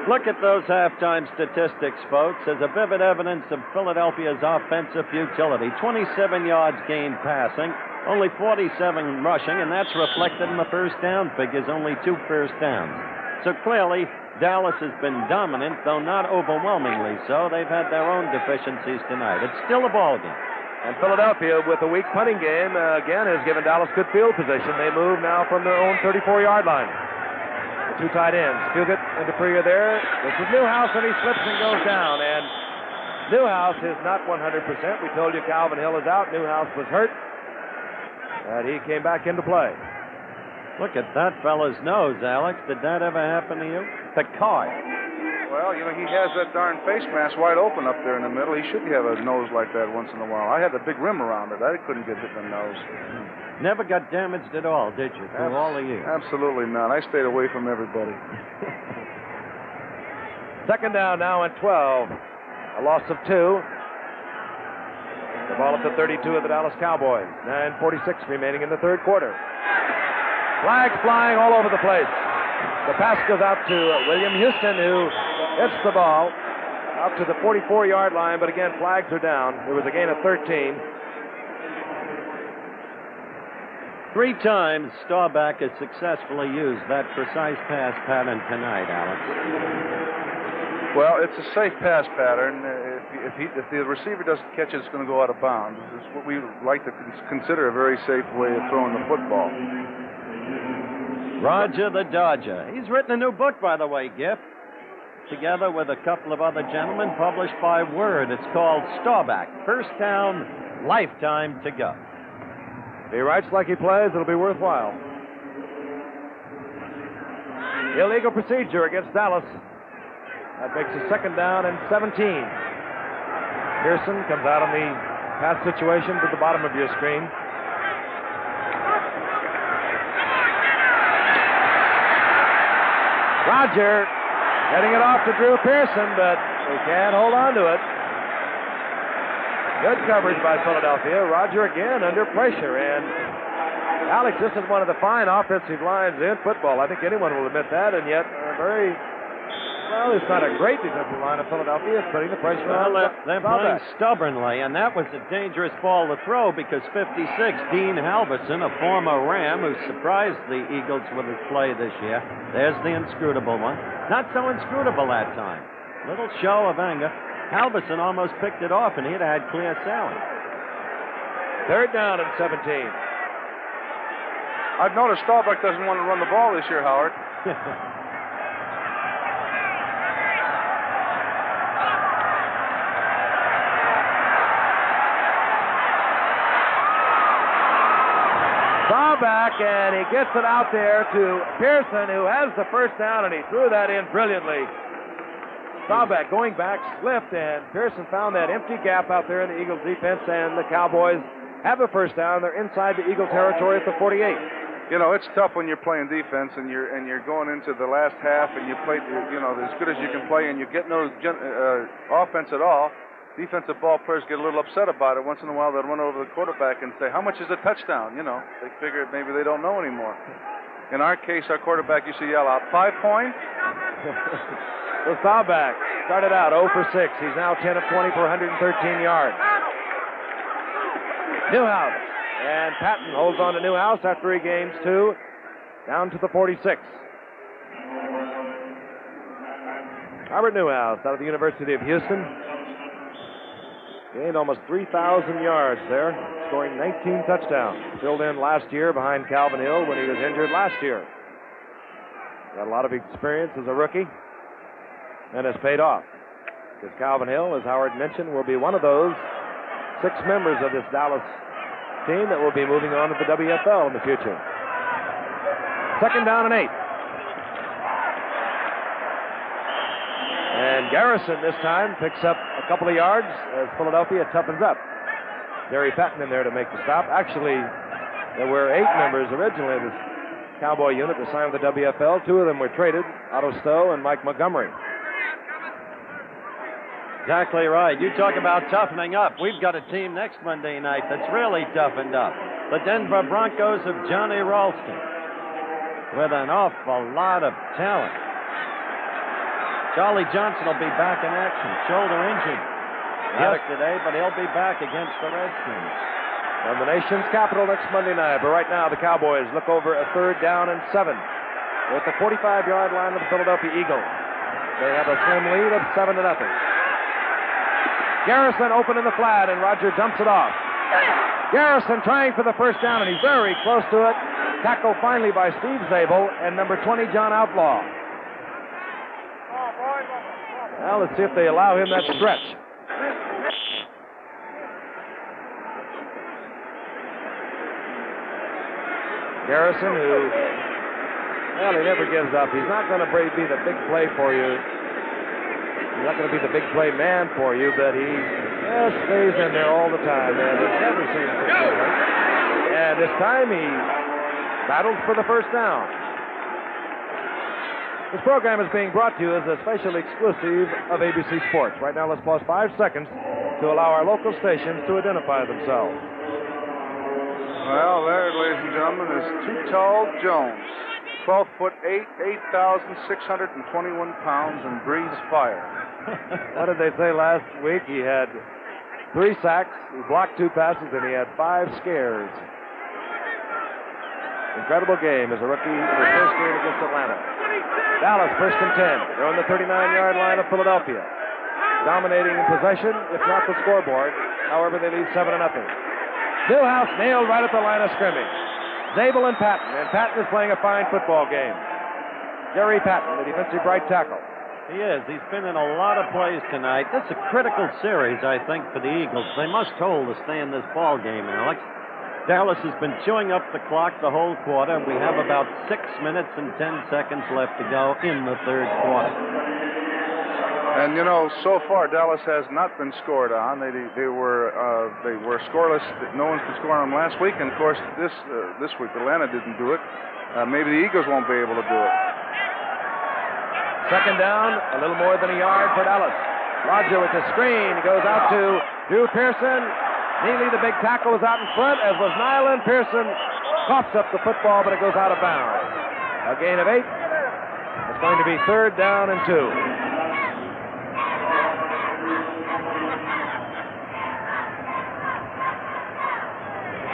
Look at those halftime statistics, folks, as a vivid evidence of Philadelphia's offensive futility. 27 yards gained passing, only 47 rushing, and that's reflected in the first down figures, only 2 first downs. So clearly, Dallas has been dominant, though not overwhelmingly so. They've had their own deficiencies tonight. It's still a ball game.
And Philadelphia, with a weak punting game, again has given Dallas good field position. They move now from their own 34-yard line. The 2 tight ends. Fugit and Dupree are there. This is Newhouse, and he slips and goes down. And Newhouse is not 100%. We told you Calvin Hill is out. Newhouse was hurt. And he came back into play.
Look at that fella's nose, Alex. Did that ever happen to you? Picard.
Well, you know, he has that darn face mask wide open up there in the middle. He should have a nose like that once in a while. I had the big rim around it. I couldn't get hit in the nose.
Never got damaged at all, did you, through all the years?
Absolutely not. I stayed away from everybody.
Second down now and 12. A loss of 2. The ball at the 32 of the Dallas Cowboys. 9:46 remaining in the third quarter. Flags flying all over the place. The pass goes out to William Houston, who hits the ball out to the 44-yard line, but again, flags are down. There was a gain of 13.
3 times Staubach has successfully used that precise pass pattern tonight, Alex.
Well, it's a safe pass pattern. If the receiver doesn't catch it, it's going to go out of bounds. It's what we like to consider a very safe way of throwing the football.
Roger the Dodger. He's written a new book, by the way, Giff, together with a couple of other gentlemen, published by Word. It's called Staubach, First Down, Lifetime to Go.
If he writes like he plays, it'll be worthwhile. Illegal procedure against Dallas. That makes it second down and 17. Pearson comes out on the pass situation to the bottom of your screen. Roger Getting it off to Drew Pearson, but they can't hold on to it. Good coverage by Philadelphia. Roger again under pressure. And, Alex, this is one of the fine offensive lines in football. I think anyone will admit that, and yet it's not a great defensive line of Philadelphia. It's putting the pressure on.
They're playing stubbornly, and that was a dangerous ball to throw because 56, Dean Halverson, a former Ram who surprised the Eagles with his play this year. There's the inscrutable one. Not so inscrutable that time. Little show of anger. Halverson almost picked it off, and he'd had clear sailing.
3rd down and 17.
I've noticed Staubach doesn't want to run the ball this year, Howard.
Staubach, and he gets it out there to Pearson, who has the first down, and he threw that in brilliantly. Staubach going back, slipped, and Pearson found that empty gap out there in the Eagles defense, and the Cowboys have a first down. They're inside the Eagle territory at the 48.
You know, it's tough when you're playing defense and you're going into the last half and you play, as good as you can play, and you're getting no offense at all. Defensive ball players get a little upset about it. Once in a while, they'll run over the quarterback and say, "How much is a touchdown?" They figure maybe they don't know anymore. In our case, our quarterback used to yell out, 5 points.
So Staubach started out 0 for 6. He's now 10 of 20 for 113 yards. Newhouse. And Patton holds on to Newhouse after he gains 2. Down to the 46. Robert Newhouse out of the University of Houston. Gained almost 3,000 yards there, scoring 19 touchdowns. Filled in last year behind Calvin Hill when he was injured last year. Got a lot of experience as a rookie. And has paid off. Because Calvin Hill, as Howard mentioned, will be one of those 6 members of this Dallas team that will be moving on to the WFL in the future. 2nd down and 8. And Garrison this time picks up a couple of yards as Philadelphia toughens up. Gary Patton in there to make the stop. Actually, there were 8 members originally of this Cowboy unit that signed with the WFL. 2 of them were traded, Otto Stowe and Mike Montgomery.
Exactly right. You talk about toughening up. We've got a team next Monday night that's really toughened up. The Denver Broncos of Johnny Ralston with an awful lot of talent. Charlie Johnson will be back in action. Shoulder injured yesterday, but he'll be back against the Redskins.
On the nation's capital next Monday night. But right now, the Cowboys look over a 3rd down and 7 at the 45-yard line of the Philadelphia Eagles. They have a slim lead of 7-0. Garrison open in the flat, and Roger dumps it off. Garrison trying for the first down, and he's very close to it. Tackled finally by Steve Zabel and number 20, John Outlaw. Now let's see if they allow him that stretch. Garrison, he never gives up. He's not going to be the big play for you. He's not going to be the big play man for you, but he stays in there all the time, man. It never seems to be. And this time he battles for the first down. This program is being brought to you as a special exclusive of ABC Sports. Right now, let's pause 5 seconds to allow our local stations to identify themselves.
Well, there, ladies and gentlemen, is Too Tall Jones. 12 foot 8, 8,621 pounds, and breathes fire.
What did they say last week? He had 3 sacks, he blocked 2 passes, and he had 5 scares. Incredible game as a rookie in his first game against Atlanta. Dallas first and 10. They're on the 39-yard line of Philadelphia. Dominating in possession, if not the scoreboard. However, they lead 7-0. Newhouse nailed right at the line of scrimmage. Zabel and Patton is playing a fine football game. Gary Patton, the defensive right tackle.
He is. He's been in a lot of plays tonight. That's a critical series, I think, for the Eagles. They must hold to stay in this ball game, Alex. Dallas has been chewing up the clock the whole quarter, and we have about 6 minutes and 10 seconds left to go in the 3rd quarter.
And so far Dallas has not been scored on. They were scoreless. No one could score on them last week, and of course this week Atlanta didn't do it. Maybe the Eagles won't be able to do it.
Second down, a little more than a yard for Dallas. Roger with the screen goes out to Drew Pearson. Neely, the big tackle, was out in front, as was Nyland. Pearson coughs up the football, but it goes out of bounds. A gain of 8. It's going to be 3rd down and 2.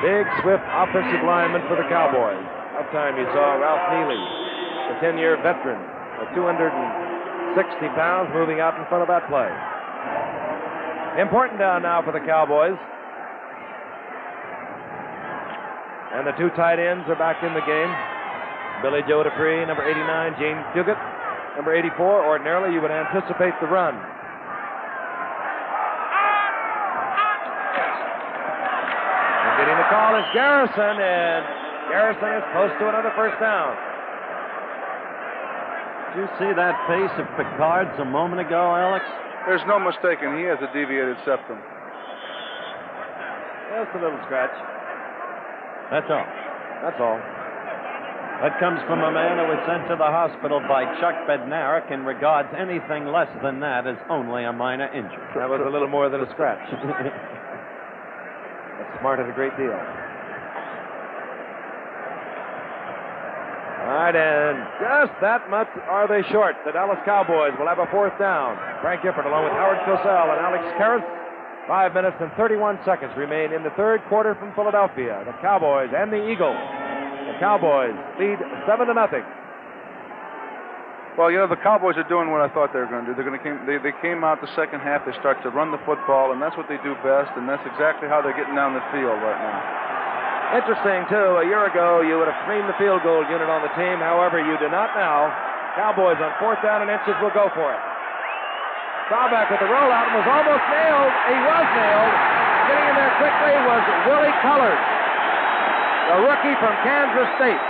Big, swift offensive lineman for the Cowboys. That time you saw Ralph Neely, the 10-year veteran, at 260 pounds, moving out in front of that play. Important down now for the Cowboys. And the 2 tight ends are back in the game. Billy Joe Dupree, number 89, James Duguid, number 84. Ordinarily, you would anticipate the run. And getting the call is Garrison, and Garrison is close to another first down.
Did you see that face of Picard's a moment ago, Alex?
There's no mistaking. He has a deviated septum.
Just a little scratch.
That's all.
That's all.
That comes from a man who was sent to the hospital by Chuck Bednarik and regards anything less than that as only a minor injury.
That was a little more than a scratch. That smarted a great deal. All right, and just that much are they short. The Dallas Cowboys will have a 4th down. Frank Gifford along with Howard Cosell and Alex Karras. 5 minutes and 31 seconds remain in the 3rd quarter from Philadelphia. The Cowboys and the Eagles. The Cowboys lead 7-0.
Well, you know, the Cowboys are doing what I thought they were going to do. They came out the second half. They start to run the football, and that's what they do best, and that's exactly how they're getting down the field right now.
Interesting, too. A year ago, you would have cleaned the field goal unit on the team. However, you do not now. Cowboys on 4th down and inches will go for it. Staubach with the rollout and was almost nailed. He was nailed. Getting in there quickly was Willie Cullers, the rookie from Kansas State.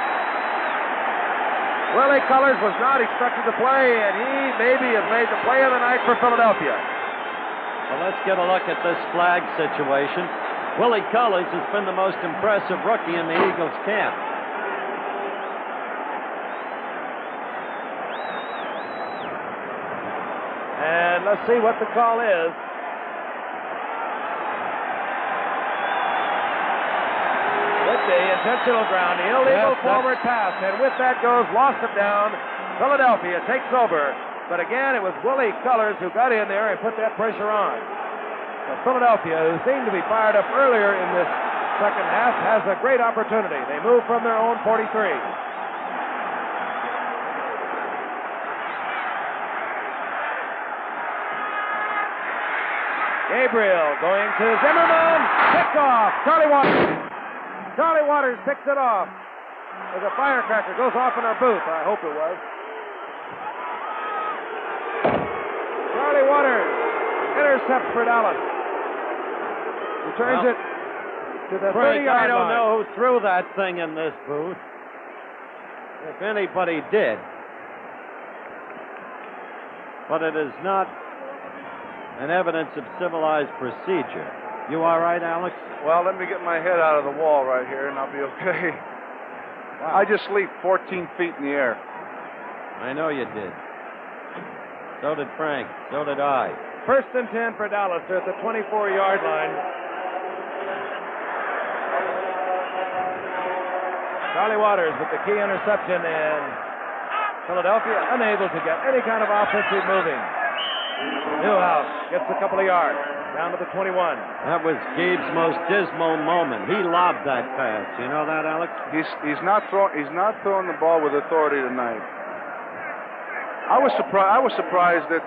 Willie Cullers was not expected to play, and he maybe has made the play of the night for Philadelphia.
Well, let's get a look at this flag situation. Willie Cullers has been the most impressive rookie in the Eagles camp.
And let's see what the call is. With the intentional ground, the illegal forward pass, and with that goes loss of down. Philadelphia takes over. But again, it was Willie Cullers who got in there and put that pressure on. But Philadelphia, who seemed to be fired up earlier in this second half, has a great opportunity. They move from their own 43. Gabriel going to Zimmerman. Picked off. Charlie Waters picks it off. There's a firecracker. Goes off in our booth. I hope it was. Charlie Waters intercepts for Dallas. Returns it to the 30-yard line.
I don't know who threw that thing in this booth. If anybody did. But it is not an evidence of civilized procedure. You all right, Alex?
Well, let me get my head out of the wall right here, and I'll be okay. Wow. I just leaped 14 feet in the air.
I know you did. So did Frank. So did I.
1st and 10 for Dallas. They're at the 24-yard line. Charlie Waters with the key interception, and Philadelphia unable to get any kind of offensive moving. Newhouse gets a couple of yards down to the 21.
That was Gabe's most dismal moment. He lobbed that pass. You know that, Alex?
He's not throwing the ball with authority tonight. I was surprised at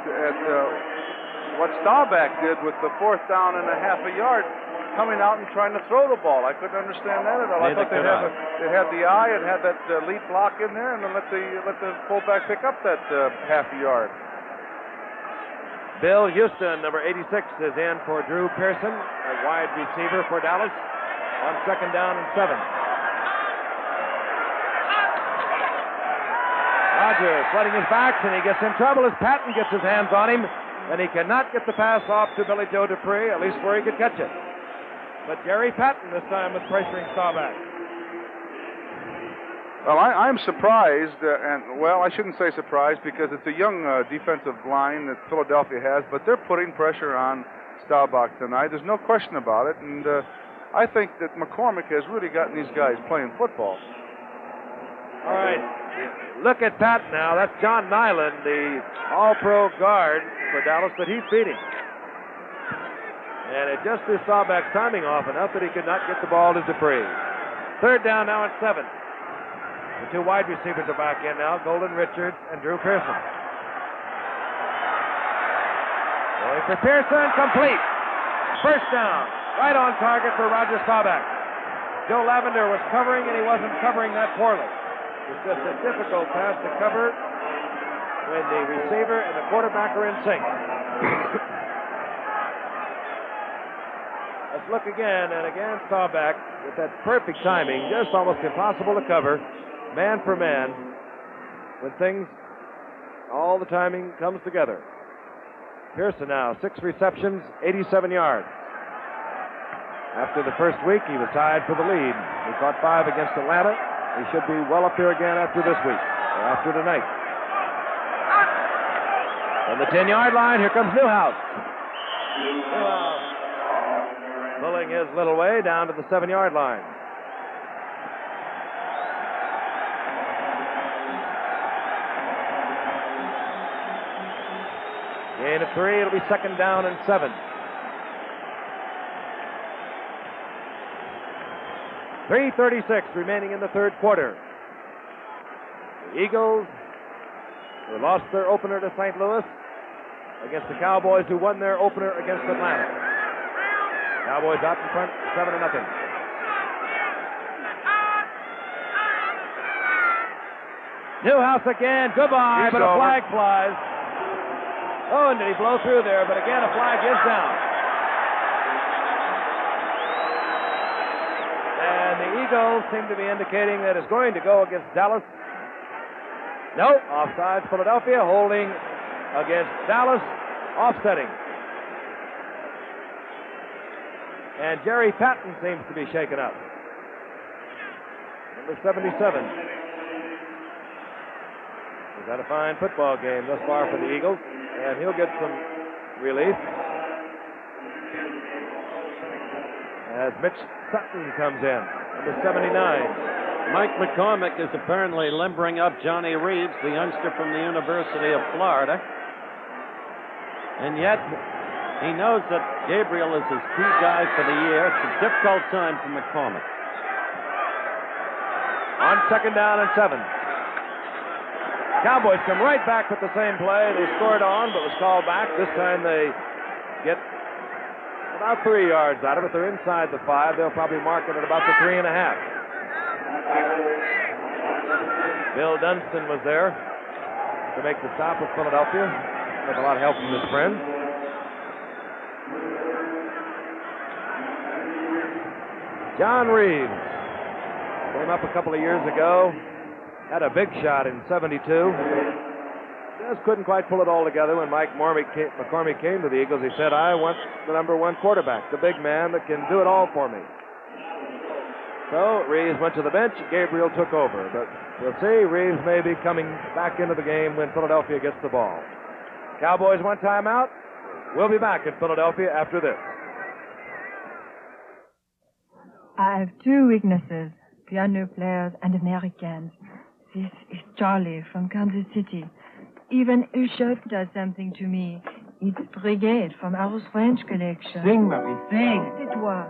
what Staubach did with the 4th down and a half a yard, coming out and trying to throw the ball. I couldn't understand that at all. I thought they had the eye and had that lead block in there, and then let the fullback pick up that half a yard.
Bill Houston, number 86, is in for Drew Pearson, a wide receiver for Dallas, on 2nd down and 7. Rogers flooding his backs, and he gets in trouble as Patton gets his hands on him, and he cannot get the pass off to Billy Joe Dupree, at least where he could catch it. But Jerry Patton this time was pressuring Staubach.
Well, I'm surprised, I shouldn't say surprised because it's a young defensive line that Philadelphia has, but they're putting pressure on Staubach tonight. There's no question about it, and I think that McCormick has really gotten these guys playing football.
All right. Look at that now. That's John Nyland, the all-pro guard for Dallas that he's feeding. And it just threw Staubach's timing off enough that he could not get the ball to Dupree. Third down now at 7. The two wide receivers are back in now, Golden Richards and Drew Pearson. Going for Pearson, complete. First down, right on target for Roger Staubach. Joe Lavender was covering, and he wasn't covering that poorly. It's just a difficult pass to cover when the receiver and the quarterback are in sync. Let's look again, and again Staubach with that perfect timing, just almost impossible to cover, man for man, when all the timing comes together. Pearson now, 6 receptions, 87 yards. After the first week, he was tied for the lead. He caught 5 against Atlanta. He should be well up there again after this week, or after tonight. From the 10-yard line, here comes Newhouse. Newhouse pulling his little way down to the 7-yard line. Gain of 3, it'll be 2nd down and 7. 3:36 remaining in the third quarter. The Eagles, who lost their opener to St. Louis, against the Cowboys, who won their opener against Atlanta. Cowboys out in front, 7-0. Newhouse again, goodbye, but a flag flies. Oh, and did he blow through there? But again, a flag is down. And the Eagles seem to be indicating that it's going to go against Dallas. No, offside. Philadelphia holding against Dallas, offsetting. And Jerry Patton seems to be shaken up. Number 77. He's had a fine football game thus far for the Eagles, and he'll get some relief as Mitch Sutton comes in, number 79.
Mike McCormick is apparently limbering up Johnny Reeves, the youngster from the University of Florida. And yet, he knows that Gabriel is his key guy for the year. It's a difficult time for McCormick.
On 2nd down and 7. Cowboys come right back with the same play. They scored on, but was called back. This time they get about 3 yards out of it. They're inside the 5. They'll probably mark it at about the 3.5. Bill Dunston was there to make the stop with Philadelphia, with a lot of help from his friends. John Reeves came up a couple of years ago, had a big shot in 72. Just couldn't quite pull it all together when Mike McCormick came to the Eagles. He said, I want the number 1 quarterback, the big man that can do it all for me. So Reeves went to the bench. Gabriel took over. But we'll see. Reeves may be coming back into the game when Philadelphia gets the ball. Cowboys 1 timeout. We'll be back in Philadelphia after this.
I have 2 weaknesses, piano players and Americans. This is Charlie from Kansas City. Even a shirt does something to me. It's Brigade from our French collection.
Sing, Marie, sing.
Tais-toi.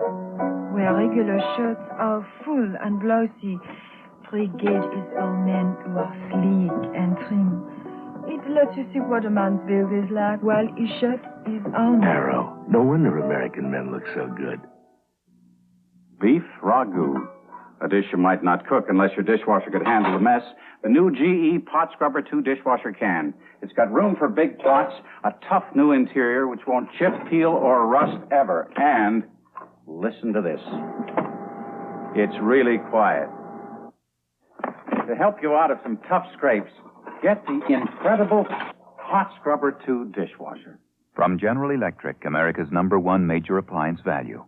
Where regular shirts are full and blousy, Brigade is for men who are sleek and trim. It lets you see what a man's build is like while his shirt is on.
Narrow. No wonder American men look so good.
Beef ragu. A dish you might not cook unless your dishwasher could handle the mess. The new GE Pot Scrubber 2 dishwasher can. It's got room for big pots, a tough new interior which won't chip, peel, or rust ever. And listen to this. It's really quiet. To help you out of some tough scrapes, get the incredible Pot Scrubber 2 dishwasher.
From General Electric, America's #1 major appliance value.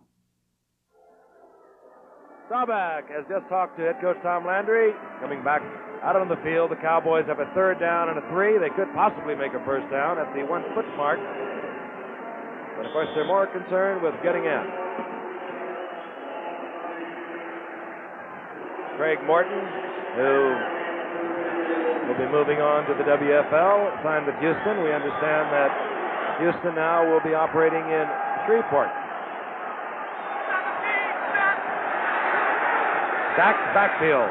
Staubach has just talked to head coach Tom Landry. Coming back out on the field, the Cowboys have a 3rd down and a 3. They could possibly make a 1st down at the 1 foot mark. But of course, they're more concerned with getting in. Craig Morton, who will be moving on to the WFL, signed with Houston. We understand that Houston now will be operating in Shreveport. Stacked backfield.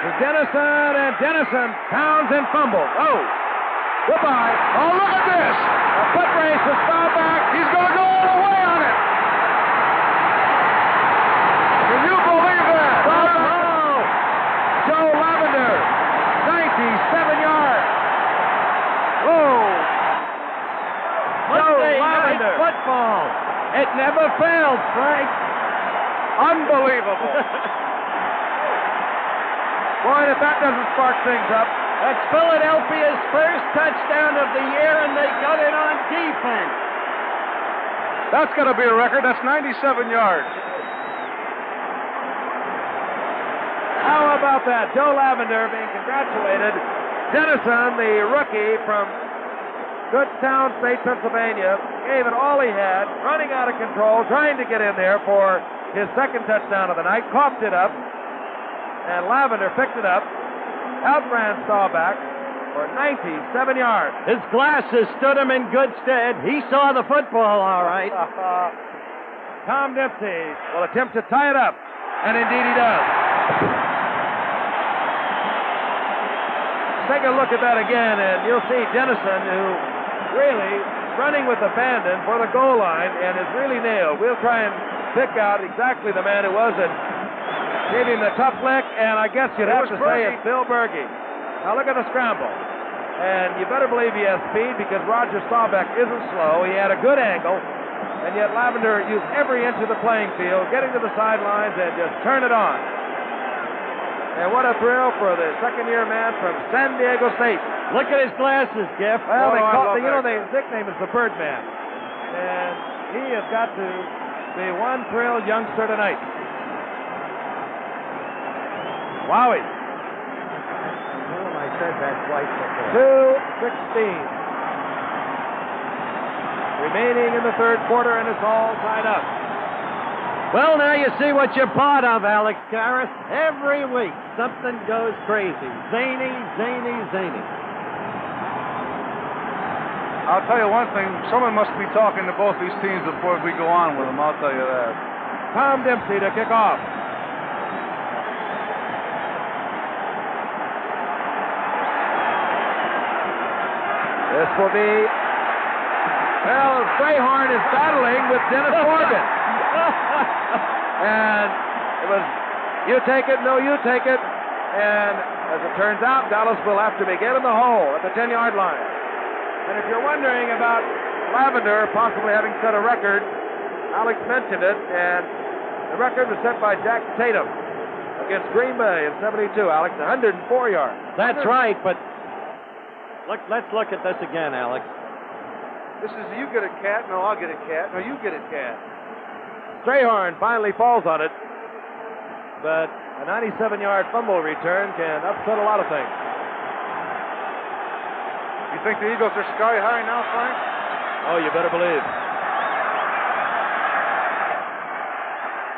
This is Dennison, and Dennison pounds and fumbles. Oh, goodbye.
Oh, look at this.
A foot race with Staubach.
He's going to go all the way on it. Can you believe that?
Oh, Joe Lavender, 97 yards. Whoa.
Monday night football. It never fails, Frank.
Unbelievable. Boy, if that doesn't spark things up.
That's Philadelphia's first touchdown of the year, and they got it on defense.
That's got to be a record. That's 97 yards.
How about that? Joe Lavender being congratulated. Dennison, the rookie from Kutztown State, Pennsylvania, gave it all he had, running out of control, trying to get in there for his 2nd touchdown of the night, coughed it up, and Lavender picked it up, outran Staubach for 97 yards.
His glasses stood him in good stead. He saw the football all right.
Tom Dempsey will attempt to tie it up, and indeed he does. Take a look at that again, and you'll see Dennison, who really running with abandon for the goal line and is really nailed. We'll try and pick out exactly the man who was it. Gave him the tough lick, and I guess you'd have to say it's Bill Berge. Now look at the scramble. And you better believe he has speed because Roger Staubach isn't slow. He had a good angle, and yet Lavender used every inch of the playing field, getting to the sidelines and just turn it on. And what a thrill for the 2nd-year man from San Diego State.
Look at his glasses, Jeff.
Well, they call the nickname is the Birdman. And he has got to be one thrilled youngster tonight. Wowie.
I said that twice before.
2:16. Remaining in the 3rd quarter, and it's all tied up.
Well, now you see what you're part of, Alex Karras. Every week, something goes crazy. Zany, zany, zany.
I'll tell you one thing. Someone must be talking to both these teams before we go on with them. I'll tell you that.
Tom Dempsey to kick off. This will be... Well, Strayhorn is battling with Dennis Morgan. And it was you take it, no, you take it. And as it turns out, Dallas will have to begin in the hole at the 10-yard line. And if you're wondering about Lavender possibly having set a record, Alex mentioned it, and the record was set by Jack Tatum against Green Bay in 72, Alex, 104 yards.
That's right, but let's look at this again, Alex.
This is you get a cat, no, I'll get a cat. No, you get a cat.
Strayhorn finally falls on it, but a 97-yard fumble return can upset a lot of things.
You think the Eagles are sky high now, Frank?
Oh, you better believe.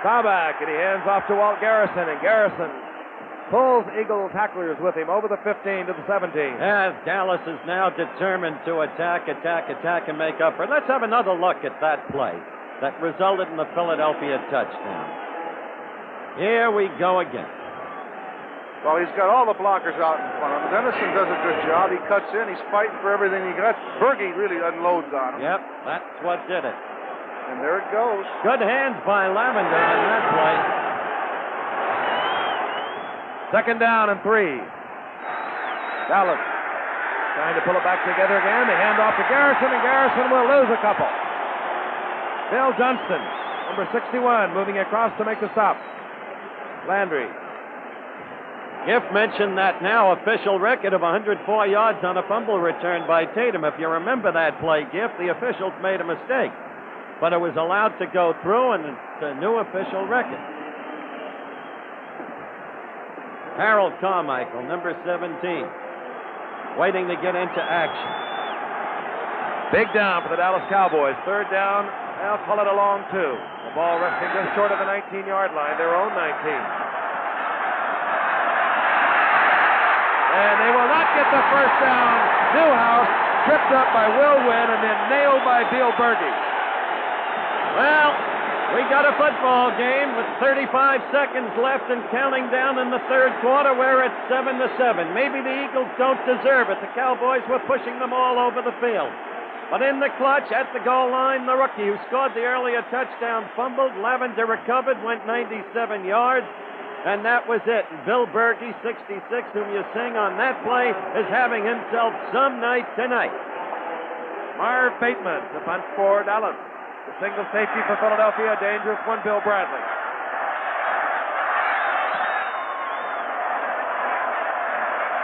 Staubach, and he hands off to Walt Garrison, and Garrison pulls Eagle tacklers with him over the 15 to the 17.
As Dallas is now determined to attack, and make up for it. Let's have another look at that play that resulted in the Philadelphia touchdown. Here we go again.
Well, he's got all the blockers out in front of him. Dennison does a good job. He cuts in. He's fighting for everything he got. Berge really unloads on him.
Yep, that's what did it.
And there it goes.
Good hands by Lavender on that play.
2nd down and 3. Dallas trying to pull it back together again. They hand off to Garrison, and Garrison will lose a couple. Bill Johnston, number 61, moving across to make the stop. Landry.
Giff mentioned that now official record of 104 yards on a fumble return by Tatum. If you remember that play, Giff, the officials made a mistake.
but it was allowed to go through, and it's a new official record. Harold Carmichael, number 17, waiting to get into action.
Big down for the Dallas Cowboys. Third down. Now call it a long 2. The ball resting just short of the 19-yard line, their own 19. And they will not get the first down. Newhouse tripped up by Will Wynn and then nailed by Bill Berge.
Well, we got a football game with 35 seconds left and counting down in the third quarter. We're at 7-7. Maybe the Eagles don't deserve it. The Cowboys were pushing them all over the field. But in the clutch, at the goal line, the rookie who scored the earlier touchdown fumbled. Lavender recovered, went 97 yards, and that was it. And Bill Berge, 66, whom you sing on that play, is having himself some night tonight.
Marv Bateman to punt for Dallas. The single safety for Philadelphia, a dangerous one, Bill Bradley.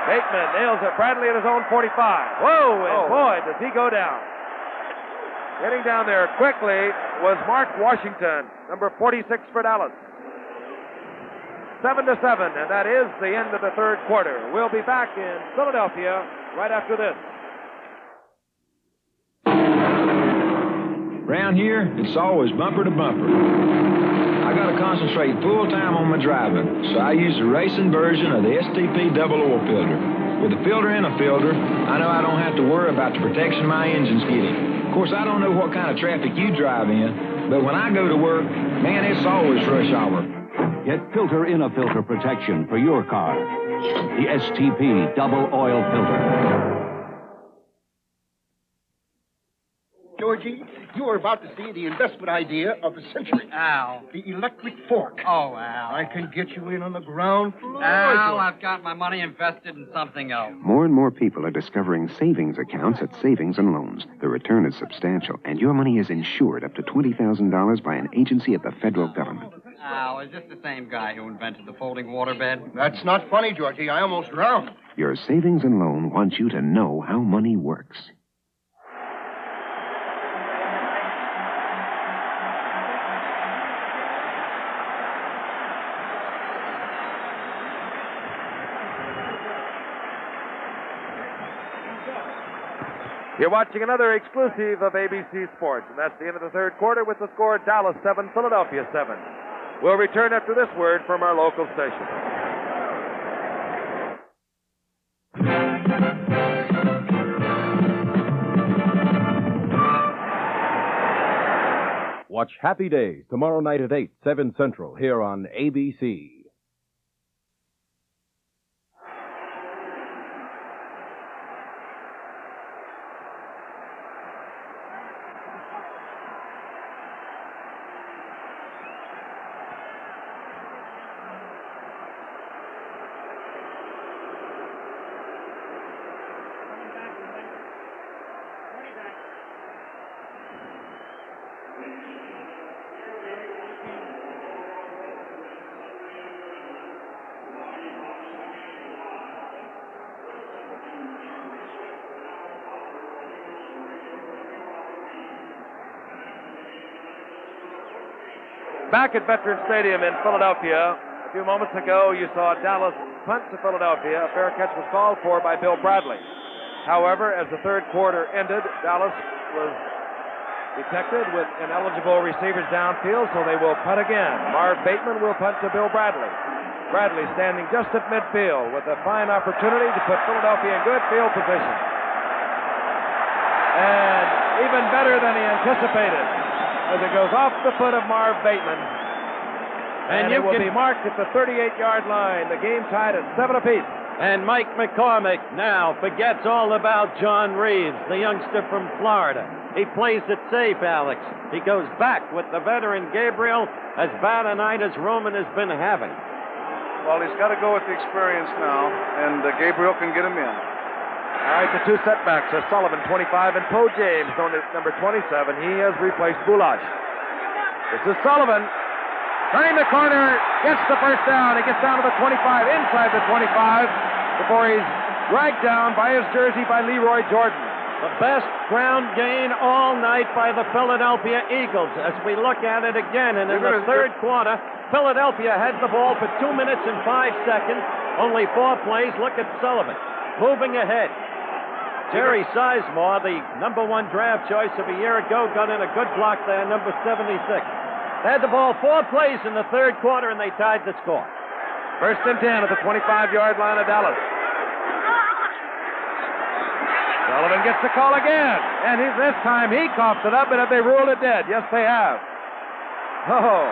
Bateman nails it. Bradley at his own 45. Whoa, and boy, does he go down. Getting down there quickly was Mark Washington, number 46 for Dallas. 7-7, and that is the end of the third quarter. We'll be back in Philadelphia right after this.
Around here, it's always bumper to bumper. I got to concentrate full time on my driving, so I use the racing version of the STP double oil filter. With a filter and a filter, I know I don't have to worry about the protection my engine's getting. Of course, I don't know what kind of traffic you drive in, but when I go to work, man, it's always rush hour.
Get filter in a filter protection for your car. The STP double oil filter.
Georgie, you are about to see the investment idea of the century.
Al.
The electric fork.
Oh, Al.
I can get you in on the ground floor.
Al, I've got my money invested in something else.
More and more people are discovering savings accounts at Savings and Loans. The return is substantial, and your money is insured up to $20,000 by an agency of the federal government.
Al, is this the same guy who invented the folding waterbed?
That's not funny, Georgie. I almost drowned.
Your Savings and Loan wants you to know how money works.
You're watching another exclusive of ABC Sports, and that's the end of the third quarter with the score Dallas 7, Philadelphia 7. We'll return after this word from our local station.
Watch Happy Days tomorrow night at 8, 7 Central, here on ABC.
Back at Veterans Stadium in Philadelphia, a few moments ago, you saw Dallas punt to Philadelphia. A fair catch was called for by Bill Bradley. However, as the third quarter ended, Dallas was detected with ineligible receivers downfield, so they will punt again. Marv Bateman will punt to Bill Bradley. Bradley standing just at midfield with a fine opportunity to put Philadelphia in good field position. And even better than he anticipated, as it goes off the foot of Marv Bateman. And it will be marked at the 38-yard line. The game tied at 7 apiece.
And Mike McCormick now forgets all about John Reeves, the youngster from Florida. He plays it safe, Alex. He goes back with the veteran Gabriel, as bad a night as Roman has been having.
Well, he's got to go with the experience now, and Gabriel can get him in.
All right, the two setbacks are Sullivan, 25, and Poe James, known as number 27. He has replaced Boulash. This is Sullivan. Turning the corner, gets the first down. He gets down to the 25, inside the 25, before he's dragged down by his jersey by Leroy Jordan.
The best ground gain all night by the Philadelphia Eagles. As we look at it again, and in the third quarter, Philadelphia had the ball for 2 minutes and 5 seconds. Only 4 plays. Look at Sullivan moving ahead. Jerry Sizemore, the number 1 draft choice of a year ago, got in a good block there, number 76. They had the ball 4 plays in the third quarter, and they tied the score.
First and 10 at the 25-yard line of Dallas. Sullivan gets the call again, and this time he coughs it up, and have they ruled it dead? Yes, they have. Oh,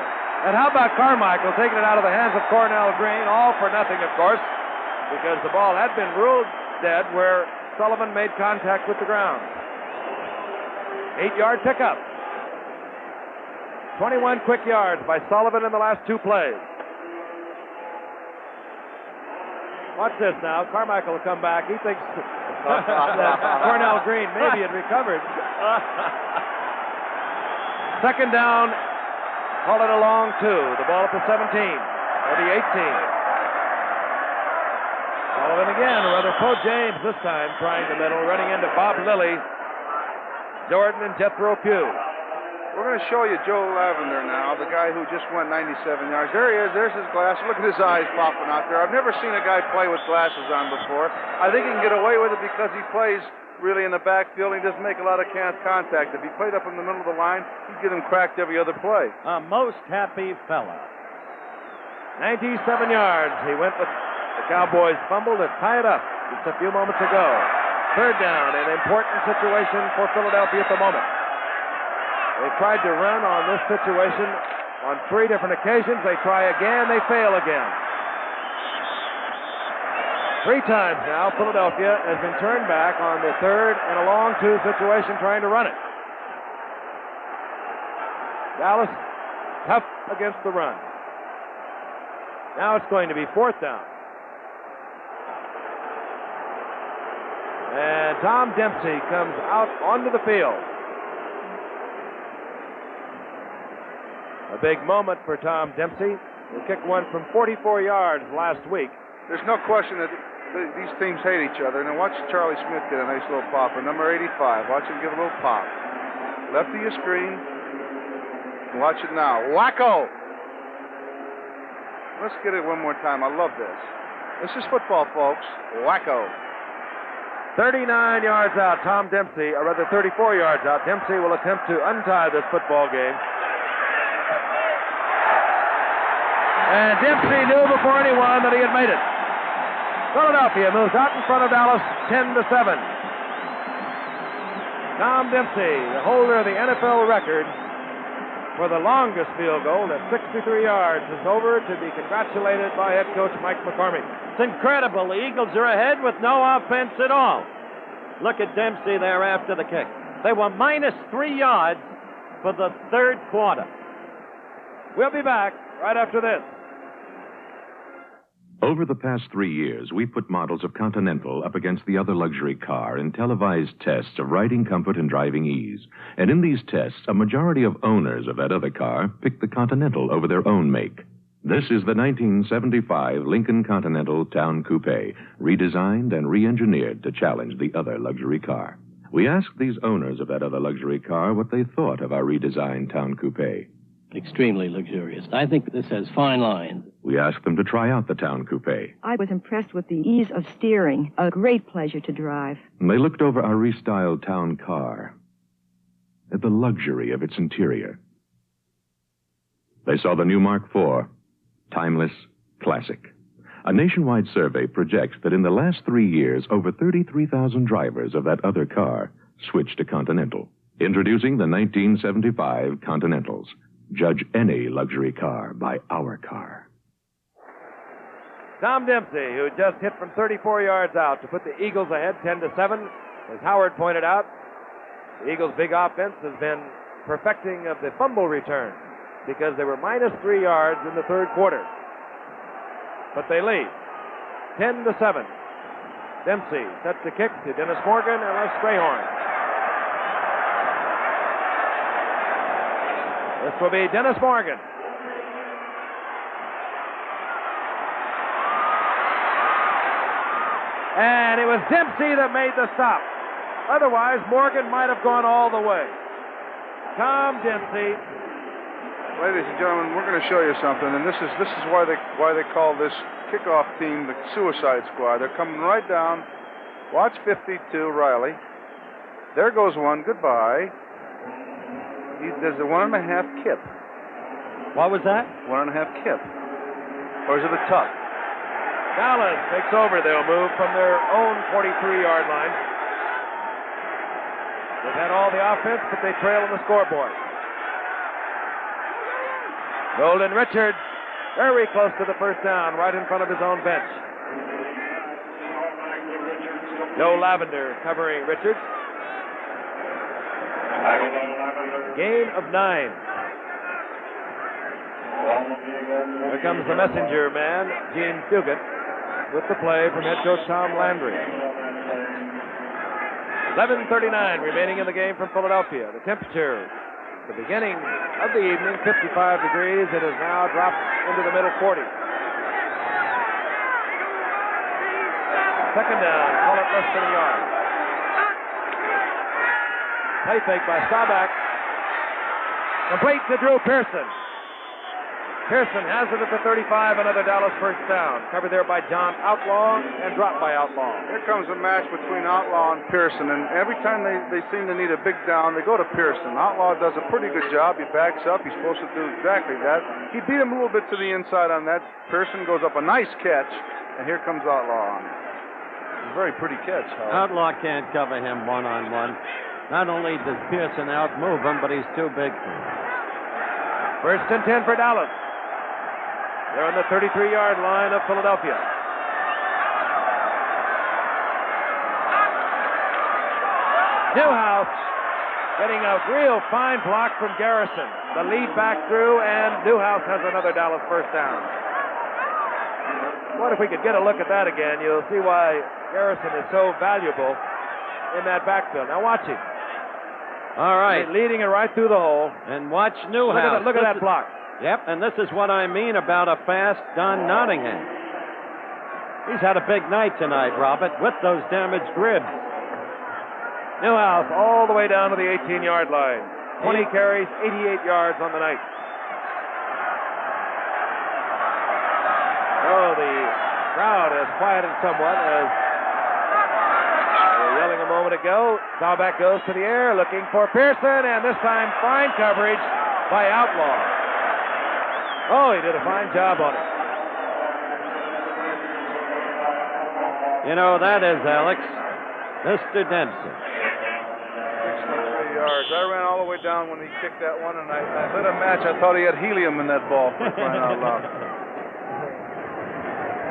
and how about Carmichael taking it out of the hands of Cornell Green? All for nothing, of course, because the ball had been ruled dead where Sullivan made contact with the ground. 8-yard pickup. 21 quick yards by Sullivan in the last 2 plays. Watch this now. Carmichael will come back. He thinks that Cornell Green maybe had recovered. Second down. Call it a long 2. The ball at the 17 or the 18. Sullivan again, or rather Poe James this time, trying the middle, running into Bob Lilly, Jordan, and Jethro Pugh.
We're going to show you Joe Lavender now, the guy who just went 97 yards. There he is. There's his glasses. Look at his eyes popping out there. I've never seen a guy play with glasses on before. I think he can get away with it because he plays really in the backfield. He doesn't make a lot of contact. If he played up in the middle of the line, he'd get him cracked every other play.
A most happy fella.
97 yards. He went with the Cowboys fumble to tie it up just a few moments ago. Third down, an important situation for Philadelphia at the moment. They tried to run on this situation on 3 different occasions. They try again, they fail again. 3 times now, Philadelphia has been turned back on the third and a long 2 situation trying to run it. Dallas, tough against the run. Now it's going to be 4th down. And Tom Dempsey comes out onto the field. A big moment for Tom Dempsey, who kicked one from 44 yards last week.
There's no question that these teams hate each other. Now watch Charlie Smith get a nice little popper. Number 85. Watch him give a little pop. Left of your screen. Watch it now. Wacko! Let's get it one more time. I love this. This is football, folks. Wacko.
39 yards out, Tom Dempsey, or rather 34 yards out. Dempsey will attempt to untie this football game. And Dempsey knew before anyone that he had made it. Philadelphia moves out in front of Dallas 10-7. Tom Dempsey, the holder of the NFL record for the longest field goal at 63 yards, is over to be congratulated by head coach Mike McCormick.
It's incredible. The Eagles are ahead with no offense at all. Look at Dempsey there after the kick. They were minus 3 yards for the third quarter.
We'll be back right after this.
Over the past 3 years, we've put models of Continental up against the other luxury car in televised tests of riding comfort and driving ease. And in these tests, a majority of owners of that other car picked the Continental over their own make. This is the 1975 Lincoln Continental Town Coupe, redesigned and re-engineered to challenge the other luxury car. We asked these owners of that other luxury car what they thought of our redesigned Town Coupe.
Extremely luxurious. I think this has fine lines.
We asked them to try out the Town Coupe.
I was impressed with the ease of steering. A great pleasure to drive.
And they looked over our restyled town car at the luxury of its interior. They saw the new Mark IV, timeless, classic. A nationwide survey projects that in the last 3 years, over 33,000 drivers of that other car switched to Continental. Introducing the 1975 Continentals. Judge any luxury car by our car.
Tom Dempsey, who just hit from 34 yards out to put the Eagles ahead 10-7. As Howard pointed out, the Eagles' big offense has been perfecting of the fumble return because they were minus 3 yards in the third quarter. But they lead 10-7. Dempsey sets the kick to Dennis Morgan and Les Strayhorn. This will be Dennis Morgan. And it was Dempsey that made the stop. Otherwise, Morgan might have gone all the way. Tom Dempsey.
Ladies and gentlemen, we're going to show you something, and this is why they call this kickoff team the Suicide Squad. They're coming right down. Watch 52, Riley. There goes one. Goodbye. There's a 1.5 kip.
What was that?
1.5 kip. Or is it a tuck?
Dallas takes over. They'll move from their own 43-yard line. They've had all the offense, but they trail on the scoreboard. Golden Richards, very close to the first down, right in front of his own bench. Joe Lavender covering Richards. Gain of 9. Here comes the messenger man, Gene Fugit, with the play from head coach Tom Landry. 11:39 remaining in the game from Philadelphia. The temperature, the beginning of the evening, 55 degrees. It has now dropped into the middle 40s. Second down, call it less than a yard. Play fake by Staubach. Complete to Drew Pearson. Pearson has it at the 35, another Dallas first down. Covered there by John Outlaw and dropped by Outlaw.
Here comes a match between Outlaw and Pearson, and every time they seem to need a big down, they go to Pearson. Outlaw does a pretty good job. He backs up. He's supposed to do exactly that. He beat him a little bit to the inside on that. Pearson goes up a nice catch, and here comes Outlaw on it. It's a very pretty catch, Howard.
Outlaw can't cover him one-on-one. Not only does Pearson outmove him, but he's too big for him.
First and 10 for Dallas. They're on the 33-yard line of Philadelphia. Newhouse getting a real fine block from Garrison. The lead back through, and Newhouse has another Dallas first down. What if we could get a look at that again? You'll see why Garrison is so valuable in that backfield. Now watch him.
All right.
They're leading it right through the hole.
And watch Newhouse.
Look at that block.
Yep, and this is what I mean about a fast Don Nottingham. He's had a big night tonight, Robert, with those damaged ribs.
Newhouse all the way down to the 18-yard line. 20 carries, 88 yards on the night. Oh, the crowd has quieted somewhat as they were yelling a moment ago. Staubach goes to the air looking for Pearson, and this time fine coverage by Outlaw. Oh, he did a fine job on it.
You know, that is, Alex, Mr. Dempsey.
63 yards. I ran all the way down when he kicked that one, and I lit a match. I thought he had helium in that ball, for crying out loud.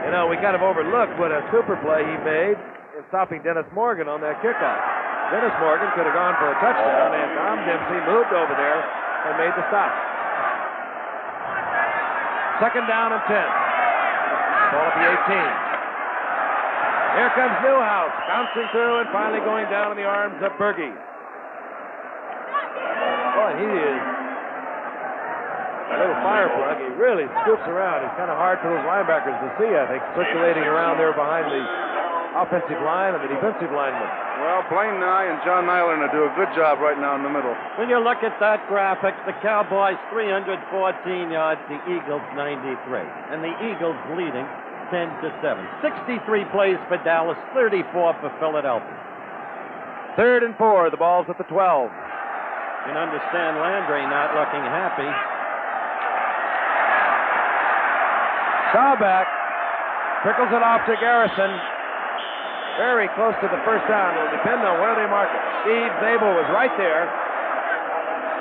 You know, we kind of overlooked what a super play he made in stopping Dennis Morgan on that kickoff. Dennis Morgan could have gone for a touchdown, and Tom Dempsey moved over there and made the stop. Second down and 10. Ball at the 18. Here comes Newhouse, bouncing through and finally going down in the arms of Berge. Boy, he is a little fire plug. He really scoops around. It's kind of hard for those linebackers to see, I think, circulating around there behind the offensive line and the defensive linemen.
Well, Blaine Nye and John Nylander do a good job right now in the middle.
When you look at that graphic, the Cowboys 314 yards, the Eagles 93. And the Eagles leading 10-7. 63 plays for Dallas, 34 for Philadelphia.
Third and 4, the ball's at the 12.
You can understand Landry not looking happy.
Staubach trickles it off to Garrison. Very close to the first down. It will depend on where they mark it. Steve Zabel was right there.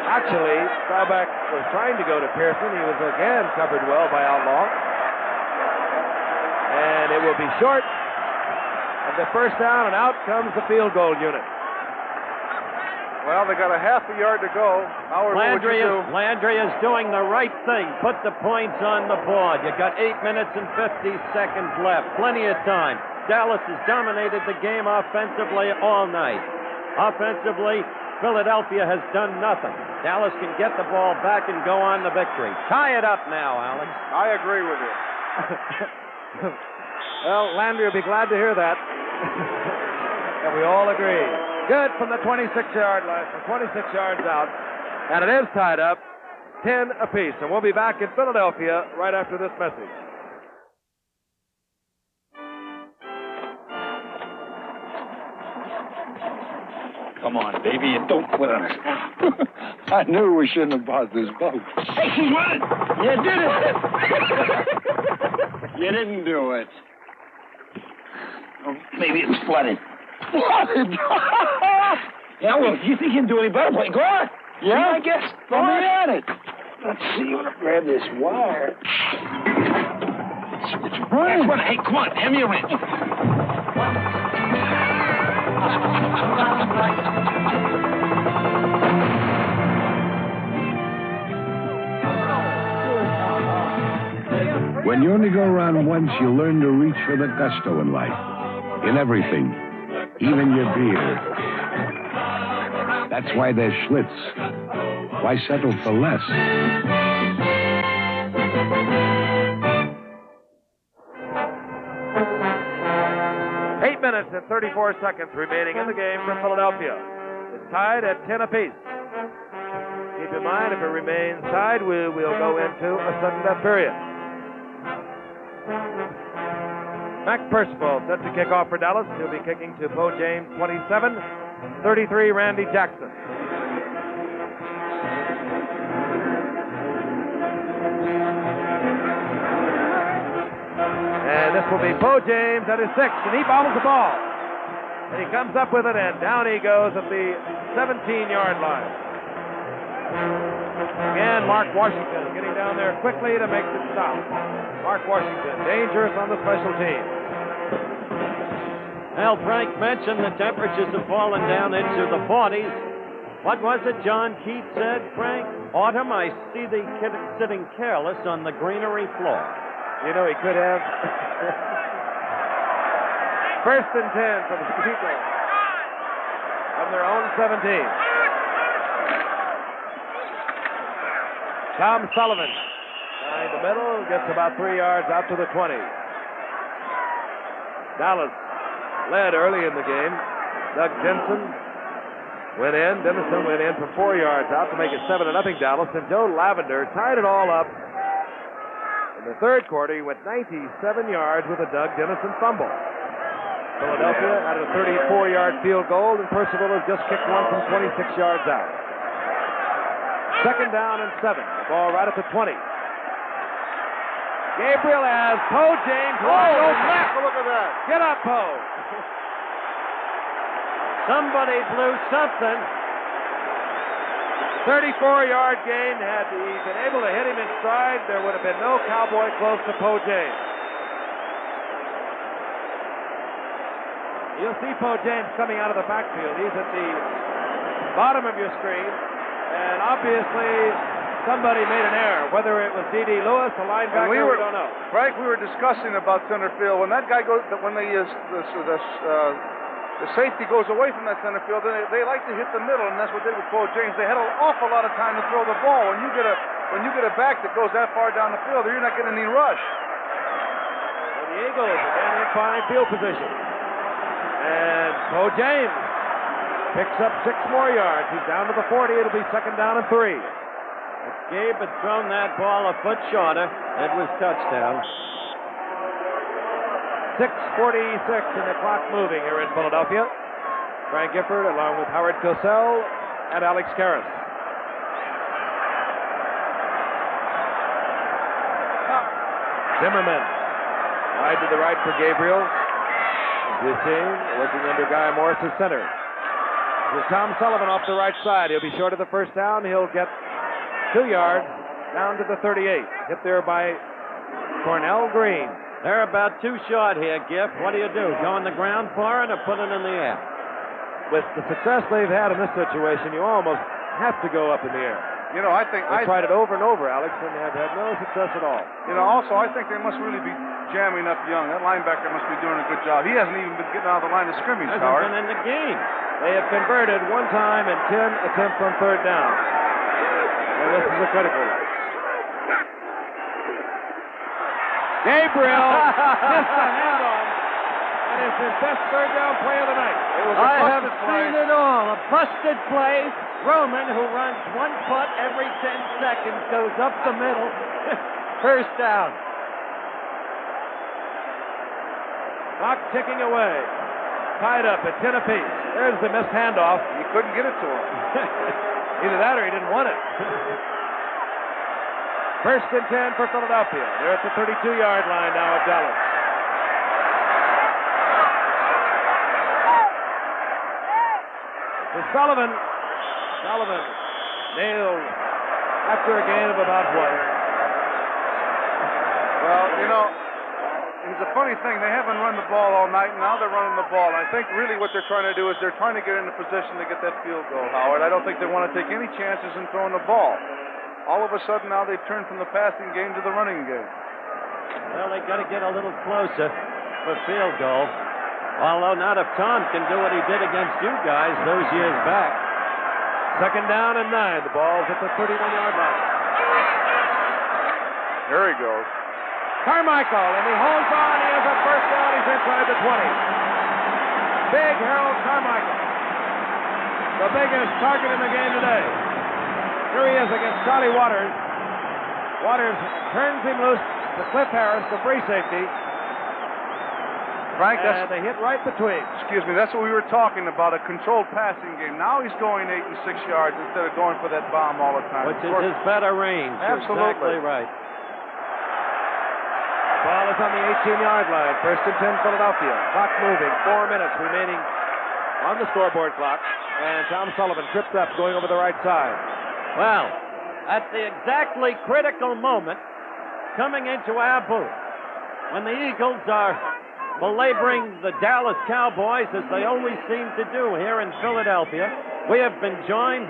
Actually, Staubach was trying to go to Pearson. He was again covered well by Outlaw. And it will be short of the first down, and out comes the field goal unit.
Well, they got a half a yard to go. Howard,
Landry is doing the right thing. Put the points on the board. You got 8 minutes and 50 seconds left. Plenty of time. Dallas has dominated the game offensively all night. Offensively, Philadelphia has done nothing. Dallas can get the ball back and go on to victory. Tie it up now, Alex.
I agree with you.
Well, Landry will be glad to hear that. And we all agree. Good from the 26-yard line, from 26 yards out. And it is tied up 10 apiece. And we'll be back in Philadelphia right after this message.
Come on, baby, you don't quit on us. I knew we shouldn't have bought this boat.
Hey, he won it!
You did it!
You didn't do it. Oh, maybe it's flooded. Flooded?
Yeah, well, if you think you can do any better, play. Go on.
Yeah?
I guess. Throw me at it. Let's see. I'm going to grab this wire. It's running.
Hey, come on, hand me a wrench.
When you only go around once, you learn to reach for the gusto in life. In everything. Even your beer. That's why there's Schlitz. Why settle for less?
8 minutes and 34 seconds remaining in the game for Philadelphia. It's tied at 10 apiece. Keep in mind, if it remains tied, we'll go into a sudden death period. Mac Percival set to kick off for Dallas. He'll be kicking to Bo James, 27, 33, Randy Jackson. And this will be Bo James at his 6th, and he bobbles the ball. And he comes up with it, and down he goes at the 17-yard line. Again, Mark Washington getting down there quickly to make the stop. Mark Washington, dangerous on the special team.
Well, Frank mentioned the temperatures have fallen down into the 40s. What was it John Keats said, Frank? Autumn, I see thee sitting careless on the greenery floor.
You know, he could have. First and 10 for the Eagles from their own 17. Tom Sullivan in the middle, gets about 3 yards out to the 20. Dallas led early in the game. Doug Denson went in. Dennison went in for 4 yards out to make it 7-0 Dallas. And Joe Lavender tied it all up. In the third quarter, he went 97 yards with a Doug Dennison fumble. Philadelphia had a 34-yard field goal, and Percival has just kicked one from 26 yards out. Second down and 7. The ball right at the 20. Gabriel has Poe James.
Look at that.
Get up, Poe.
Somebody blew something.
34-yard gain. Had he been able to hit him in stride, there would have been no Cowboy close to Poe James. You'll see Poe James coming out of the backfield. He's at the bottom of your screen. And obviously, somebody made an error. Whether it was D.D. Lewis, a linebacker, we don't know.
Frank, we were discussing about center field. When that guy goes, when the safety goes away from that center field, they like to hit the middle, and that's what they did with Poe James. They had an awful lot of time to throw the ball. When you get a back that goes that far down the field, you're not getting any rush.
And the Eagles again in fine field position. And Poe James picks up 6 more yards. He's down to the 40. It'll be second down and 3.
If Gabe had thrown that ball a foot shorter, it was touchdown.
6:46 and the clock moving here in Philadelphia. Frank Gifford along with Howard Cosell and Alex Karras. Zimmerman wide to the right for Gabriel. His team working under Guy Morris at center. With Tom Sullivan off the right side. He'll be short of the first down. He'll get 2 yards down to the 38. Hit there by Cornell Green.
They're about too short here, Giff. What do? Go on the ground for it or put it in the air?
With the success they've had in this situation, you almost have to go up in the air.
You know, I think
they tried it over and over, Alex, and have had no success at all.
You know, also, I think they must really be jamming up Young. That linebacker must be doing a good job. He hasn't even been getting out of the line of scrimmage, Howard.
Hasn't been in the game.
They have converted 1 time and 10 attempts on third down. And this is a critical one. Gabriel missed the handoff, and is his best third down play of the night.
It was a
I have
busted play.
seen it all. A busted play. Roman, who runs 1 foot every 10 seconds, goes up the middle. First down.
Clock ticking away. Tied up at 10 apiece. There's the missed handoff.
You couldn't get it to him.
Either that or he didn't want it. First and 10 for Philadelphia. They're at the 32-yard line now of Dallas. To Sullivan nailed after a gain of about what?
Well, you know, it's a funny thing. They haven't run the ball all night, and now they're running the ball. I think really what they're trying to do is they're trying to get in a position to get that field goal, Howard. I don't think they want to take any chances in throwing the ball. All of a sudden now they've turned from the passing game to the running game.
Well, they got to get a little closer for field goal. Although not if Tom can do what he did against you guys those years back.
Second down and 9. The ball's at the 31-yard line.
There he goes.
Carmichael, and he holds on. He has a first down. He's inside the 20. Big Harold Carmichael. The biggest target in the game today. Here he is against Charlie Waters. Waters turns him loose to Cliff Harris, the free safety.
Frank,
and they hit right between.
Excuse me, that's what we were talking about, a controlled passing game. Now he's going 8 and 6 yards instead of going for that bomb all the time.
Which is his better range.
Absolutely.
Exactly right.
Ball is on the 18-yard line. First and 10, Philadelphia. Clock moving. 4 minutes remaining on the scoreboard clock. And Tom Sullivan tripped up going over the right side.
Well, at the exactly critical moment, coming into our booth, when the Eagles are belaboring the Dallas Cowboys, as they always seem to do here in Philadelphia, we have been joined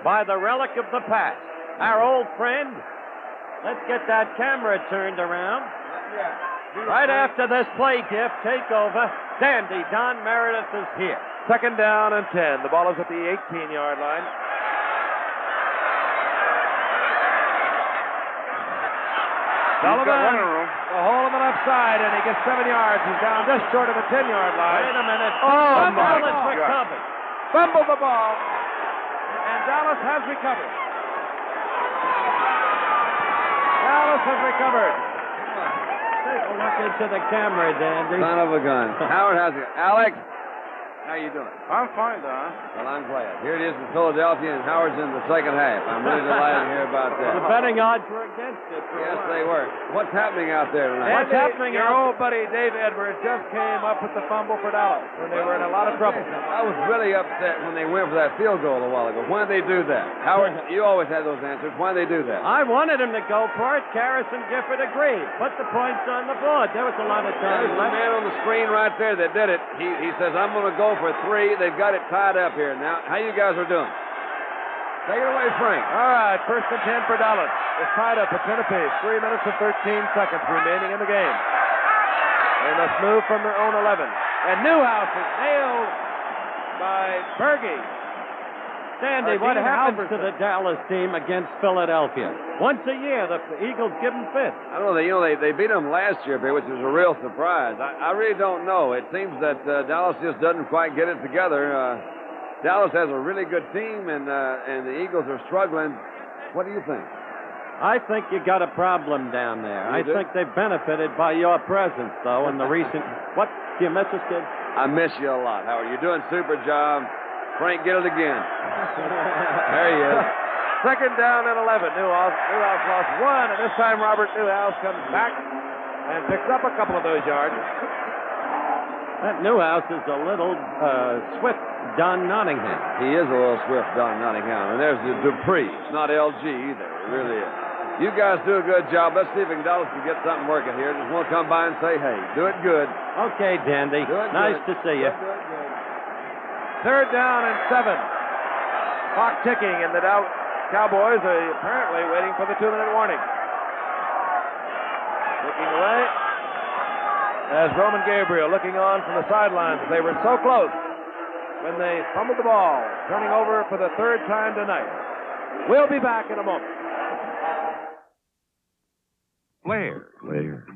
by the relic of the past, our old friend. Let's get that camera turned around. Right after this play gift takeover, Dandy Don Meredith is here.
Second down and 10. The ball is at the 18-yard line. Sullivan, a hole in the left side, and he gets 7 yards. He's down just short of the 10-yard line.
Wait a minute.
Oh,
Dallas recovered.
Fumbled the ball, and Dallas has recovered. Dallas has recovered.
Take a look into the camera, Dandy.
Son of a gun. Howard, how's it? Alex, how you doing?
I'm fine, Don.
Well, I'm glad. Here it is in Philadelphia, and Howard's in the second half. I'm really delighted to hear about that.
The betting odds were against it.
Yes, they were. What's happening out there tonight?
What's happening? Your old buddy Dave Edwards just came up with the fumble for Dallas when they were in a lot of trouble.
I was really upset when they went for that field goal a while ago. Why did they do that? Howard, you always had those answers. Why did they do that?
I wanted him to go for it. Karras and Gifford agreed. Put the points on the board. There was a lot of time
There's
left.
the man on the screen right there that did it. He says, I'm going to go for 3. They've got it tied up here now. How you guys are doing? Take it away, Frank.
All right, first and 10 for Dallas. It's tied up at 10 apiece. 3 minutes and 13 seconds remaining in the game. They must move from their own 11. And Newhouse is nailed by Berge.
Sandy, what happens to the Dallas team against Philadelphia? Once a year, the Eagles give them fits.
I don't know. They beat them last year, which was a real surprise. I really don't know. It seems that Dallas just doesn't quite get it together. Dallas has a really good team, and the Eagles are struggling. What do you think?
I think you got a problem down there. I think they've benefited by your presence, though, in the recent... What? Do you miss us, kid?
I miss you a lot, Howard. You're doing a super job. Frank, get it again. There he is.
Second down and 11. Newhouse lost 1, and this time Robert Newhouse comes back and picks up a couple of those yards.
That Newhouse is a little swift Don Nottingham.
He is a little swift Don Nottingham. And there's the Dupree. It's not LG either. It really is. You guys do a good job. Let's see if Dallas can get something working here. Just want to come by and say, hey, do it good.
Okay, Dandy. Nice to see you.
Third down and 7. Clock ticking, and the Cowboys are apparently waiting for the 2-minute warning. Looking away as Roman Gabriel looking on from the sidelines. They were so close when they fumbled the ball, turning over for the third time tonight. We'll be back in a moment.
Flair.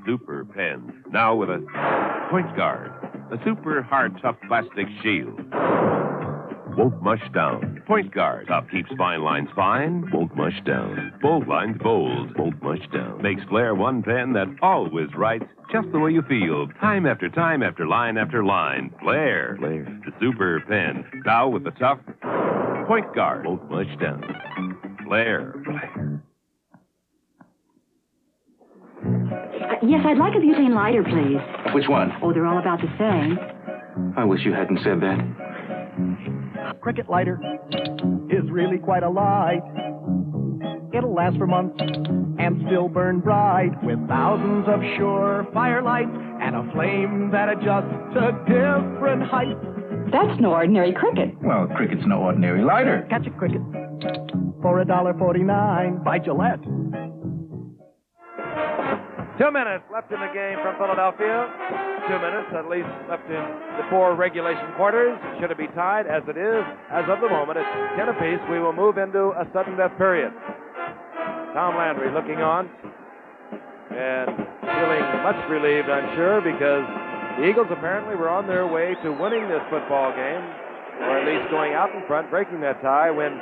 Super Pens. Now with a point guard. The super hard, tough plastic shield. Won't mush down. Point guard. Top keeps fine lines fine. Won't mush down. Bold lines bold. Won't mush down. Makes Flair one pen that always writes just the way you feel. Time after line after line. Flair. Flair. The super pen. Now with the tough point guard. Won't mush down. Flair. Flair.
Yes, I'd like a butane lighter, please.
Which one?
Oh, they're all about the same.
I wish you hadn't said that.
Cricket lighter is really quite a light. It'll last for months and still burn bright with thousands of sure fire lights and a flame that adjusts to different heights.
That's no ordinary cricket.
Well, cricket's no ordinary lighter.
Catch a cricket for $1.49 by Gillette.
2 minutes left in the game from Philadelphia. 2 minutes at least left in the 4 regulation quarters. Should it be tied, as it is, as of the moment, it's 10 apiece, we will move into a sudden death period. Tom Landry looking on and feeling much relieved, I'm sure, because the Eagles apparently were on their way to winning this football game, or at least going out in front, breaking that tie when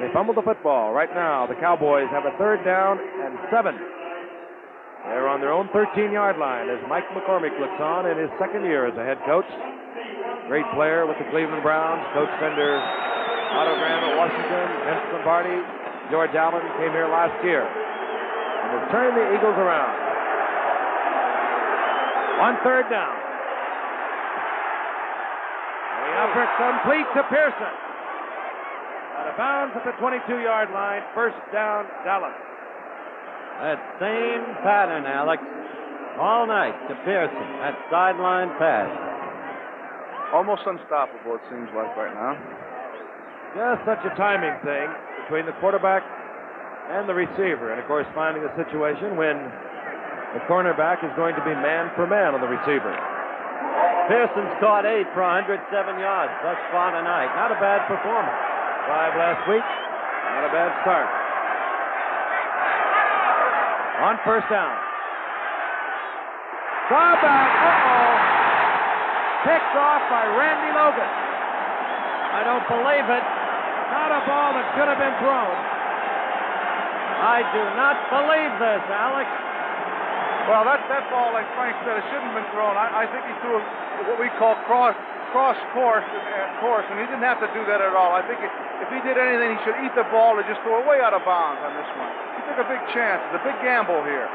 they fumbled the football. Right now, the Cowboys have a 3rd down and 7. They're on their own 13-yard line as Mike McCormick looks on in his 2nd year as a head coach. Great player with the Cleveland Browns, coached under Otto Graham at Washington, Vince Lombardi, George Allen came here last year. And has turned the Eagles around. On 3rd down. The effort complete to Pearson. Out of bounds at the 22-yard line. 1st down, Dallas.
That same pattern, Alex, all night to Pearson. That sideline pass.
Almost unstoppable, it seems like right now.
Just such a timing thing between the quarterback and the receiver. And, of course, finding a situation when the cornerback is going to be man for man on the receiver.
Pearson's caught 8 for 107 yards thus far tonight. Not a bad performance.
5 last week. Not a bad start. On 1st down. Draw back. Picked off by Randy Logan.
I don't believe it.
Not a ball that should have been thrown.
I do not believe this, Alex.
Well, that ball, like Frank said, it shouldn't have been thrown. I think he threw what we call cross course, and he didn't have to do that at all. I think if he did anything, he should eat the ball or just throw it way out of bounds on this one. He took a big chance. It's a big gamble here.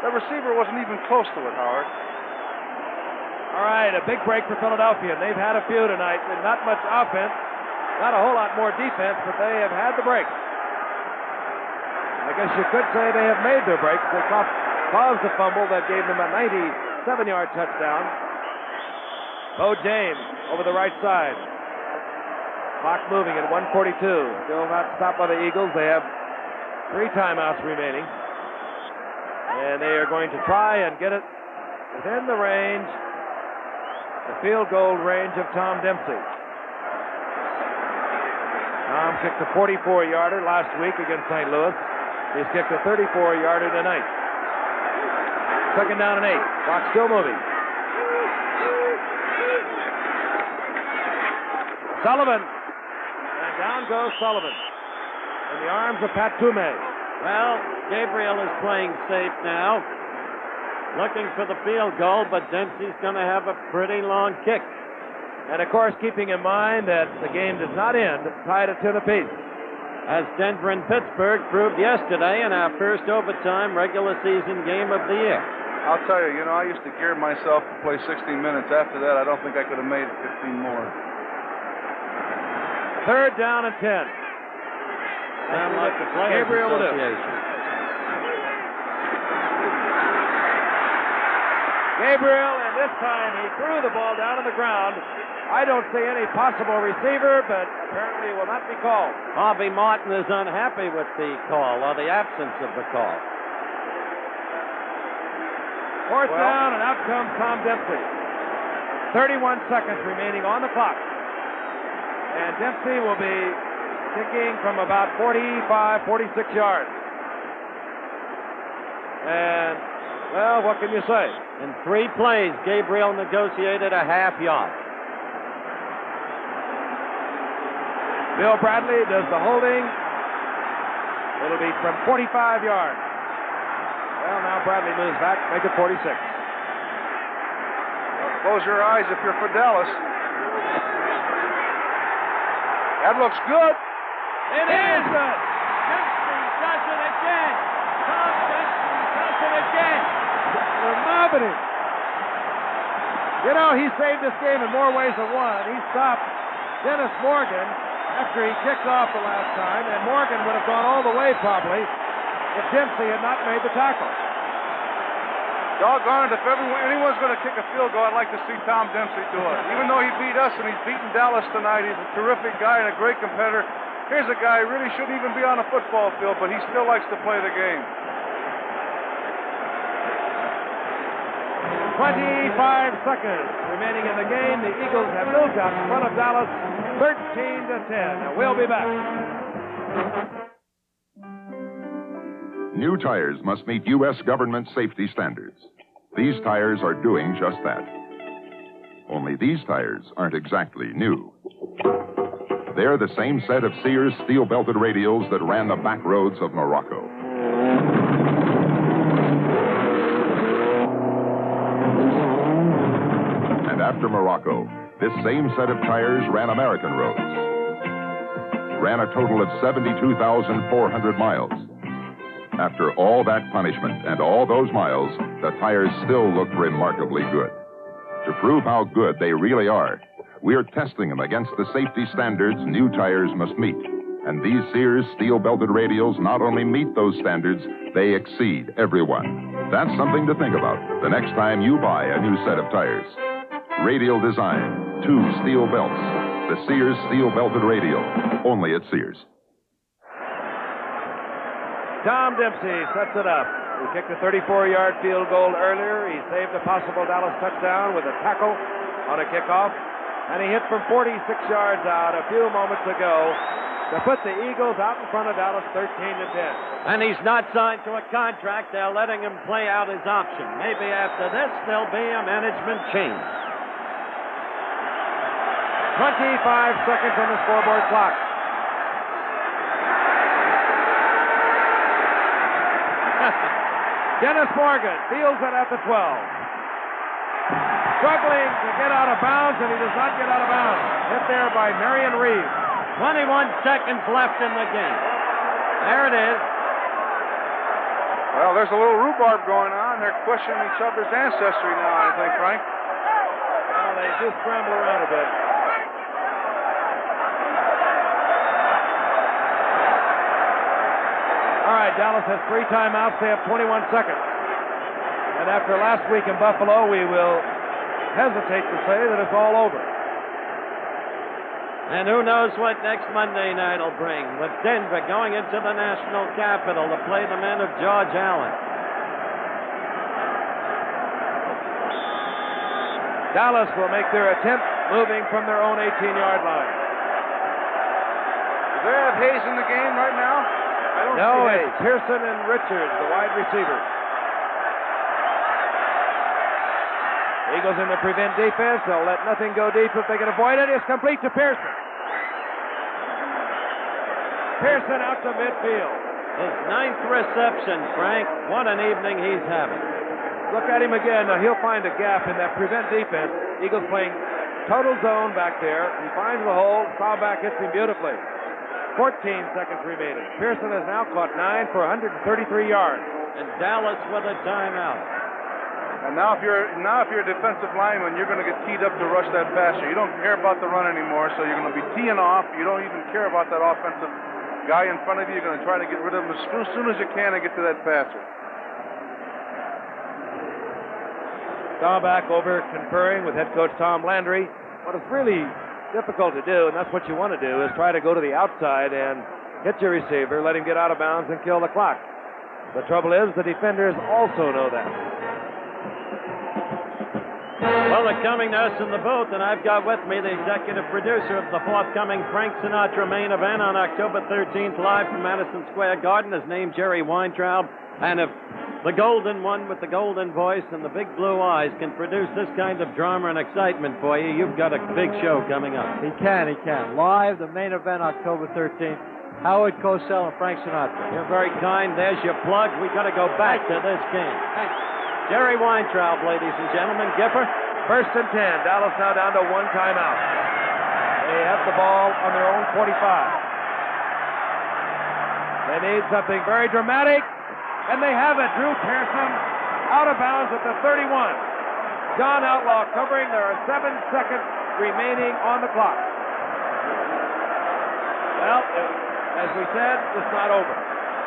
The receiver wasn't even close to it, Howard.
All right, a big break for Philadelphia. They've had a few tonight, and not much offense, not a whole lot more defense, but they have had the breaks. I guess you could say they have made their breaks. They caused the fumble that gave them a 97-yard touchdown. Bo James over the right side. Clock moving at 1:42. Still not stopped by the Eagles. They have 3 timeouts remaining. And they are going to try and get it within the range, the field goal range of Tom Dempsey. Tom kicked a 44-yarder last week against St. Louis. He's kicked a 34-yarder tonight. 2nd down and 8. Clock still moving. Sullivan. And down goes Sullivan. In the arms of Pat Toomey.
Well, Gabriel is playing safe now. Looking for the field goal, but Dempsey's going to have a pretty long kick.
And, of course, keeping in mind that the game does not end tied at 10 apiece.
As Denver and Pittsburgh proved yesterday in our first overtime regular season game of the year.
I'll tell you, I used to gear myself to play 60 minutes. After that, I don't think I could have made it 15 more.
3rd down and 10.
Sound like the Players
Gabriel
Association.
Gabriel, and this time he threw the ball down on the ground. I don't see any possible receiver, but apparently it will not be called.
Harvey Martin is unhappy with the call, or the absence of the call.
4th down, and out comes Tom Dempsey. 31 seconds remaining on the clock. And Dempsey will be kicking from about 45, 46 yards. And Well, what can you say?
In 3 plays, Gabriel negotiated a half yard.
Bill Bradley does the holding. It'll be from 45 yards. Well, now Bradley moves back, make it 46.
Close your eyes if you're for Dallas. That looks good.
It is good. Dempsey does it again. Tom Dempsey does it again.
They're mobbing him. You know, he saved this game in more ways than one. He stopped Dennis Morgan after he kicked off the last time, and Morgan would have gone all the way probably if Dempsey had not made the tackle.
Doggone it, if anyone's going to kick a field goal, I'd like to see Tom Dempsey do it. Even though he beat us and he's beaten Dallas tonight, he's a terrific guy and a great competitor. Here's a guy who really shouldn't even be on a football field, but he still likes to play the game.
25 seconds remaining in the game. The Eagles have moved out in front of Dallas 13-10. And we'll be back.
New tires must meet U.S. government safety standards. These tires are doing just that. Only these tires aren't exactly new. They're the same set of Sears steel-belted radials that ran the back roads of Morocco. And after Morocco, this same set of tires ran American roads. Ran a total of 72,400 miles. After all that punishment and all those miles, the tires still look remarkably good. To prove how good they really are, we're testing them against the safety standards new tires must meet. And these Sears steel-belted radials not only meet those standards, they exceed everyone. That's something to think about the next time you buy a new set of tires. Radial design, 2 steel belts. The Sears steel-belted radial, only at Sears.
Tom Dempsey sets it up. He kicked a 34-yard field goal earlier. He saved a possible Dallas touchdown with a tackle on a kickoff. And he hit from 46 yards out a few moments ago to put the Eagles out in front of Dallas 13-10.
And he's not signed to a contract. They're letting him play out his option. Maybe after this, there'll be a management change.
25 seconds on the scoreboard clock. Dennis Morgan fields it at the 12. Struggling to get out of bounds, and he does not get out of bounds. Hit there by Marion Reeves.
21 seconds left in the game. There it is.
Well, there's a little rhubarb going on. They're questioning each other's ancestry now, I think, Frank.
Well, they do scramble around a bit. All right, Dallas has 3 timeouts. They have 21 seconds. And after last week in Buffalo, we will hesitate to say that it's all over.
And who knows what next Monday night will bring, with Denver going into the national capital to play the men of George Allen.
Dallas will make their attempt moving from their own 18-yard line.
Do they have Hayes in the game right now?
No, it's Pearson and Richards, the wide receivers. Eagles in the prevent defense. They'll let nothing go deep if they can avoid it. It's complete to Pearson. Pearson out to midfield.
His 9th reception, Frank. What an evening he's having.
Look at him again. Now he'll find a gap in that prevent defense. Eagles playing total zone back there. He finds the hole. Staubach hits him beautifully. 14 seconds remaining. Pearson has now caught 9 for 133 yards.
And Dallas with a timeout.
And now if you're a defensive lineman, you're going to get teed up to rush that passer. You don't care about the run anymore, so you're going to be teeing off. You don't even care about that offensive guy in front of you. You're going to try to get rid of him as soon as you can and get to that passer.
Staubach over conferring with head coach Tom Landry. What is really difficult to do, and that's what you want to do, is try to go to the outside and hit your receiver, let him get out of bounds, and kill the clock. The trouble is the defenders also know that.
Well, they're coming to us in the booth, and I've got with me the executive producer of the forthcoming Frank Sinatra main event on October 13th, live from Madison Square Garden. His name, Jerry Weintraub. And if
The golden one with the golden voice and the big blue eyes can produce this kind of drama and excitement for you. You've got a big show coming up.
He can. Live, the main event, October 13th. Howard Cosell and Frank Sinatra.
You're very kind. There's your plug. We got to go back to this game. Jerry Weintraub, ladies and gentlemen. Gipper.
1st and 10. Dallas now down to one timeout. They have the ball on their own 45. They need something very dramatic. And they have it. Drew Pearson out of bounds at the 31. John Outlaw covering. There are 7 seconds remaining on the clock. Well, as we said, it's not over.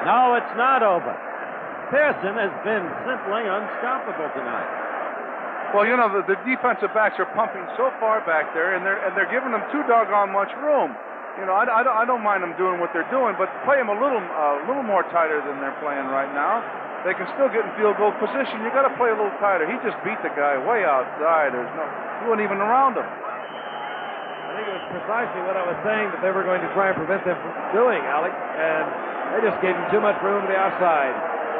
No, it's not over. Pearson has been simply unstoppable tonight.
Well, you know, the defensive backs are pumping so far back there, and they're giving them too doggone much room. You know, I don't mind them doing what they're doing, but play them a little more tighter than they're playing right now. They can still get in field goal position. You got to play a little tighter. He just beat the guy way outside. He wasn't even around him.
I think it was precisely what I was saying that they were going to try and prevent them from doing, Alex, and they just gave him too much room to the outside.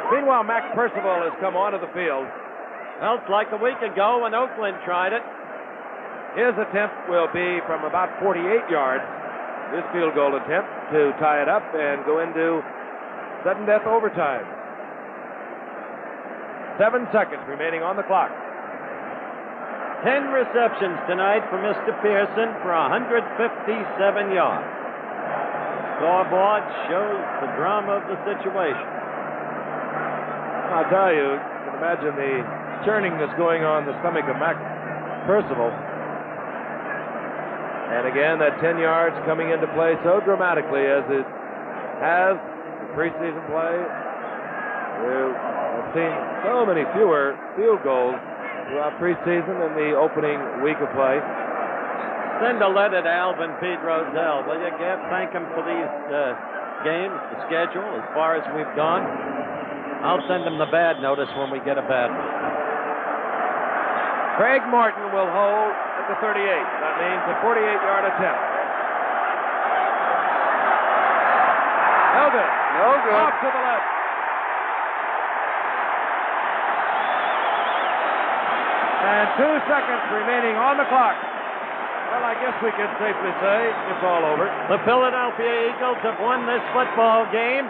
Meanwhile, Mac Percival has come onto the field.
Well, it's like a week ago when Oakland tried it.
His attempt will be from about 48 yards. His field goal attempt to tie it up and go into sudden death overtime. 7 seconds remaining on the clock.
10 receptions tonight for Mr. Pearson for 157 yards. Scoreboard shows the drama of the situation.
I'll tell you, you can imagine the churning that's going on in the stomach of Mac Percival. And again, that 10 yards coming into play so dramatically as it has in preseason play. We've seen so many fewer field goals throughout preseason than the opening week of play.
Send a letter to Alvin Pete Roselle, will you, Gab? Thank him for these games, the schedule, as far as we've gone. I'll send him the bad notice when we get a bad one.
Craig Martin will hold at the 38. That means a 48-yard attempt. No good.
No good.
Off to the left. And 2 seconds remaining on the clock. Well, I guess we can safely say it's all over.
The Philadelphia Eagles have won this football game.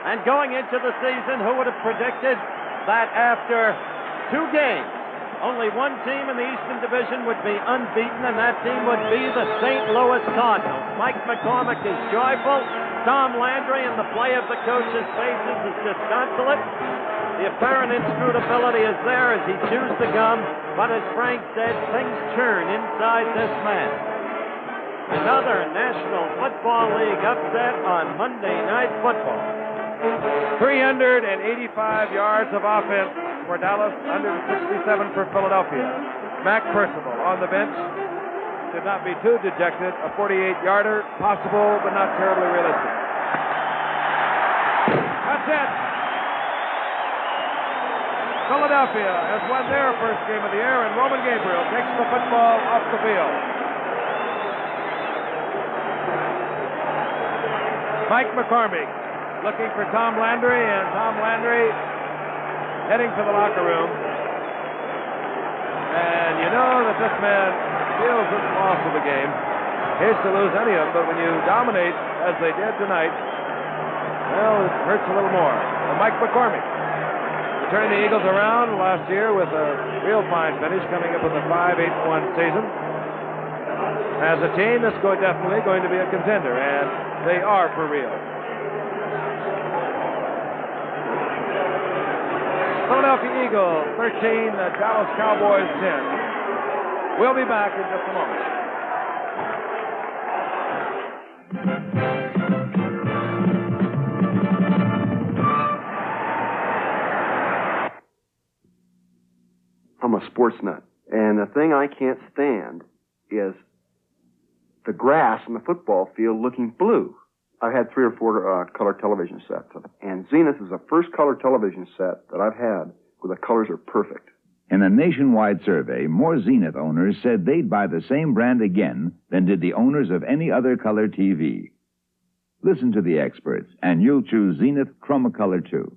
And going into the season, who would have predicted that after 2 games, only one team in the Eastern Division would be unbeaten, and that team would be the St. Louis Cardinals. Mike McCormick is joyful. Tom Landry, in the play of the coach's faces, is disconsolate. The apparent inscrutability is there as he chews the gum, but as Frank said, things churn inside this man. Another National Football League upset on Monday Night Football.
385 yards of offense for Dallas, 167 for Philadelphia. Mac Percival on the bench. Should not be too dejected. A 48-yarder, possible, but not terribly realistic. That's it. Philadelphia has won their first game of the year, and Roman Gabriel takes the football off the field. Mike McCormick looking for Tom Landry, and Tom Landry heading to the locker room. And you know that this man feels this loss of the game. Hates to lose any of them, but when you dominate as they did tonight, well, it hurts a little more. And Mike McCormick turned the Eagles around last year with a real fine finish, coming up with a 5-8-1 season. As a team, that's definitely going to be a contender, and they are for real. Philadelphia Eagles 13, the Dallas Cowboys 10. We'll be back in just a moment.
I'm a sports nut, and the thing I can't stand is the grass in the football field looking blue. I've had 3 or 4 color television sets, and Zenith is the first color television set that I've had where the colors are perfect.
In a nationwide survey, more Zenith owners said they'd buy the same brand again than did the owners of any other color TV. Listen to the experts, and you'll choose Zenith Chromacolor too.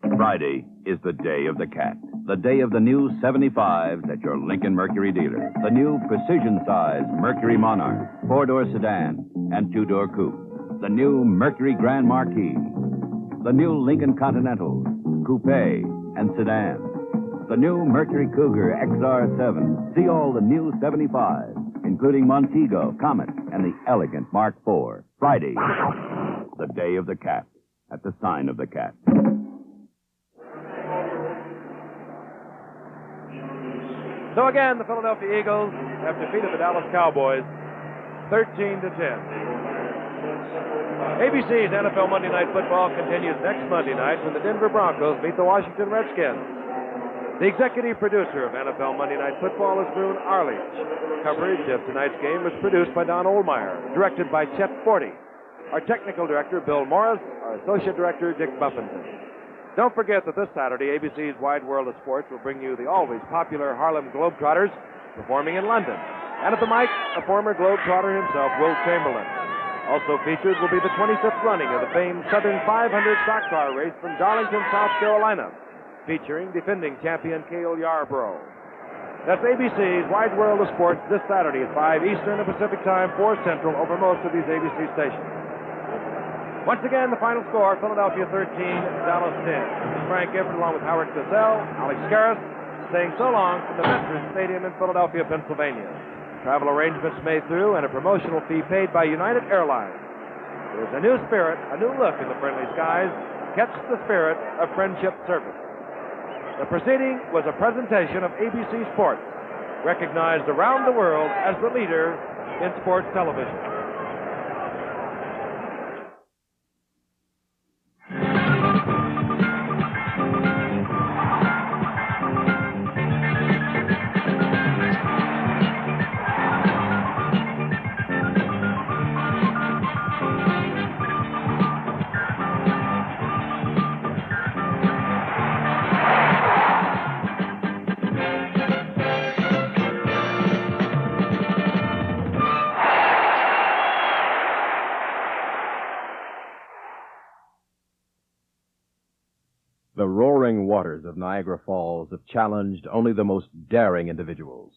Friday is the day of the cat. The day of the new 75s at your Lincoln Mercury dealer. The new precision-sized Mercury Monarch, 4-door sedan, and 2-door coupe. The new Mercury Grand Marquis. The new Lincoln Continental, coupe, and sedan. The new Mercury Cougar XR7. See all the new 75s, including Montego, Comet, and the elegant Mark IV. Friday, the day of the cat, at the sign of the cat.
So again, the Philadelphia Eagles have defeated the Dallas Cowboys 13-10. ABC's NFL Monday Night Football continues next Monday night when the Denver Broncos meet the Washington Redskins. The executive producer of NFL Monday Night Football is Boone Arledge. Coverage of tonight's game was produced by Don Ohlmeyer, directed by Chet Forty. Our technical director, Bill Morris, our associate director, Dick Buffington. Don't forget that this Saturday, ABC's Wide World of Sports will bring you the always popular Harlem Globetrotters performing in London. And at the mic, the former Globetrotter himself, Will Chamberlain. Also featured will be the 25th running of the famed Southern 500 stock car race from Darlington, South Carolina, featuring defending champion Cale Yarborough. That's ABC's Wide World of Sports this Saturday at 5 Eastern and Pacific Time, 4 Central over most of these ABC stations. Once again, the final score, Philadelphia 13, Dallas 10. This is Frank Gifford along with Howard Cosell, Alex Karras, saying so long from the Veterans Stadium in Philadelphia, Pennsylvania. Travel arrangements made through and a promotional fee paid by United Airlines. There's a new spirit, a new look in the friendly skies. Catch the spirit of friendship service. The proceeding was a presentation of ABC Sports, recognized around the world as the leader in sports television.
The roaring waters of Niagara Falls have challenged only the most daring individuals.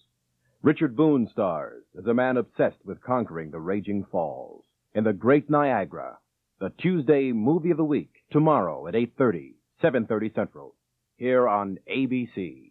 Richard Boone stars as a man obsessed with conquering the raging falls in The Great Niagara, the Tuesday movie of the week, tomorrow at 8:30, 7:30 Central, here on ABC.